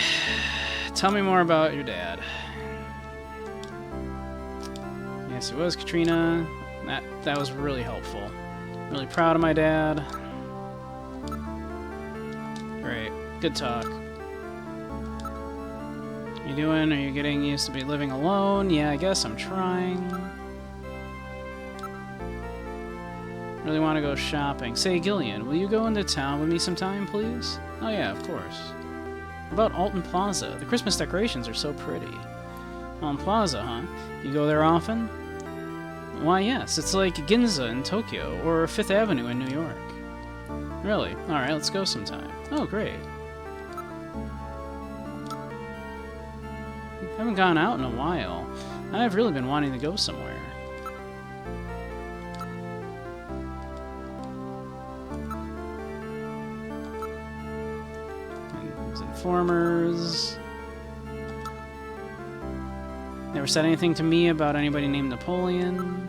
Tell me more about your dad. Yes, he was, Katrina. That was really helpful. Really proud of my dad. Great. Good talk. You doing? Are you getting used to be living alone? Yeah, I guess I'm trying. Really want to go shopping. Say, Gillian, will you go into town with me sometime, please? Oh yeah, of course. About Alton Plaza. The Christmas decorations are so pretty. Alton Plaza, huh? You go there often? Why, yes. It's like Ginza in Tokyo, or Fifth Avenue in New York. Really? Alright, let's go sometime. Oh, great. I haven't gone out in a while. I've really been wanting to go somewhere. Informers. Never said anything to me about anybody named Napoleon.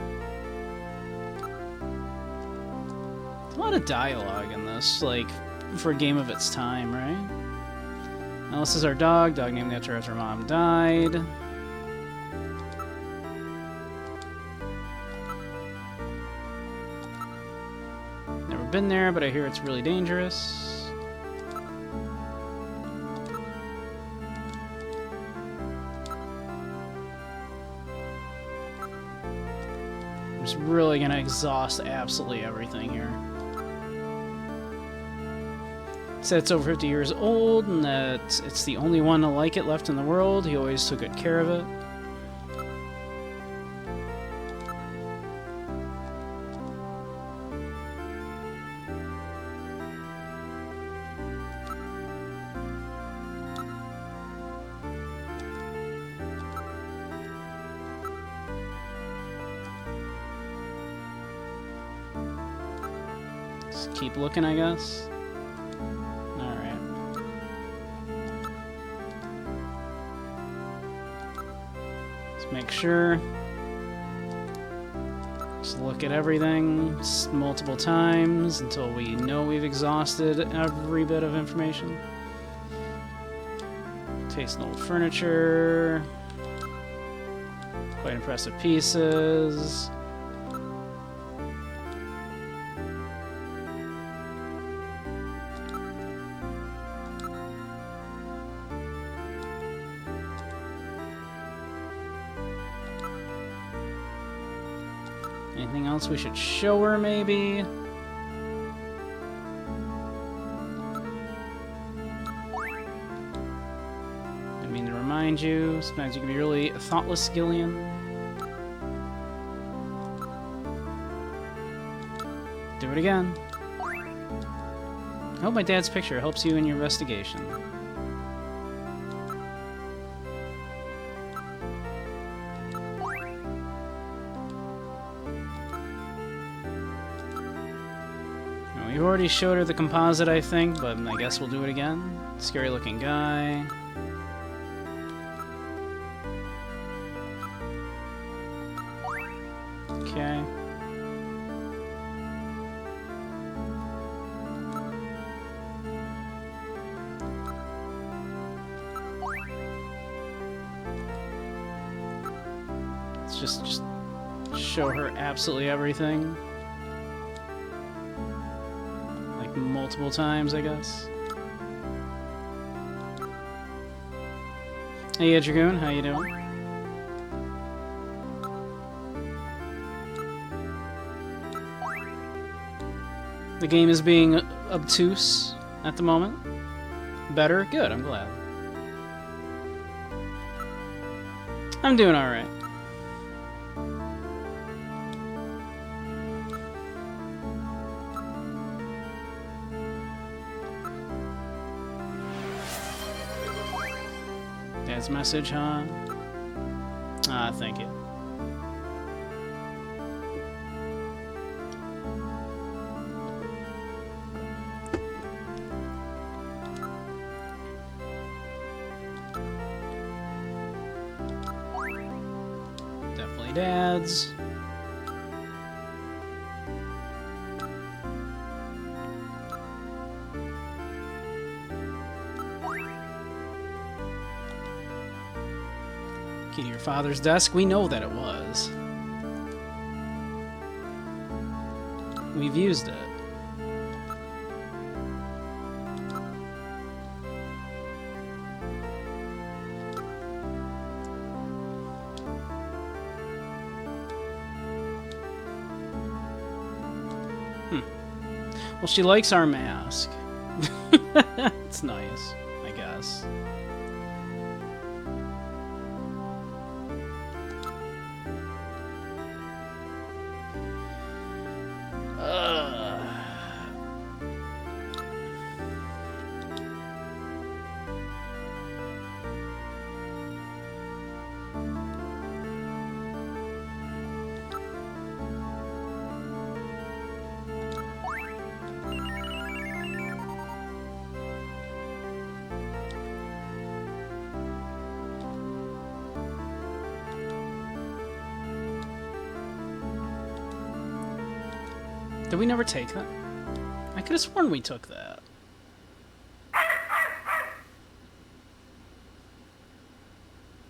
A lot of dialogue in this, like, for a game of its time, right? Now, this is our dog named after her mom died. Never been there, but I hear it's really dangerous. Just really gonna exhaust absolutely everything here. Said it's over 50 years old and that it's the only one like it left in the world. He always took good care of it. Just keep looking, I guess. Alright. Let's make sure. Just look at everything multiple times until we know we've exhausted every bit of information. Taste in old furniture. Quite impressive pieces. Anything else we should show her, maybe? I mean to remind you, sometimes you can be really thoughtless, Gillian. Do it again. I hope my dad's picture helps you in your investigation. We already showed her the composite, I think, but I guess we'll do it again. Scary looking guy. Okay. Let's just show her absolutely everything. Multiple times, I guess. Hey, Dragoon, how you doing? The game is being obtuse at the moment. Better? Good, I'm glad. I'm doing alright. Dad's message, huh? Ah, thank you. Definitely Dad's. Key to your father's desk? We know that it was. We've used it. Well, she likes our mask. It's nice, I guess. Did we never take that? I could have sworn we took that.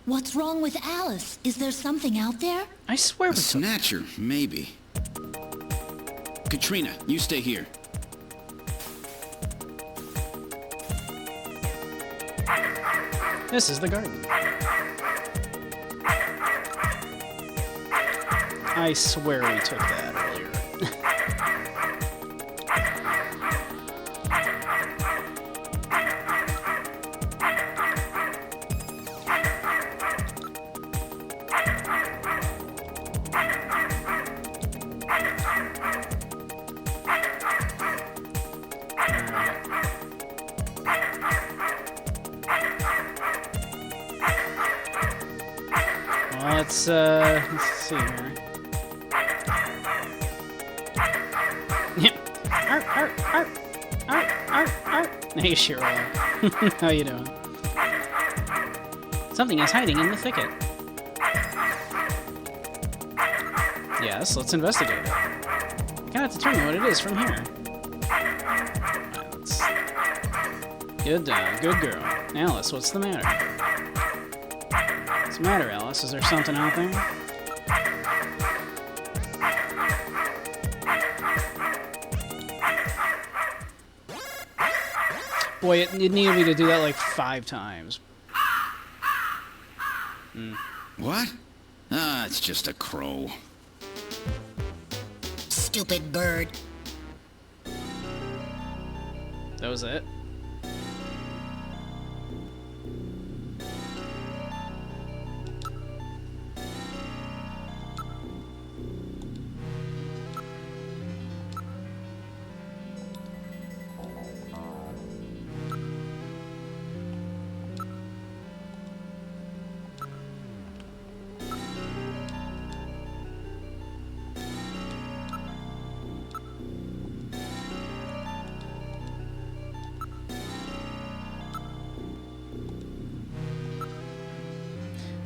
What's wrong with Alice? Is there something out there? I swear we A took Snatcher, maybe. Katrina, you stay here. This is the garden. I swear we took that earlier. let's see here. Arr, arr, arr, arr, arr, arr. Hey, Shiro. How you doing? Something is hiding in the thicket. Yes, let's investigate it. Cannot determine what it is from here. Good girl. Alice, what's the matter? What's the matter, Alice? Is there something out there? Boy, it needed me to do that like 5 times. What? Ah, it's just a crow. Stupid bird. That was it?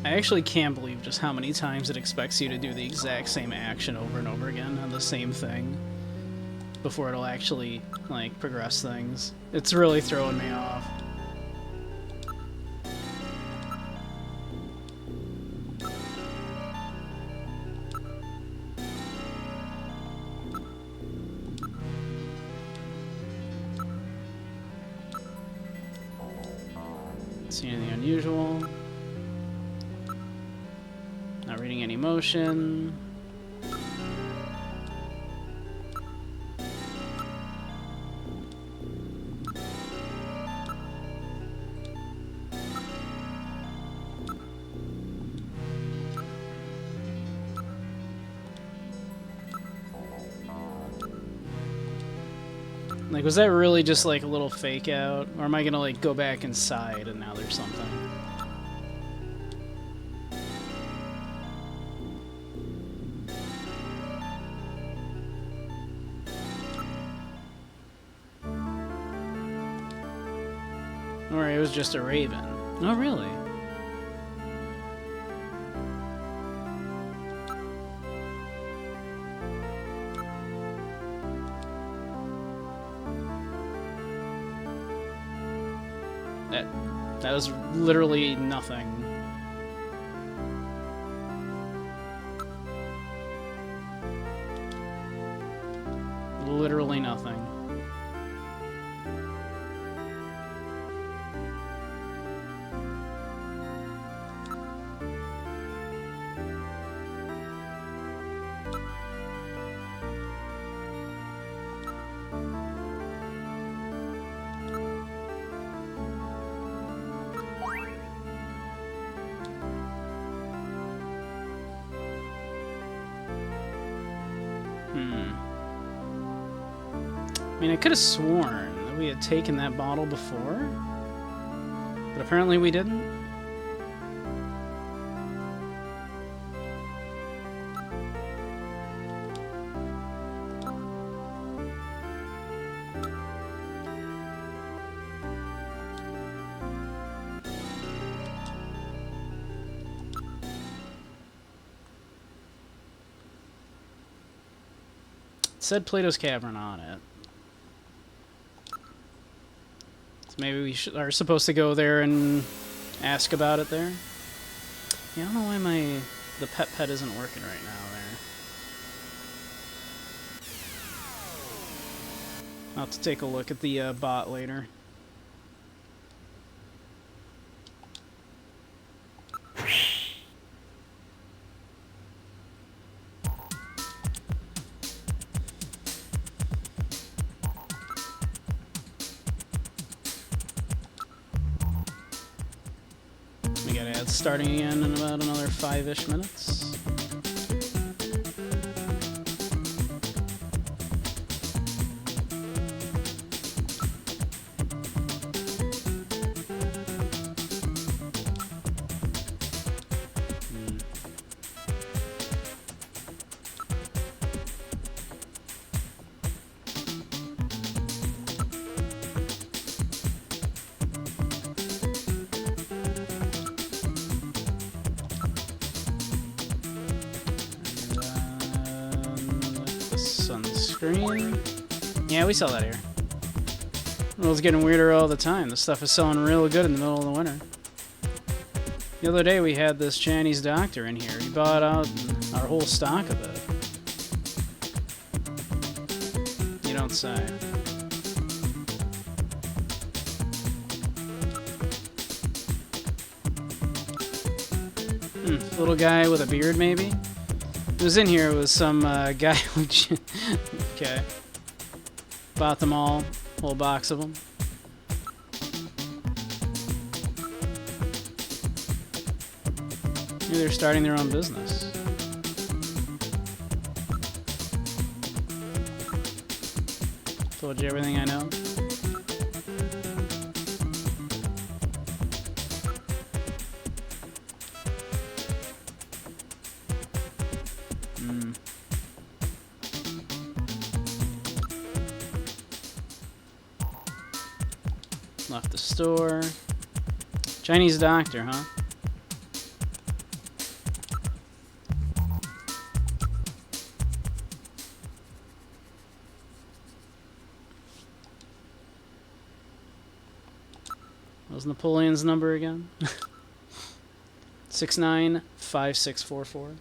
I actually can't believe just how many times it expects you to do the exact same action over and over again on the same thing before it'll actually, like, progress things. It's really throwing me off. See anything unusual? Not reading any motion. Like, was that really just like a little fake out? Or am I gonna like go back inside and now there's something? Or it was just a raven. Oh, really? That was literally nothing. Literally nothing. I mean, I could have sworn that we had taken that bottle before, but apparently we didn't. It said Plato's Cavern on it. Maybe we are supposed to go there and ask about it there. Yeah, I don't know why the pet isn't working right now there. I'll have to take a look at the bot later. Starting again in about another 5-ish minutes. screen. Yeah, we sell that here. Well, it's getting weirder all the time. The stuff is selling real good in the middle of the winter. The other day we had this Chinese doctor in here. He bought out our whole stock of it. You don't say. Little guy with a beard, maybe? Who was in here was some guy who... Okay. Bought them all. Whole box of them. Maybe they're starting their own business. Told you everything I know. Left the store. Chinese doctor, huh? What was Napoleon's number again? 695644.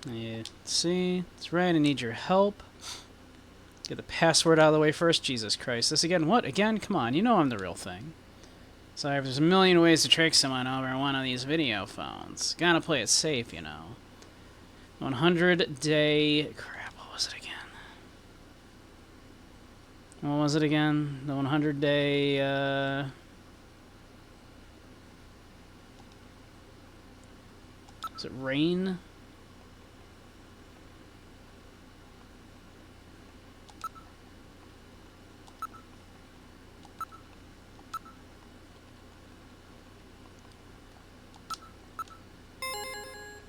Yeah, see, that's right, I need your help. Get the password out of the way first. Jesus Christ, this again? What? Again? Come on, you know I'm the real thing. So there's a million ways to trick someone over one of these video phones. Gotta play it safe, you know. 100-day... Crap, what was it again? What was it again? The 100-day, Is it rain?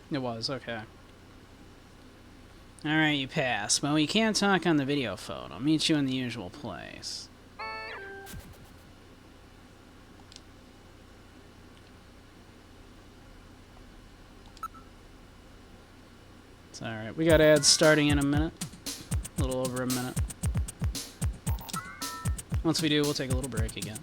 It was, okay. Alright, you pass. Well, you can't talk on the video phone. I'll meet you in the usual place. It's alright. We got ads starting in a minute. A little over a minute. Once we do, we'll take a little break again.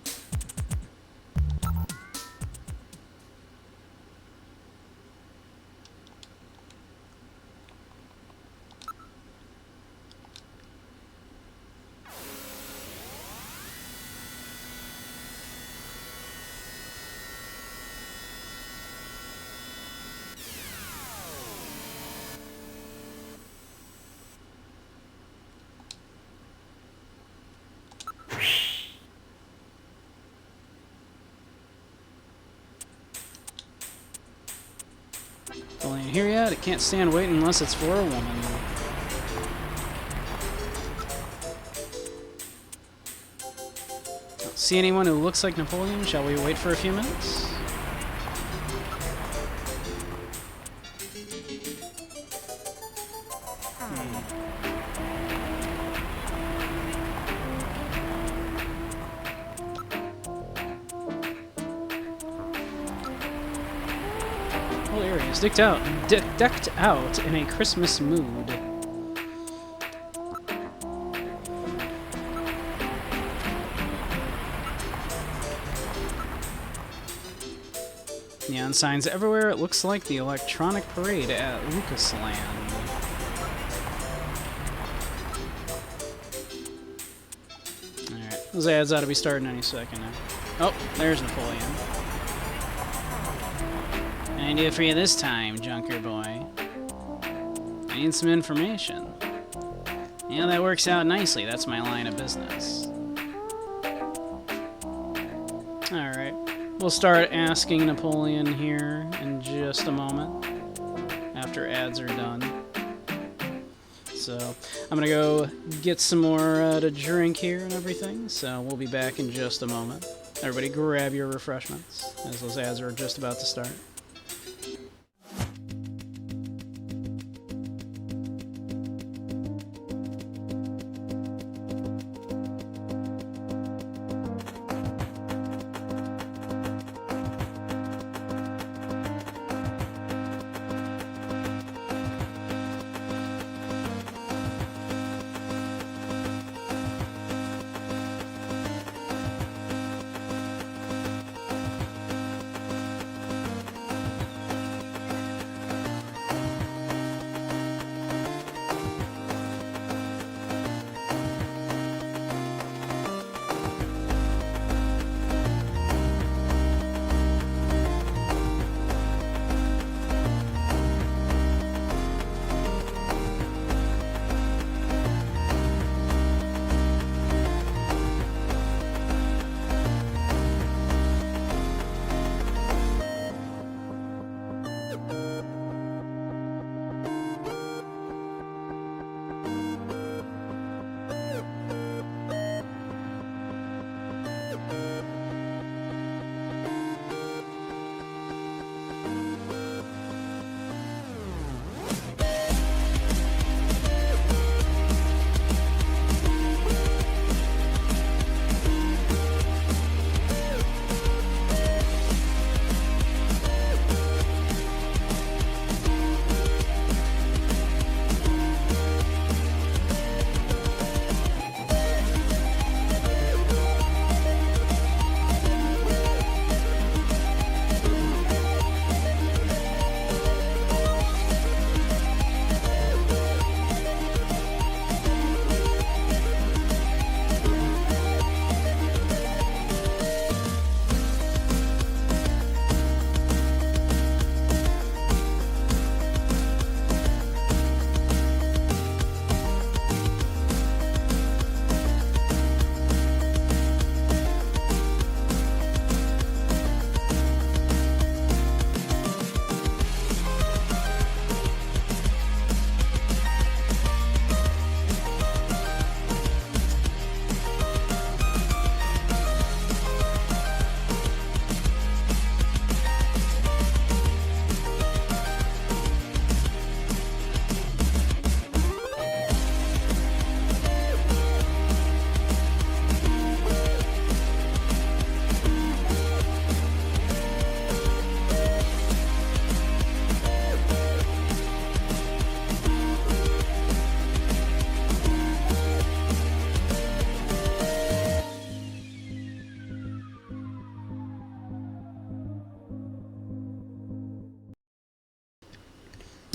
Well, ain't here yet. It can't stand waiting unless it's for a woman. See anyone who looks like Napoleon? Shall we wait for a few minutes? Whole area is decked out in a Christmas mood. Neon signs everywhere. It looks like the electronic parade at Lucasland. Alright, those ads ought to be starting any second now. Oh, there's Napoleon. I do it for you this time, Junker Boy. I need some information. Yeah, that works out nicely. That's my line of business. Alright. We'll start asking Napoleon here in just a moment. After ads are done. So I'm gonna go get some more to drink here and everything. So we'll be back in just a moment. Everybody grab your refreshments, as those ads are just about to start.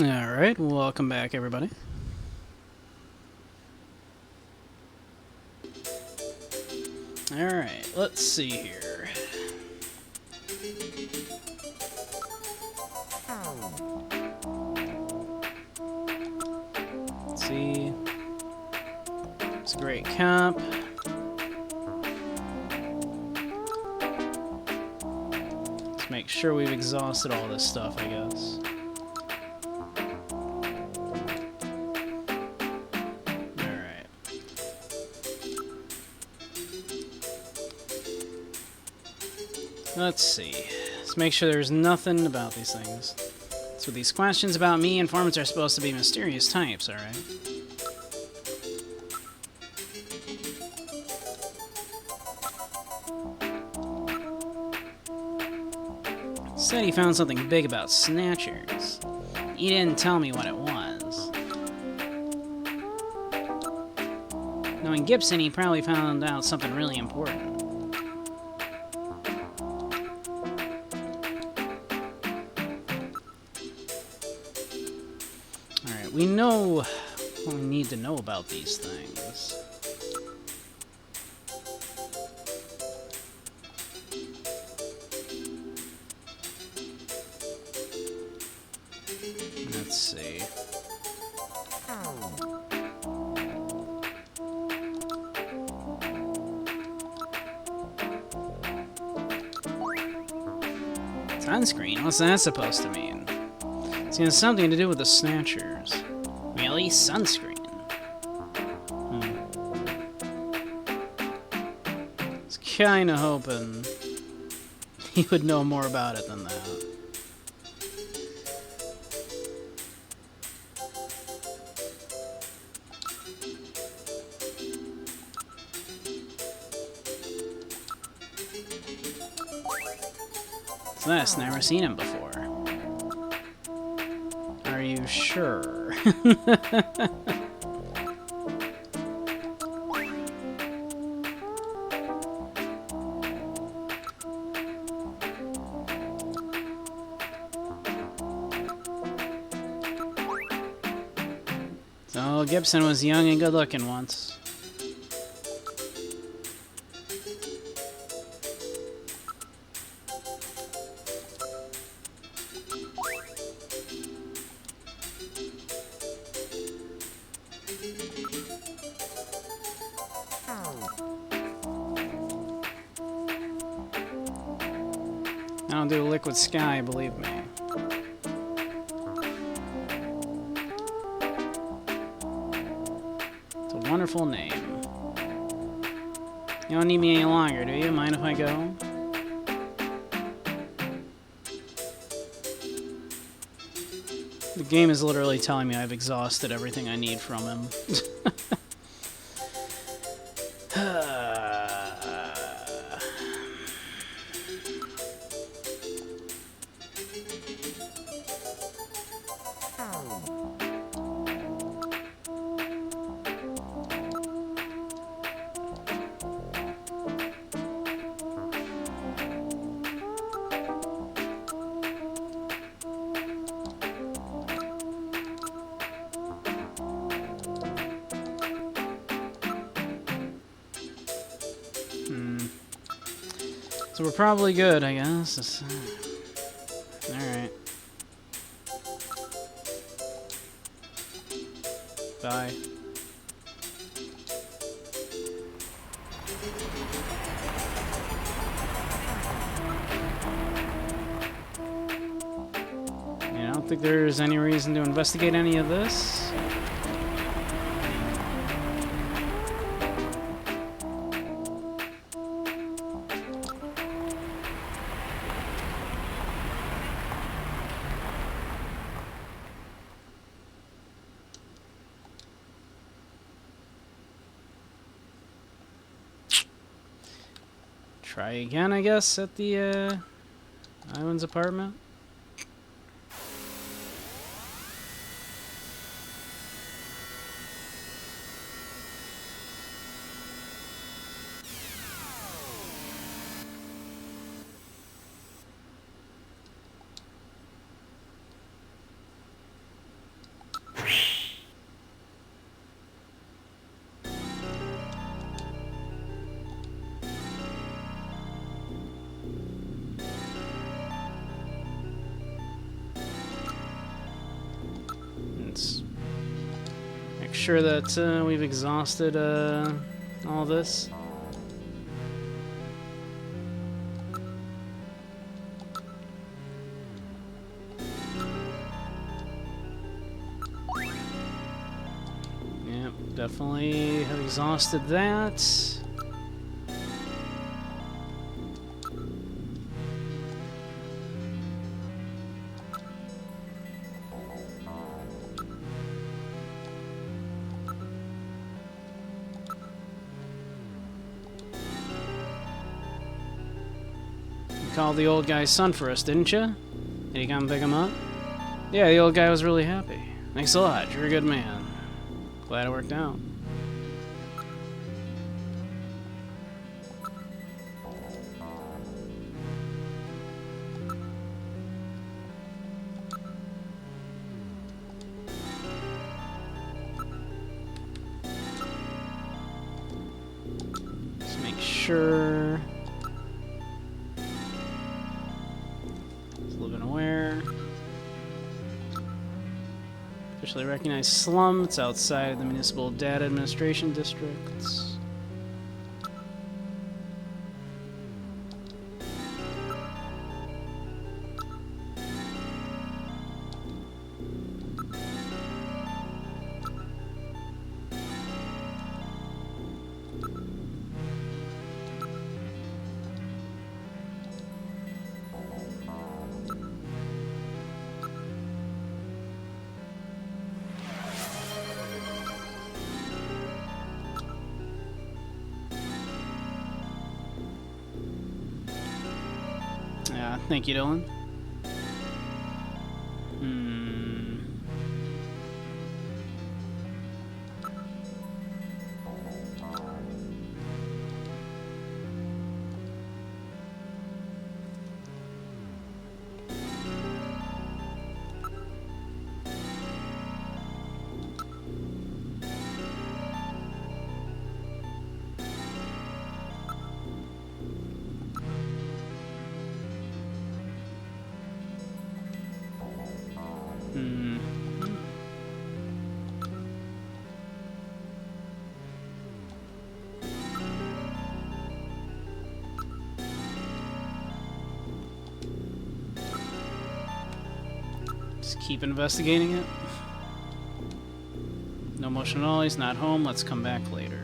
Alright, welcome back, everybody. Alright, let's see here. Let's see. It's a great comp. Let's make sure we've exhausted all this stuff, I guess. Let's see. Let's make sure there's nothing about these things. So these questions about me, informants are supposed to be mysterious types, alright? Said he found something big about Snatchers. He didn't tell me what it was. Knowing Gibson, he probably found out something really important. We know what we need to know about these things. Let's see. Sunscreen? What's that supposed to mean? It's got something to do with the Snatchers. Really? Sunscreen? was kind of hoping he would know more about it than that. It's this, never seen him before. Are you sure? So Gibson was young and good looking once. I don't do Liquid Sky, believe me. It's a wonderful name. You don't need me any longer, do you? Mind if I go? The game is literally telling me I've exhausted everything I need from him. So we're probably good, I guess. Alright. Bye. Yeah, I don't think there's any reason to investigate any of this. Try again, I guess, at the Iwan's apartment. Make sure that we've exhausted all this. Yep, definitely have exhausted that. Called the old guy's son for us, didn't you? Did he come pick him up? Yeah, the old guy was really happy. Thanks a lot, you're a good man. Glad it worked out. Just make sure. Officially recognized slum. It's outside of the municipal data administration districts. Yeah, thank you, Dylan. Hmm. Hmm. Just keep investigating it. No motion at all, he's not home, let's come back later.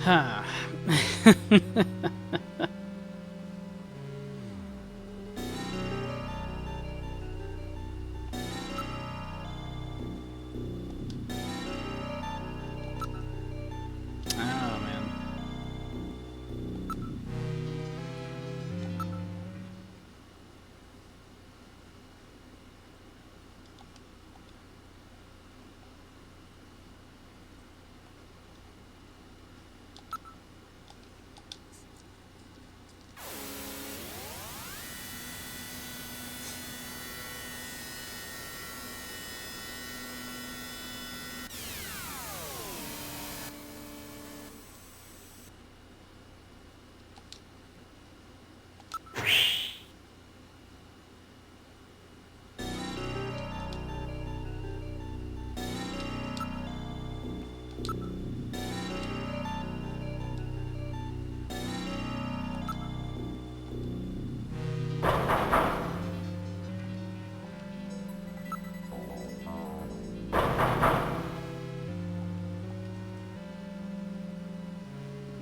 Ha. Oh, man.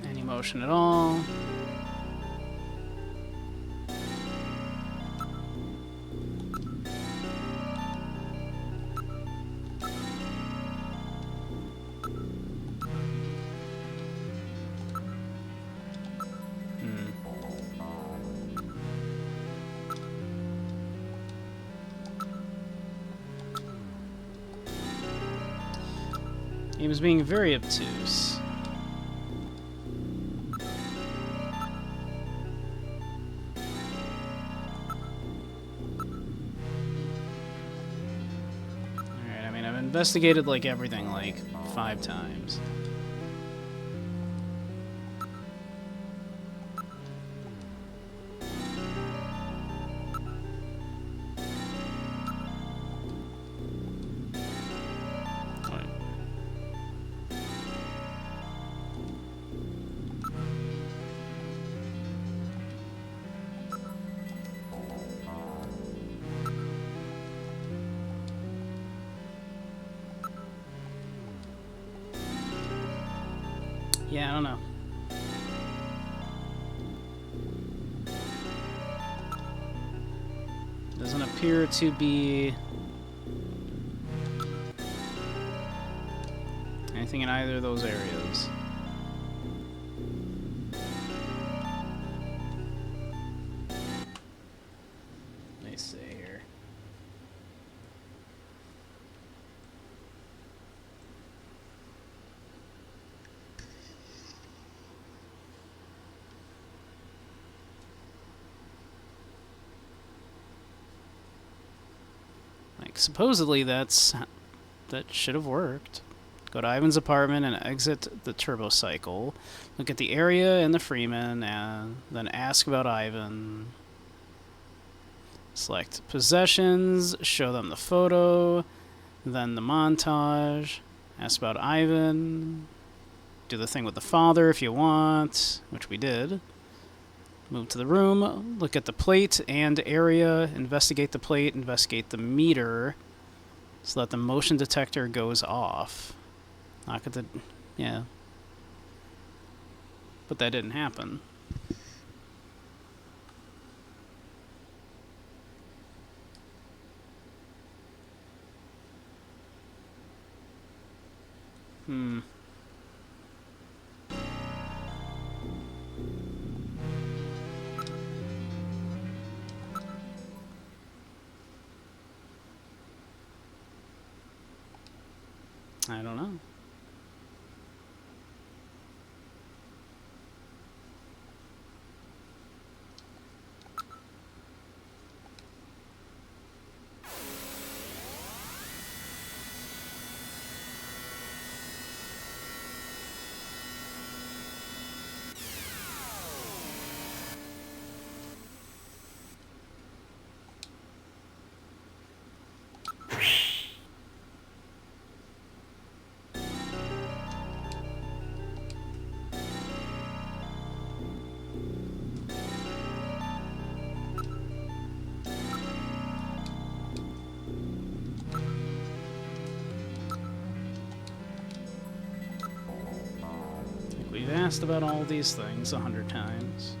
Any motion at all. He was being very obtuse. Alright, I mean, I've investigated, like, everything, like, 5 times. Yeah, I don't know. Doesn't appear to be anything in either of those areas. Let me see here. Like, supposedly that should have worked. Go to Ivan's apartment and exit the turbo cycle. Look at the area and the Freeman, and then ask about Ivan. Select possessions, show them the photo, then the montage. Ask about Ivan. Do the thing with the father if you want, which we did. Move to the room, look at the plate and area, investigate the plate, investigate the meter, so that the motion detector goes off. Knock at the... yeah. But that didn't happen. I don't know. We've asked about all these things 100 times.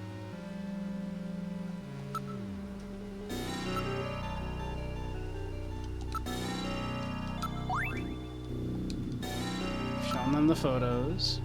Shown them the photos.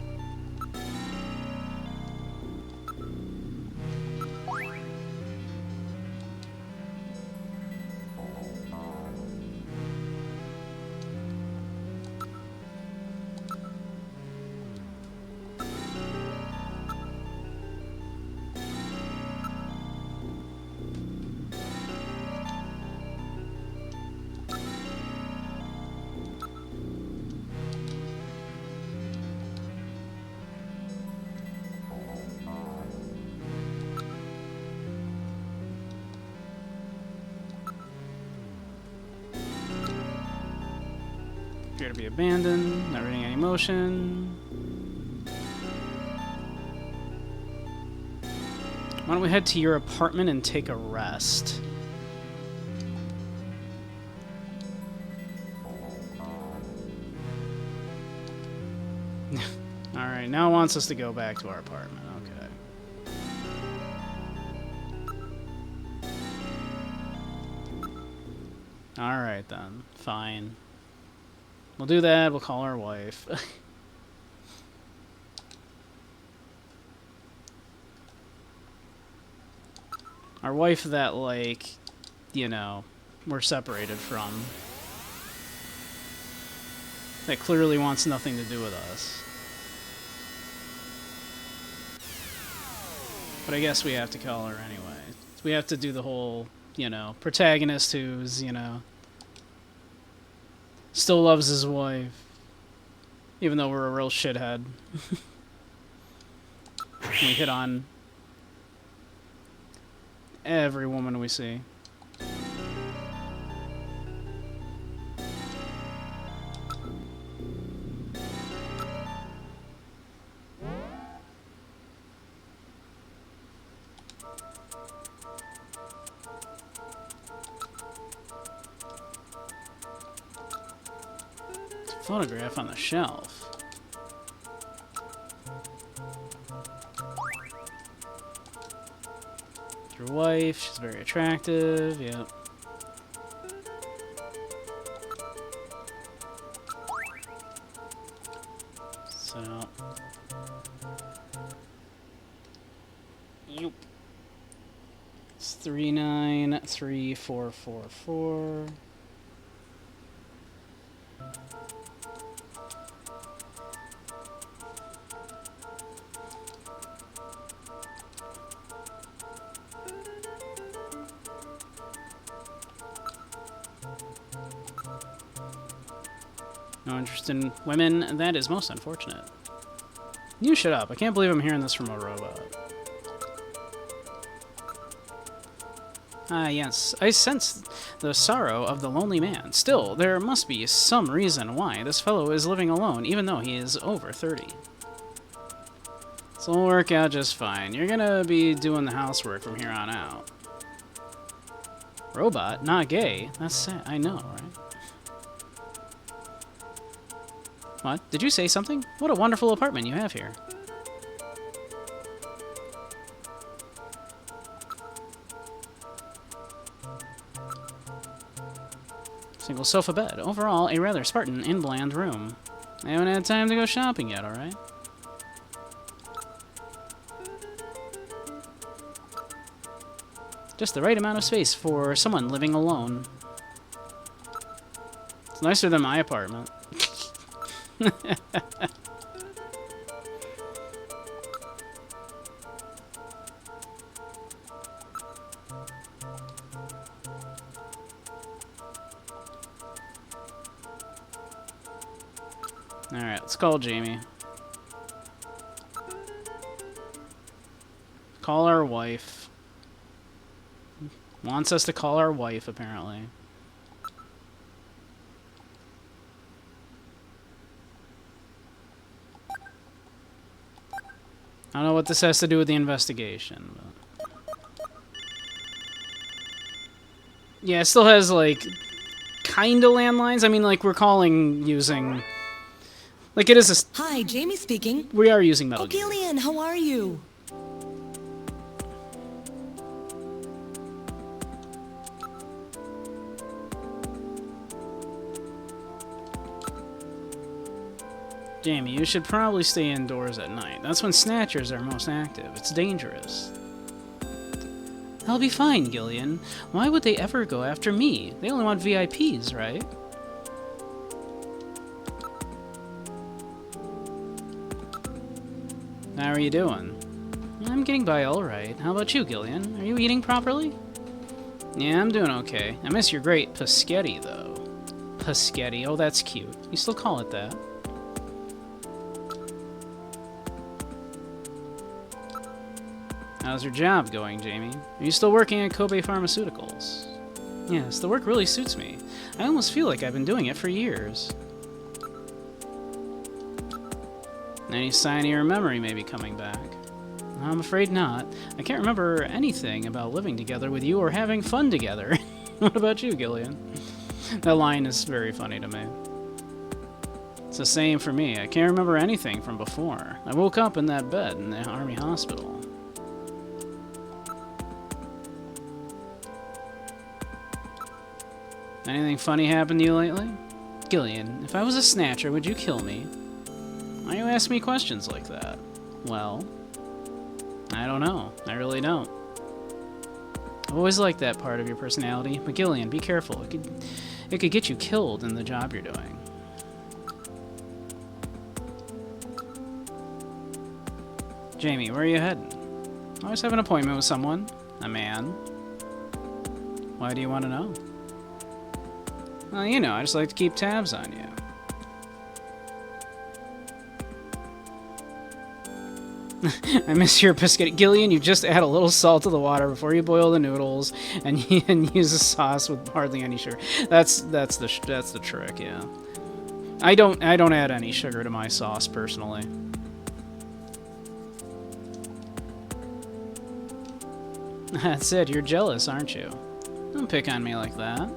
Appear to be abandoned, not reading any motion. Why don't we head to your apartment and take a rest? Alright, now it wants us to go back to our apartment. Okay. Alright then. Fine. We'll do that. We'll call our wife. Our wife that, like, you know, we're separated from. That clearly wants nothing to do with us. But I guess we have to call her anyway. We have to do the whole, you know, protagonist who's, you know, still loves his wife, even though we're a real shithead. We hit on every woman we see. Photograph on the shelf. Your wife, she's very attractive, yep. So. Yep. It's 393444. No interest in women. That is most unfortunate. You shut up. I can't believe I'm hearing this from a robot. Ah, yes. I sense the sorrow of the lonely man. Still, there must be some reason why this fellow is living alone, even though he is over 30. This will work out just fine. You're gonna be doing the housework from here on out. Robot? Not gay? That's sad. I know, right? What? Did you say something? What a wonderful apartment you have here. Single sofa bed. Overall, a rather Spartan and bland room. I haven't had time to go shopping yet, alright? Just the right amount of space for someone living alone. It's nicer than my apartment. Alright, let's call Jamie. Call our wife. Wants us to call our wife, apparently. I don't know what this has to do with the investigation, but... Yeah, it still has, like, kinda landlines. I mean, like, we're calling using... Like, it is a... Hi, Jamie speaking. We are using Metal Oh, Gear. Gillian, how are you? Jamie, you should probably stay indoors at night. That's when Snatchers are most active. It's dangerous. I'll be fine, Gillian. Why would they ever go after me? They only want VIPs, right? How are you doing? I'm getting by alright. How about you, Gillian? Are you eating properly? Yeah, I'm doing okay. I miss your great Paschetti, though. Paschetti. Oh, that's cute. You still call it that. How's your job going, Jamie? Are you still working at Kobe Pharmaceuticals? Yes, the work really suits me. I almost feel like I've been doing it for years. Any sign of your memory may be coming back? I'm afraid not. I can't remember anything about living together with you or having fun together. What about you, Gillian? That line is very funny to me. It's the same for me. I can't remember anything from before. I woke up in that bed in the army hospital. Anything funny happened to you lately? Gillian, if I was a snatcher, would you kill me? Why you ask me questions like that? Well, I don't know. I really don't. I've always liked that part of your personality, but Gillian, be careful. It could get you killed in the job you're doing. Jamie, where are you heading? I always have an appointment with someone. A man. Why do you want to know? Well, you know, I just like to keep tabs on you. I miss your biscuit. Gillian, you just add a little salt to the water before you boil the noodles, and use a sauce with hardly any sugar. That's the trick, yeah. I don't add any sugar to my sauce personally. That's it. You're jealous, aren't you? Don't pick on me like that.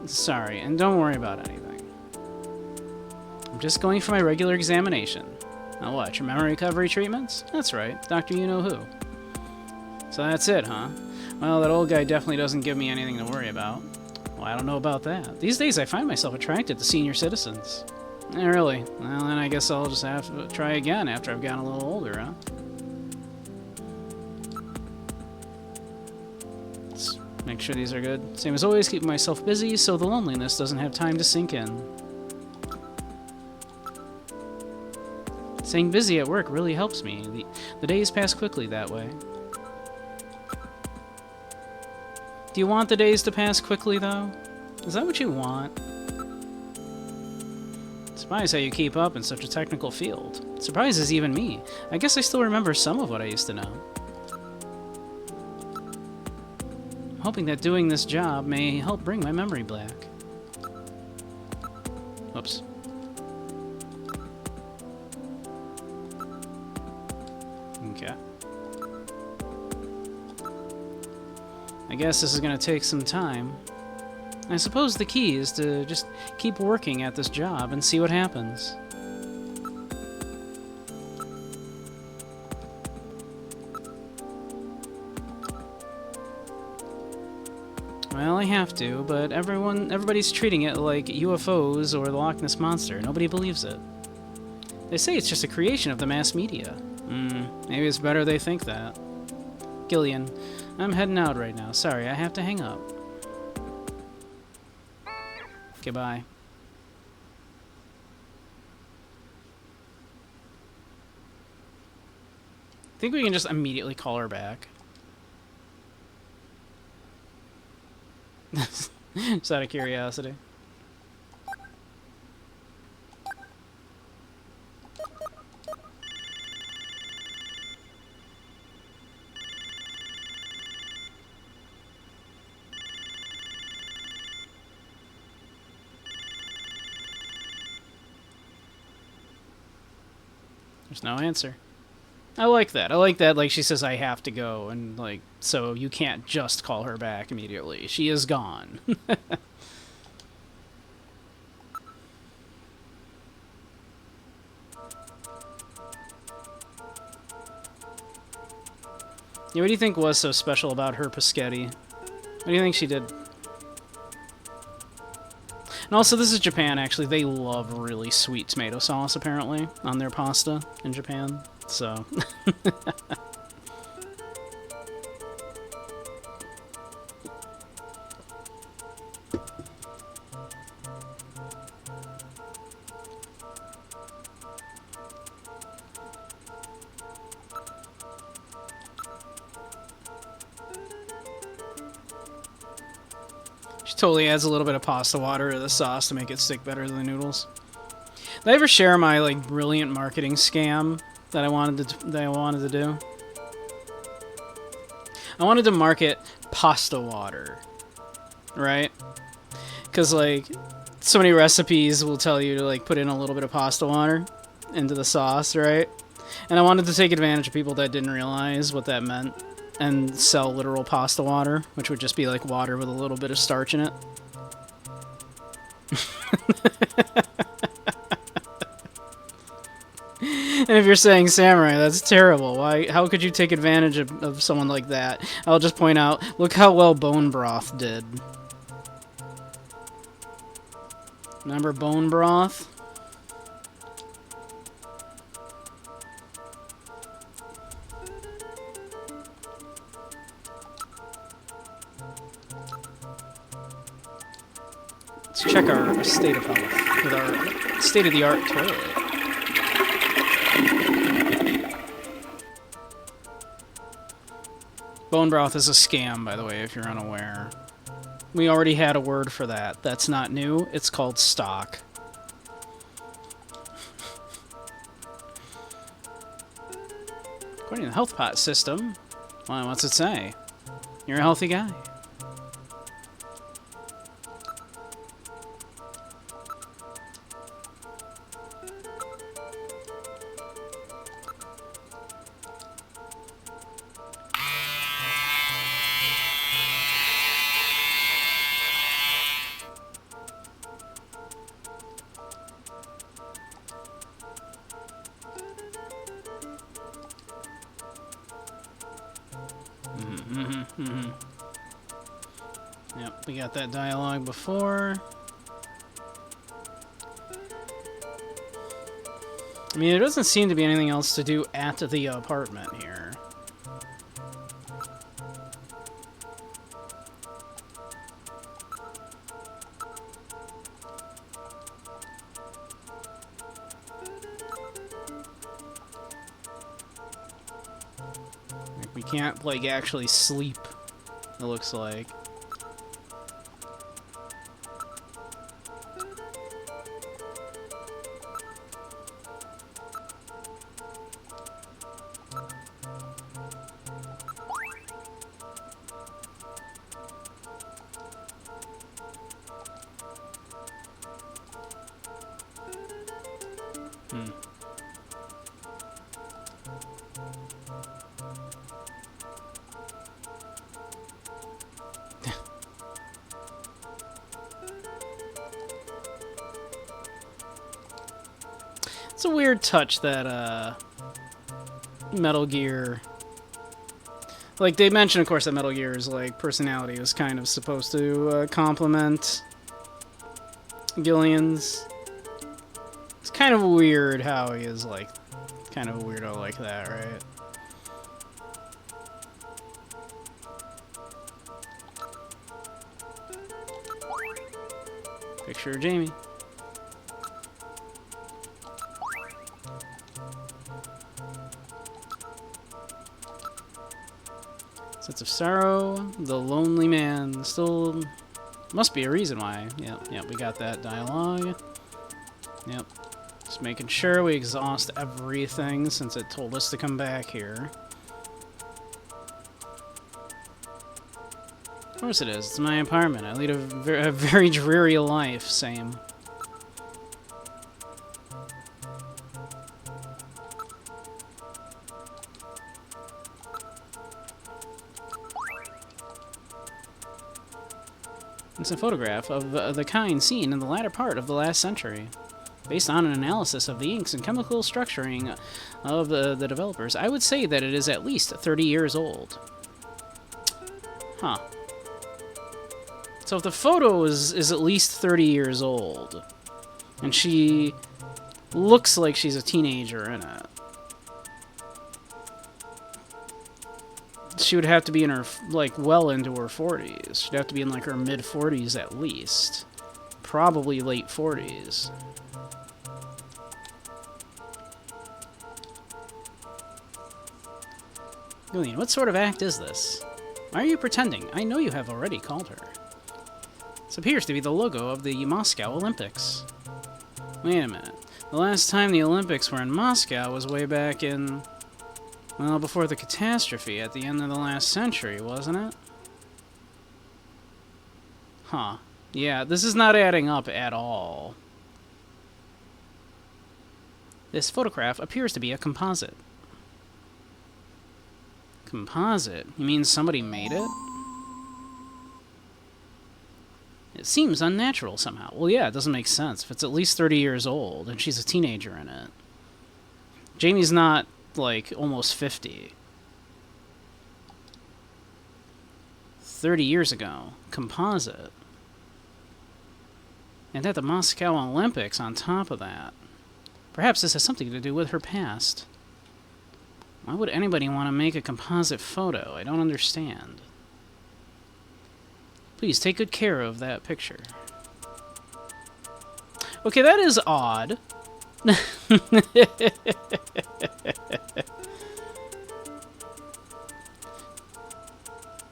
Sorry, and don't worry about anything. I'm just going for my regular examination. Now what, your memory recovery treatments? That's right, Dr. You-Know-Who. So that's it, huh? Well, that old guy definitely doesn't give me anything to worry about. Well, I don't know about that. These days I find myself attracted to senior citizens. Really? Well, then I guess I'll just have to try again after I've gotten a little older, huh? Let's make sure these are good. Same as always, keeping myself busy so the loneliness doesn't have time to sink in. Staying busy at work really helps me. The days pass quickly that way. Do you want the days to pass quickly, though? Is that what you want? Surprised how you keep up in such a technical field. Surprises even me. I guess I still remember some of what I used to know. I'm hoping that doing this job may help bring my memory back. Whoops. Okay. I guess this is gonna take some time. I suppose the key is to just keep working at this job and see what happens. Well, I have to, but everybody's treating it like UFOs or the Loch Ness Monster. Nobody believes it. They say it's just a creation of the mass media. Maybe it's better they think that. Gillian, I'm heading out right now. Sorry, I have to hang up. Goodbye. I think we can just immediately call her back. Just out of curiosity. There's no answer. I like that. I like that, like, she says, I have to go, and, like, so you can't just call her back immediately. She is gone. Yeah, what do you think was so special about her Paschetti? What do you think she did? And also, this is Japan, actually. They love really sweet tomato sauce, apparently, on their pasta in Japan. So... She totally adds a little bit of pasta water to the sauce to make it stick better to the noodles. Did I ever share my, like, brilliant marketing scam that I wanted to do? I wanted to market pasta water, right? Because, like, so many recipes will tell you to, like, put in a little bit of pasta water into the sauce, right? And I wanted to take advantage of people that didn't realize what that meant and sell literal pasta water, which would just be like water with a little bit of starch in it. And if you're saying samurai, that's terrible. Why? How could you take advantage of someone like that? I'll just point out, look how well bone broth did. Remember bone broth? Let's check our state of health with our state-of-the-art toilet. Bone broth is a scam, by the way, if you're unaware. We already had a word for that. That's not new. It's called stock. According to the health pot system, well, what's it say? You're a healthy guy. Yep, we got that dialogue before. I mean, there doesn't seem to be anything else to do at the apartment here. Like, we can't, like, actually sleep, it looks like. It's a weird touch that Metal Gear. Like, they mentioned, of course, that Metal Gear's, like, personality was kind of supposed to complement Gillian's. It's kind of weird how he is, like, kind of a weirdo like that, right? Picture of Jamie. Sense of sorrow, the lonely man. Still must be a reason why. Yep, we got that dialogue. Yep. Just making sure we exhaust everything since it told us to come back here. Of course it is. It's my apartment. I lead a very dreary life. Same. It's a photograph of the kind seen in the latter part of the last century. Based on an analysis of the inks and chemical structuring of the developers, I would say that it is at least 30 years old. Huh. So if the photo is at least 30 years old, and she looks like she's a teenager in it, she would have to be in her, like, well into her 40s. She'd have to be in, like, her mid-40s at least. Probably late 40s. Gillian, what sort of act is this? Why are you pretending? I know you have already called her. This appears to be the logo of the Moscow Olympics. Wait a minute. The last time the Olympics were in Moscow was way back in... well, before the catastrophe at the end of the last century, wasn't it? Huh. Yeah, this is not adding up at all. This photograph appears to be a composite. Composite? You mean somebody made it? It seems unnatural somehow. Well, yeah, it doesn't make sense. If it's at least 30 years old and she's a teenager in it. Jamie's not, like, almost 50. 30 years ago. Composite. And at the Moscow Olympics on top of that. Perhaps this has something to do with her past. Why would anybody want to make a composite photo? I don't understand. Please take good care of that picture. Okay, that is odd.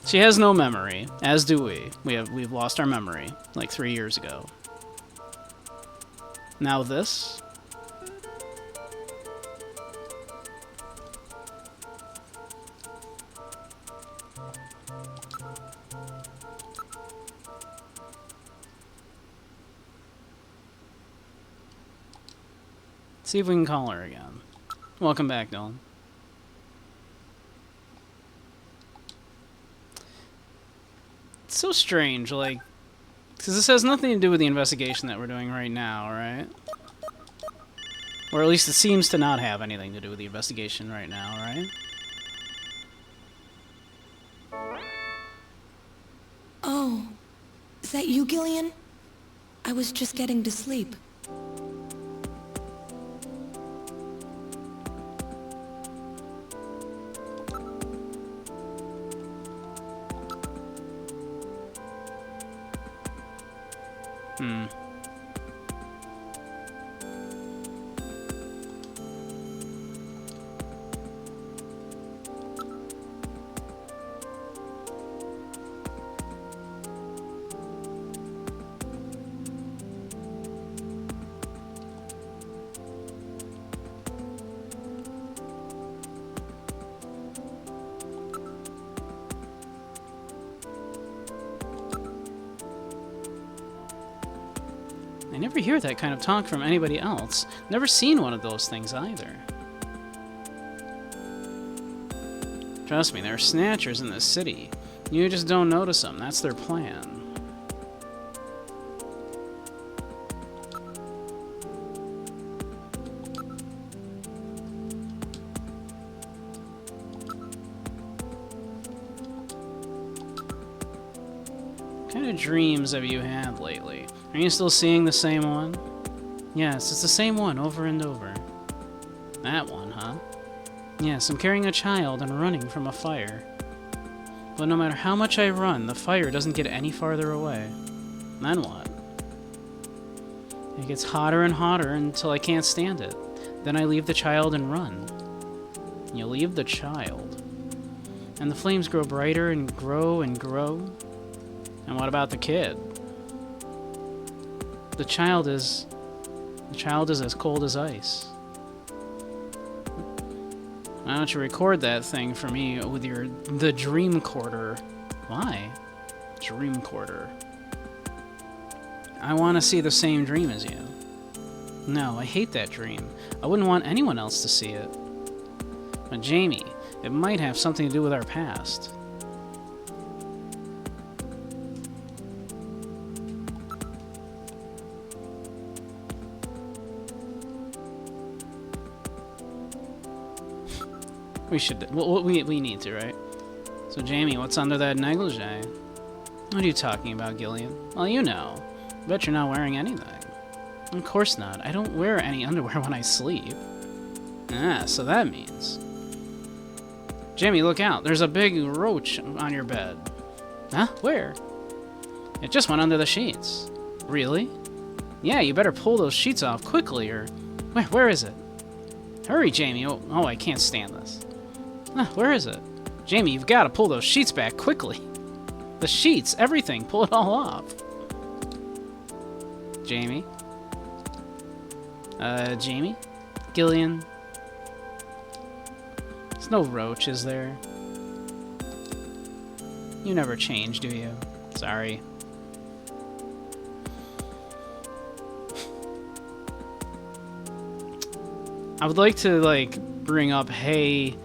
She has no memory, as do we. We've lost our memory like 3 years ago. Now this. See if we can call her again. Welcome back, Dylan. It's so strange, like, because this has nothing to do with the investigation that we're doing right now, right? Or at least it seems to not have anything to do with the investigation right now, right? Oh, is that you, Gillian? I was just getting to sleep. I never hear that kind of talk from anybody else. Never seen one of those things either. Trust me, there are Snatchers in this city. You just don't notice them. That's their plan. kind of dreams have you had lately? Are you still seeing the same one? Yes, it's the same one over and over. That one, huh? Yes, I'm carrying a child and running from a fire. But no matter how much I run, the fire doesn't get any farther away. Then what? It gets hotter and hotter until I can't stand it. Then I leave the child and run. You leave the child. And the flames grow brighter and grow and grow. And what about the kid? The child is as cold as ice. Why don't you record that thing for me with the dream quarter? Why? Dream quarter. I want to see the same dream as you. No, I hate that dream. I wouldn't want anyone else to see it. But Jamie, it might have something to do with our past. We should. We need to, right? So, Jamie, what's under that negligee? What are you talking about, Gillian? Well, you know. I bet you're not wearing anything. Of course not. I don't wear any underwear when I sleep. Ah, so that means... Jamie, look out. There's a big roach on your bed. Huh? Where? It just went under the sheets. Really? Yeah, you better pull those sheets off quickly, or... Where is it? Hurry, Jamie. Oh, I can't stand this. Where is it? Jamie, you've got to pull those sheets back quickly. The sheets, everything, pull it all off. Jamie? Jamie? Gillian? There's no roach, is there? You never change, do you? Sorry. I would like to, like, bring up, hey,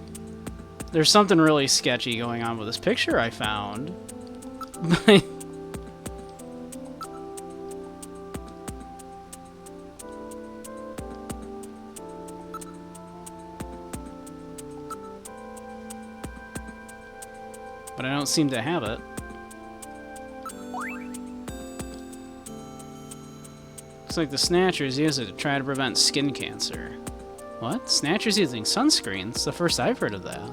there's something really sketchy going on with this picture I found. But I don't seem to have it. Looks like the Snatchers use it to try to prevent skin cancer. What? Snatchers using sunscreen? It's the first I've heard of that.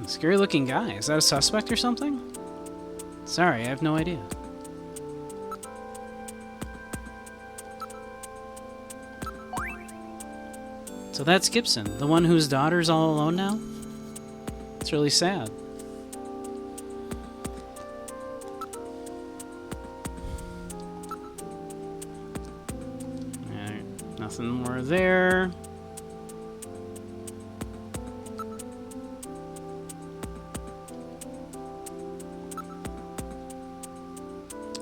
Scary looking guy. Is that a suspect or something? Sorry, I have no idea. So that's Gibson, the one whose daughter's all alone now? It's really sad. Alright, nothing more there.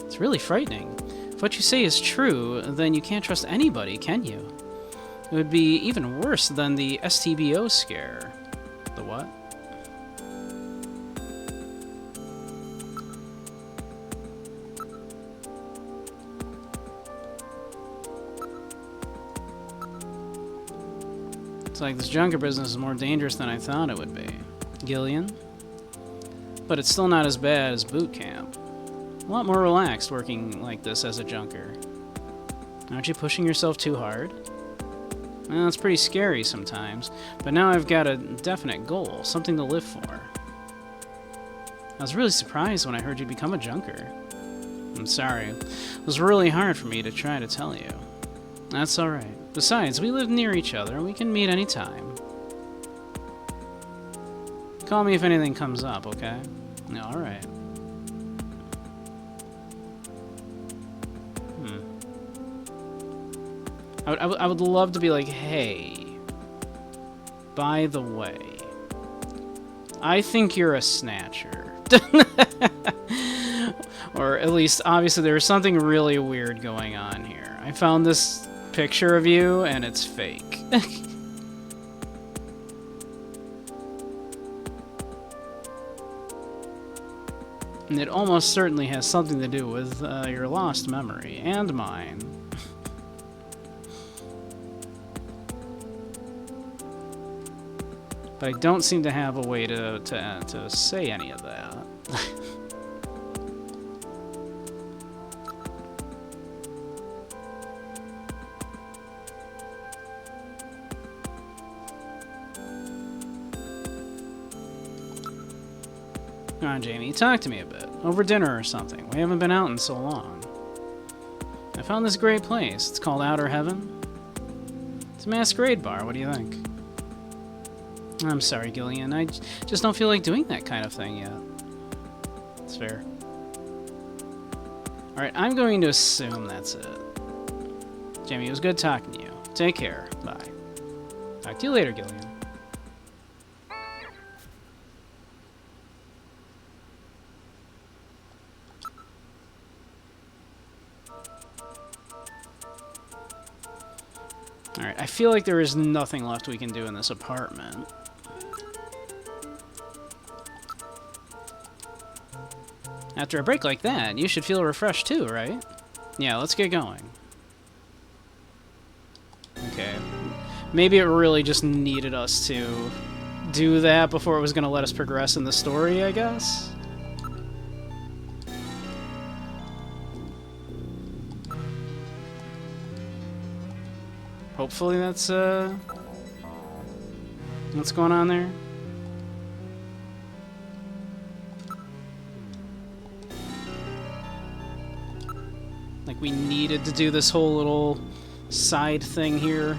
It's really frightening. If what you say is true, then you can't trust anybody, can you? It would be even worse than the STBO scare. The what? It's like this junker business is more dangerous than I thought it would be. Gillian? But it's still not as bad as boot camp. A lot more relaxed working like this as a junker. Aren't you pushing yourself too hard? Well, it's pretty scary sometimes, but now I've got a definite goal, something to live for. I was really surprised when I heard you become a junker. I'm sorry. It was really hard for me to try to tell you. That's alright. Besides, we live near each other, and we can meet anytime. Call me if anything comes up, okay? Alright. I would love to be like, hey, by the way, I think you're a snatcher. Or at least, obviously, there's something really weird going on here. I found this picture of you, and it's fake. And it almost certainly has something to do with your lost memory, and mine. But I don't seem to have a way to say any of that. Come on, Jamie, talk to me a bit. Over dinner or something. We haven't been out in so long. I found this great place. It's called Outer Heaven. It's a masquerade bar. What do you think? I'm sorry, Gillian. I just don't feel like doing that kind of thing yet. It's fair. Alright, I'm going to assume that's it. Jamie, it was good talking to you. Take care. Bye. Talk to you later, Gillian. Alright, I feel like there is nothing left we can do in this apartment. After a break like that, you should feel refreshed too, right? Yeah, let's get going. Okay. Maybe it really just needed us to do that before it was going to let us progress in the story, I guess? Hopefully that's, what's going on there? Like, we needed to do this whole little side thing here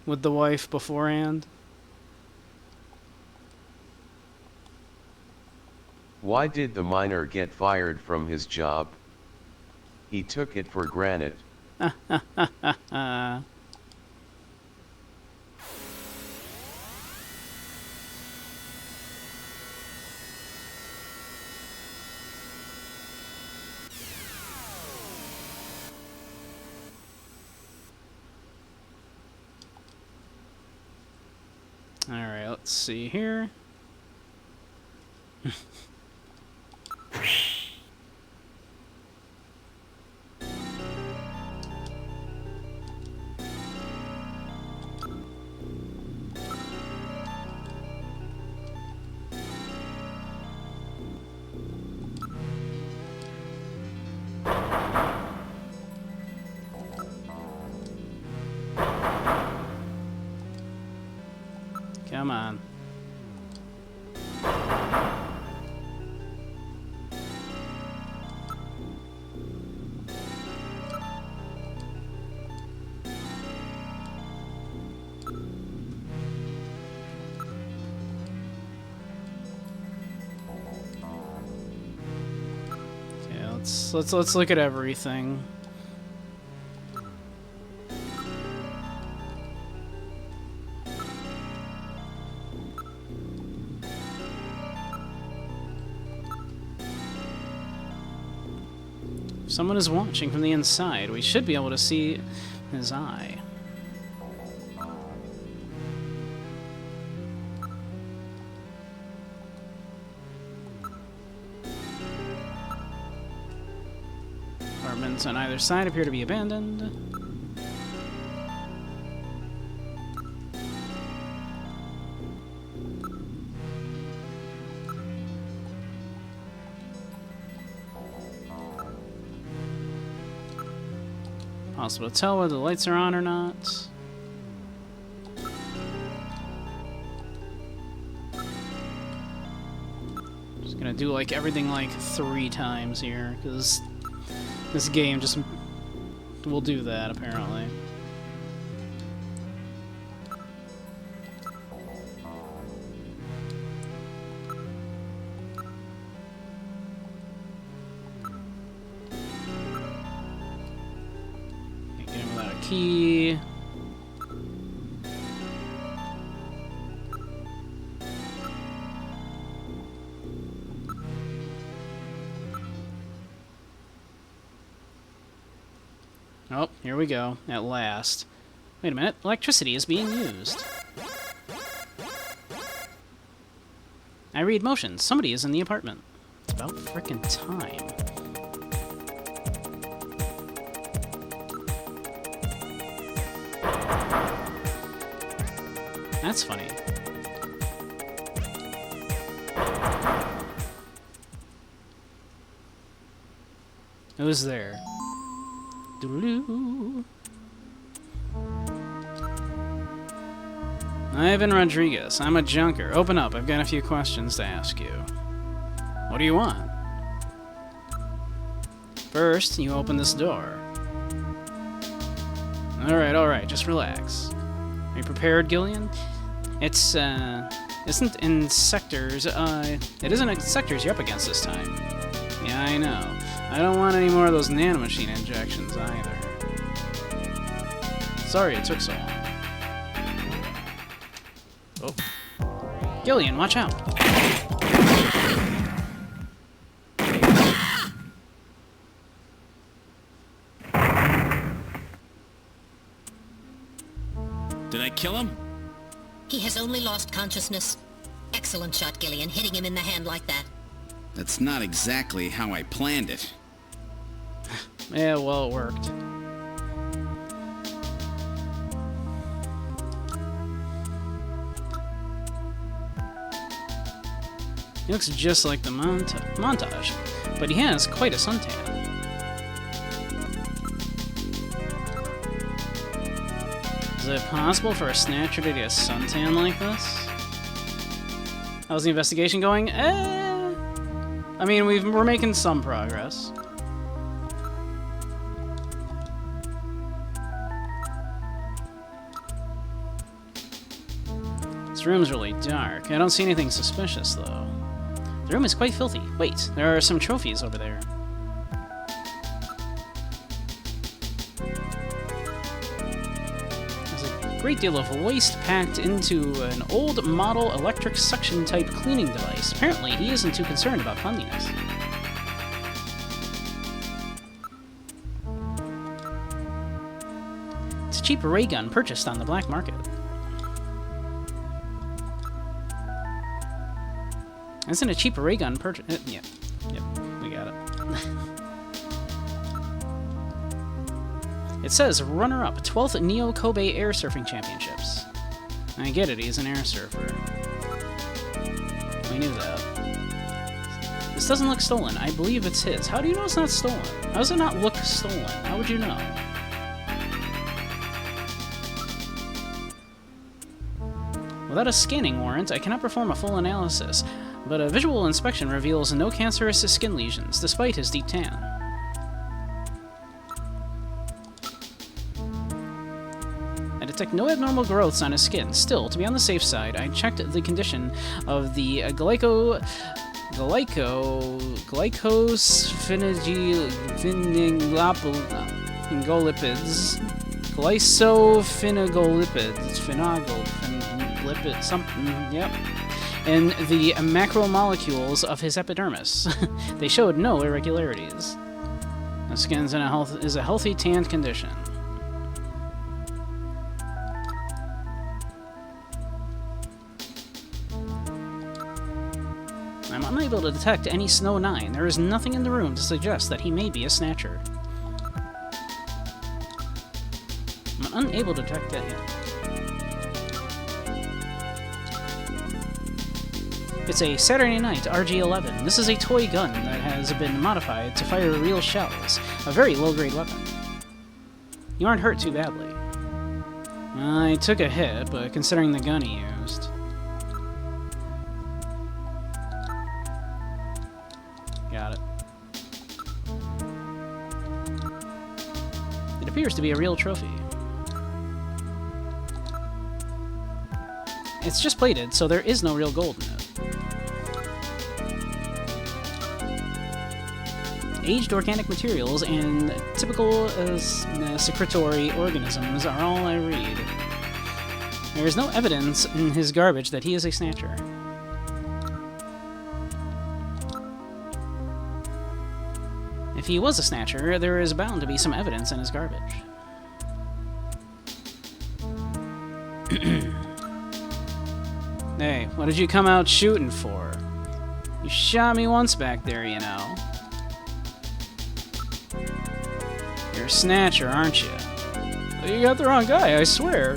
with the wife beforehand. Why did the miner get fired from his job? He took it for granted. Alright, let's see here. Come on. Okay, let's look at everything. If someone is watching from the inside, we should be able to see his eye. Apartments on either side appear to be abandoned. Possible to tell whether the lights are on or not. Just gonna do like everything like 3 times here, because this game just will do that apparently. Key. Oh, here we go, at last. Wait a minute, electricity is being used. I read motions. Somebody is in the apartment. about frickin' time. That's funny. Who's there? Doodaloo. Ivan Rodriguez. I'm a junker. Open up. I've got a few questions to ask you. What do you want? First, you open this door. Alright. Just relax. Are you prepared, Gillian? It's, isn't in sectors, it isn't in sectors you're up against this time. Yeah, I know. I don't want any more of those nanomachine injections either. Sorry it took so long. Oh. Gillian, watch out! Did I kill him? He has only lost consciousness. Excellent shot, Gillian, hitting him in the hand like that. That's not exactly how I planned it. Yeah, well, it worked. He looks just like the montage, but he has quite a suntan. Is it possible for a Snatcher to get a suntan like this? How's the investigation going? I mean, we're making some progress. This room's really dark. I don't see anything suspicious, though. The room is quite filthy. Wait, there are some trophies over there. There's a great deal of waste packed into an old model electric suction type cleaning device. Apparently, he isn't too concerned about cleanliness. It's a cheap ray gun purchased on the black market. Isn't a cheap ray gun purchase? Yep, we got it. It says runner-up, 12th Neo Kobe Air Surfing Championships. I get it, he's an air surfer. We knew that. This doesn't look stolen. I believe it's his. How do you know it's not stolen? How does it not look stolen? How would you know? Without a scanning warrant, I cannot perform a full analysis. But a visual inspection reveals no cancerous skin lesions, despite his deep tan. I detect no abnormal growths on his skin. Still, to be on the safe side, I checked the condition of the glycosphingolipids, something, yep. And the macromolecules of his epidermis. They showed no irregularities. The skin's is a healthy tanned condition. I'm unable to detect any Snow 9. There is nothing in the room to suggest that he may be a Snatcher. I'm unable to detect that yet. It's a Saturday Night RG-11. This is a toy gun that has been modified to fire real shells. A very low-grade weapon. You aren't hurt too badly. I took a hit, but considering the gun he used... Got it. It appears to be a real trophy. It's just plated, so there is no real gold in it. Aged organic materials and typical secretory organisms are all I read. There is no evidence in his garbage that he is a Snatcher. If he was a Snatcher, there is bound to be some evidence in his garbage. Hey, what did you come out shooting for? You shot me once back there, you know. You're a snatcher, aren't you? Well, you got the wrong guy, I swear.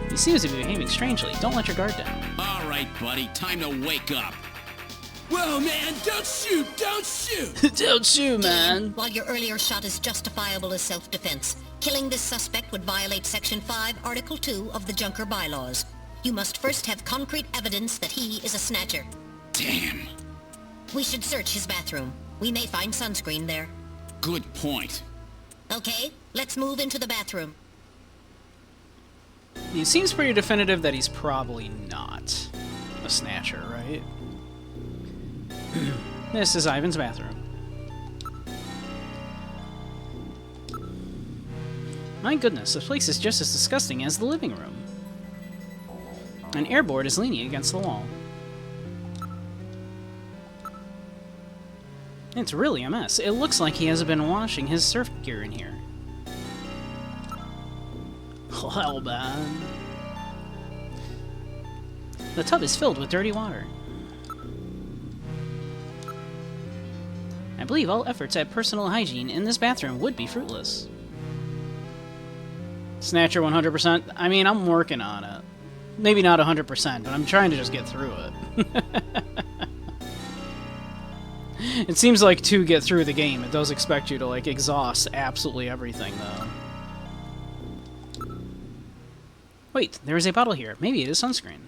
He seems to be behaving strangely. Don't let your guard down. All right, buddy. Time to wake up. Whoa, man, don't shoot, don't shoot! Don't shoot, man. While your earlier shot is justifiable as self-defense, killing this suspect would violate Section 5, Article 2 of the Junker Bylaws. You must first have concrete evidence that he is a snatcher. Damn. We should search his bathroom. We may find sunscreen there. Good point. Okay, let's move into the bathroom. It seems pretty definitive that he's probably not a snatcher, right? This is Ivan's bathroom. My goodness, this place is just as disgusting as the living room. An airboard is leaning against the wall. It's really a mess. It looks like he has been washing his surf gear in here. Well, man. The tub is filled with dirty water. I believe all efforts at personal hygiene in this bathroom would be fruitless. Snatcher 100%. I mean, I'm working on it. Maybe not 100%, but I'm trying to just get through it. It seems like to get through the game, it does expect you to, like, exhaust absolutely everything, though. Wait, there is a bottle here. Maybe it is sunscreen.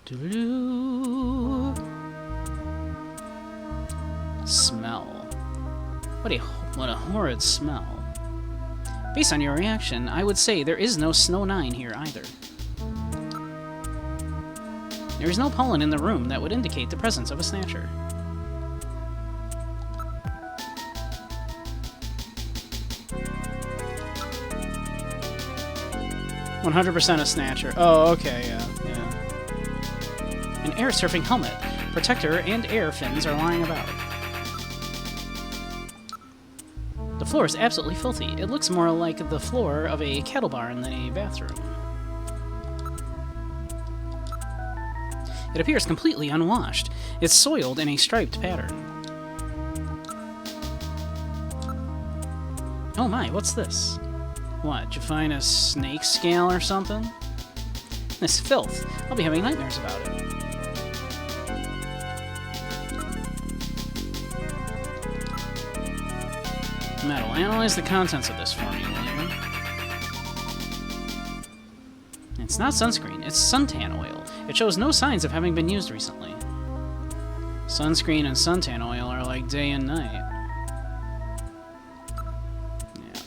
Doo-doo-doo. Smell. What a horrid smell. Based on your reaction, I would say there is no Snow 9 here either. There is no pollen in the room that would indicate the presence of a snatcher. "100% a snatcher." Oh, okay, yeah. An air surfing helmet, protector, and air fins are lying about. The floor is absolutely filthy. It looks more like the floor of a cattle barn than a bathroom. It appears completely unwashed. It's soiled in a striped pattern. Oh my, what's this? What, did you find a snake scale or something? This filth. I'll be having nightmares about it. Metal. Analyze the contents of this for me, will you? It's not sunscreen, it's suntan oil. It shows no signs of having been used recently. Sunscreen and suntan oil are like day and night. Yeah.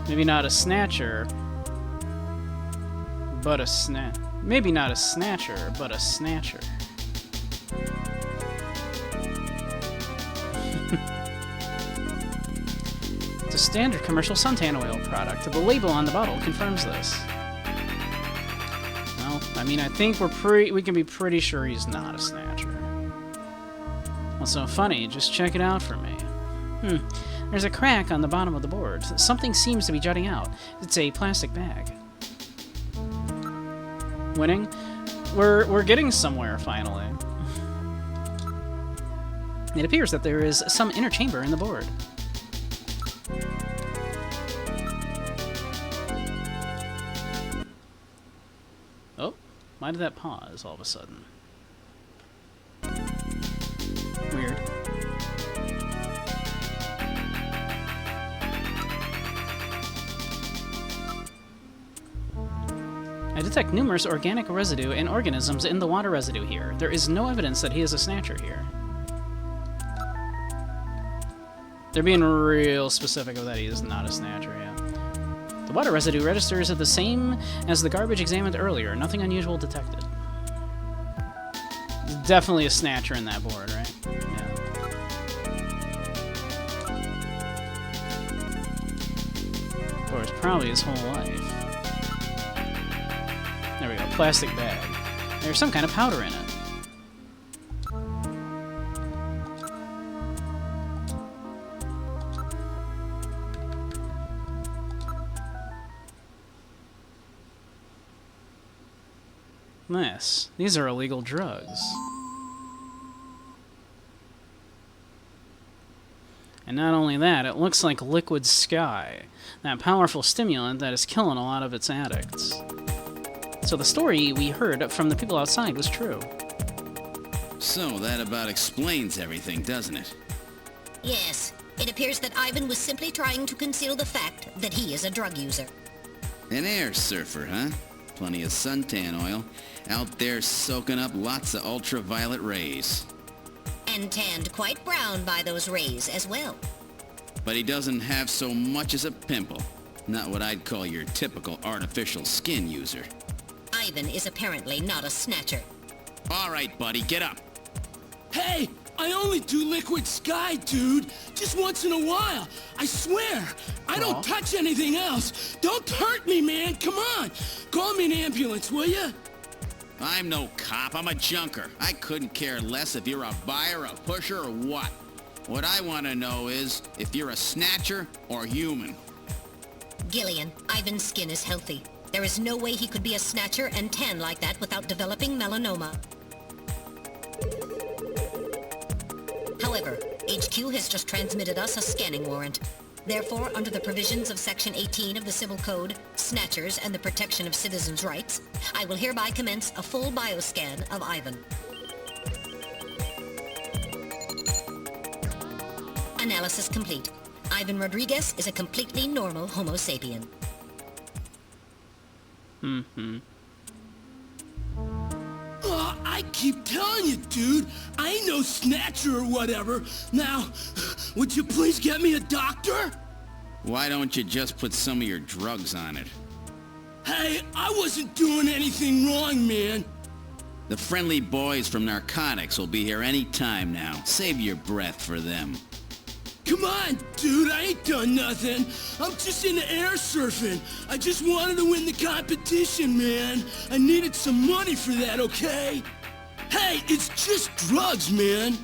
Maybe not a snatcher, but a Maybe not a snatcher, but a snatcher. It's a standard commercial suntan oil product. The label on the bottle confirms this. Well, I mean, I think we can be pretty sure he's not a snatcher. What's so funny? Just check it out for me. There's a crack on the bottom of the board. Something seems to be jutting out. It's a plastic bag. Winning? We're getting somewhere, finally. It appears that there is some inner chamber in the board. Oh, why did that pause all of a sudden? Weird. I detect numerous organic residue and organisms in the water residue here. There is no evidence that he is a snatcher here. They're being real specific of that he is not a snatcher, yeah. The water residue registers are the same as the garbage examined earlier. Nothing unusual detected. There's definitely a snatcher in that board, right? Yeah. Or it's probably his whole life. There we go, plastic bag. There's some kind of powder in it. Nice. These are illegal drugs. And not only that, it looks like liquid sky, that powerful stimulant that is killing a lot of its addicts. So the story we heard from the people outside was true. So that about explains everything, doesn't it? Yes, it appears that Ivan was simply trying to conceal the fact that he is a drug user. An air surfer, huh? Plenty of suntan oil. Out there soaking up lots of ultraviolet rays. And tanned quite brown by those rays as well. But he doesn't have so much as a pimple. Not what I'd call your typical artificial skin user. Ivan is apparently not a snatcher. All right, buddy, get up. Hey, I only do liquid sky, dude. Just once in a while. I swear. I don't touch anything else. Don't hurt me, man. Come on. Call me an ambulance, will ya? I'm no cop, I'm a junker. I couldn't care less if you're a buyer, a pusher, or what. What I want to know is if you're a snatcher or human. Gillian, Ivan's skin is healthy. There is no way he could be a snatcher and tan like that without developing melanoma. However, HQ has just transmitted us a scanning warrant. Therefore, under the provisions of Section 18 of the Civil Code, Snatchers and the Protection of Citizens' Rights, I will hereby commence a full bioscan of Ivan. Analysis complete. Ivan Rodriguez is a completely normal Homo sapien. I keep telling you, dude. I ain't no snatcher or whatever. Now, would you please get me a doctor? Why don't you just put some of your drugs on it? Hey, I wasn't doing anything wrong, man. The friendly boys from narcotics will be here any time now. Save your breath for them. Come on, dude, I ain't done nothing. I'm just into air surfing. I just wanted to win the competition, man. I needed some money for that, okay? Hey, it's just drugs, man.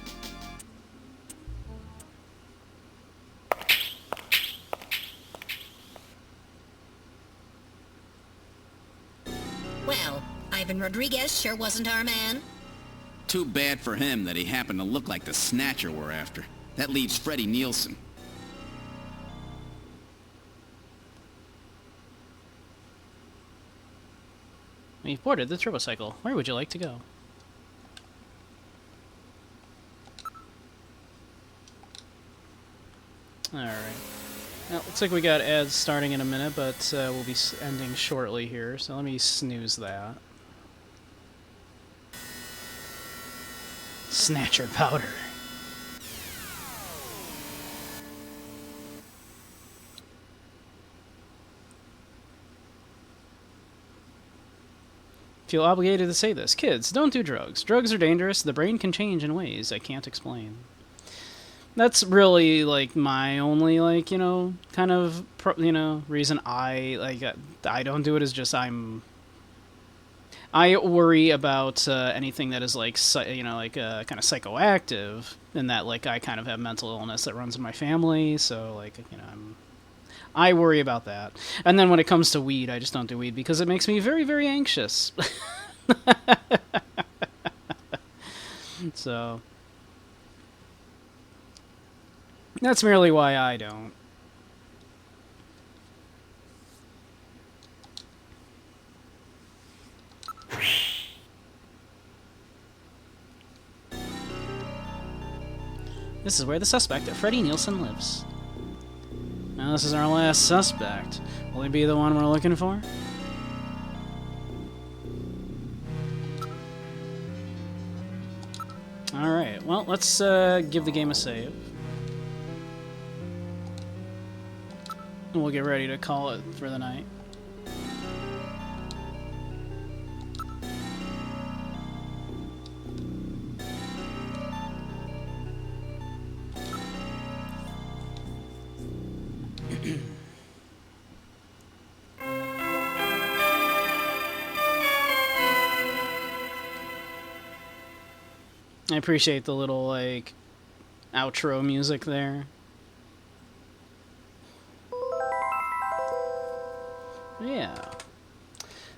Well, Ivan Rodriguez sure wasn't our man. Too bad for him that he happened to look like the snatcher we're after. That leaves Freddie Nielsen. We've boarded the turbocycle. Where would you like to go? Alright. Well, looks like we got ads starting in a minute, but we'll be ending shortly here, so let me snooze that. Snatcher powder. Feel obligated to say this. Kids, don't do drugs. Drugs are dangerous. The brain can change in ways I can't explain. That's really, like, my only, like, you know, kind of, reason I don't do it is just I worry about anything that is, like, kind of psychoactive, and that, like, I kind of have mental illness that runs in my family, so, like, you know, I worry about that. And then when it comes to weed, I just don't do weed because it makes me very, very anxious. So that's merely why I don't. This is where the suspect, Freddie Nielsen, lives. Now this is our last suspect. Will he be the one we're looking for? Alright, well, let's give the game a save. And we'll get ready to call it for the night. I appreciate the little, like, outro music there. Yeah.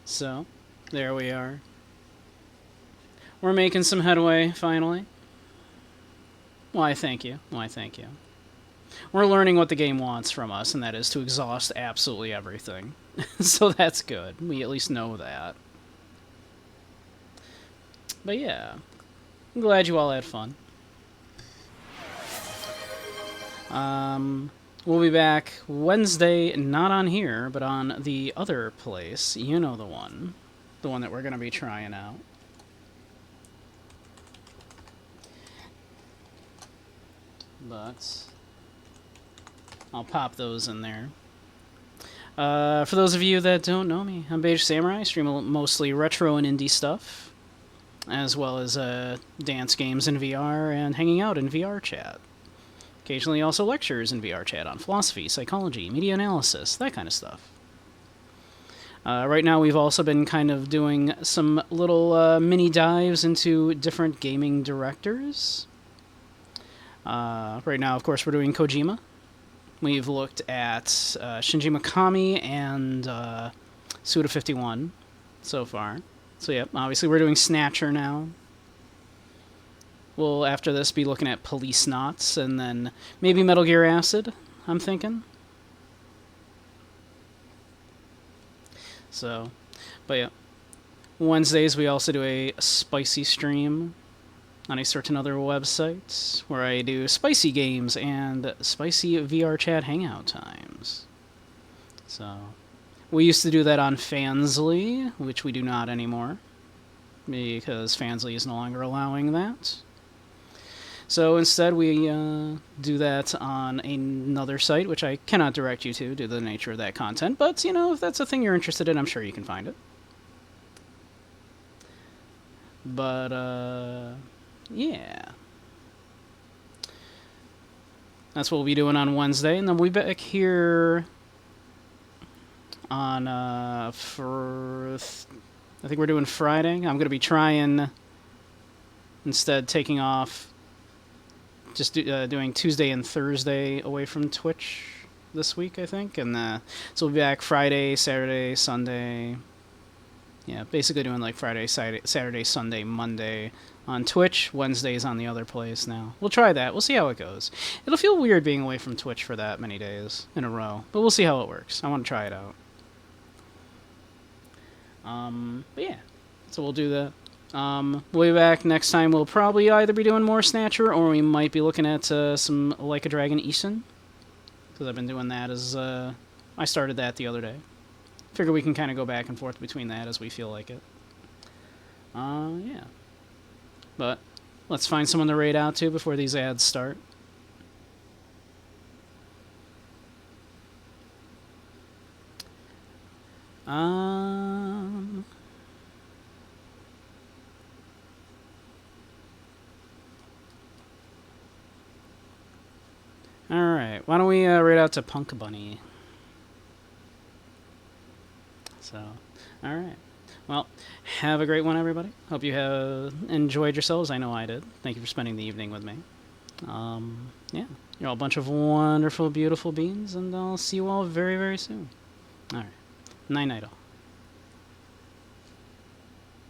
So, there we are. we're making some headway, finally. Why, thank you. Why, thank you. We're learning what the game wants from us, and that is to exhaust absolutely everything. So that's good. We at least know that. But yeah, I'm glad you all had fun. We'll be back Wednesday, not on here, but on the other place. You know the one. The one that we're going to be trying out. But I'll pop those in there. For those of you that don't know me, I'm Beige Samurai. I stream mostly retro and indie stuff, as well as dance games in VR and hanging out in VR chat. Occasionally also lectures in VR chat on philosophy, psychology, media analysis, that kind of stuff. Right now we've also been kind of doing some little mini dives into different gaming directors. Right now, of course, we're doing Kojima. We've looked at Shinji Mikami and Suda51 so far. So yeah, obviously we're doing Snatcher now. We'll, after this, be looking at Police Knots, and then maybe Metal Gear Acid, I'm thinking. So, but yeah. Wednesdays we also do a spicy stream on a certain other website, where I do spicy games and spicy VR chat hangout times. So, we used to do that on Fansly, which we do not anymore, because Fansly is no longer allowing that. So instead we do that on another site, which I cannot direct you to due to the nature of that content, but, you know, if that's a thing you're interested in, I'm sure you can find it. But, yeah. That's what we'll be doing on Wednesday, and then we'll be back here on, I think we're doing Friday. I'm going to be trying, instead, taking off, just doing Tuesday and Thursday away from Twitch this week, I think, and so we'll be back Friday, Saturday, Sunday. Yeah, basically doing like Friday, Saturday, Sunday, Monday on Twitch. Wednesdays on the other place now. We'll try that. We'll see how it goes. It'll feel weird being away from Twitch for that many days in a row, but we'll see how it works. I want to try it out. But yeah, so we'll do that. We'll be back next time. We'll probably either be doing more Snatcher, or we might be looking at some Like a Dragon Isen, because I've been doing that as I started that the other day. Figure we can kind of go back and forth between that as we feel like it. Yeah. But let's find someone to raid out to before these ads start. Alright, why don't we raid out to Punk Bunny? So, alright. Well, have a great one, everybody. Hope you have enjoyed yourselves. I know I did. Thank you for spending the evening with me. Yeah, you're all a bunch of wonderful, beautiful beings, and I'll see you all very, very soon. Alright. Night-night all.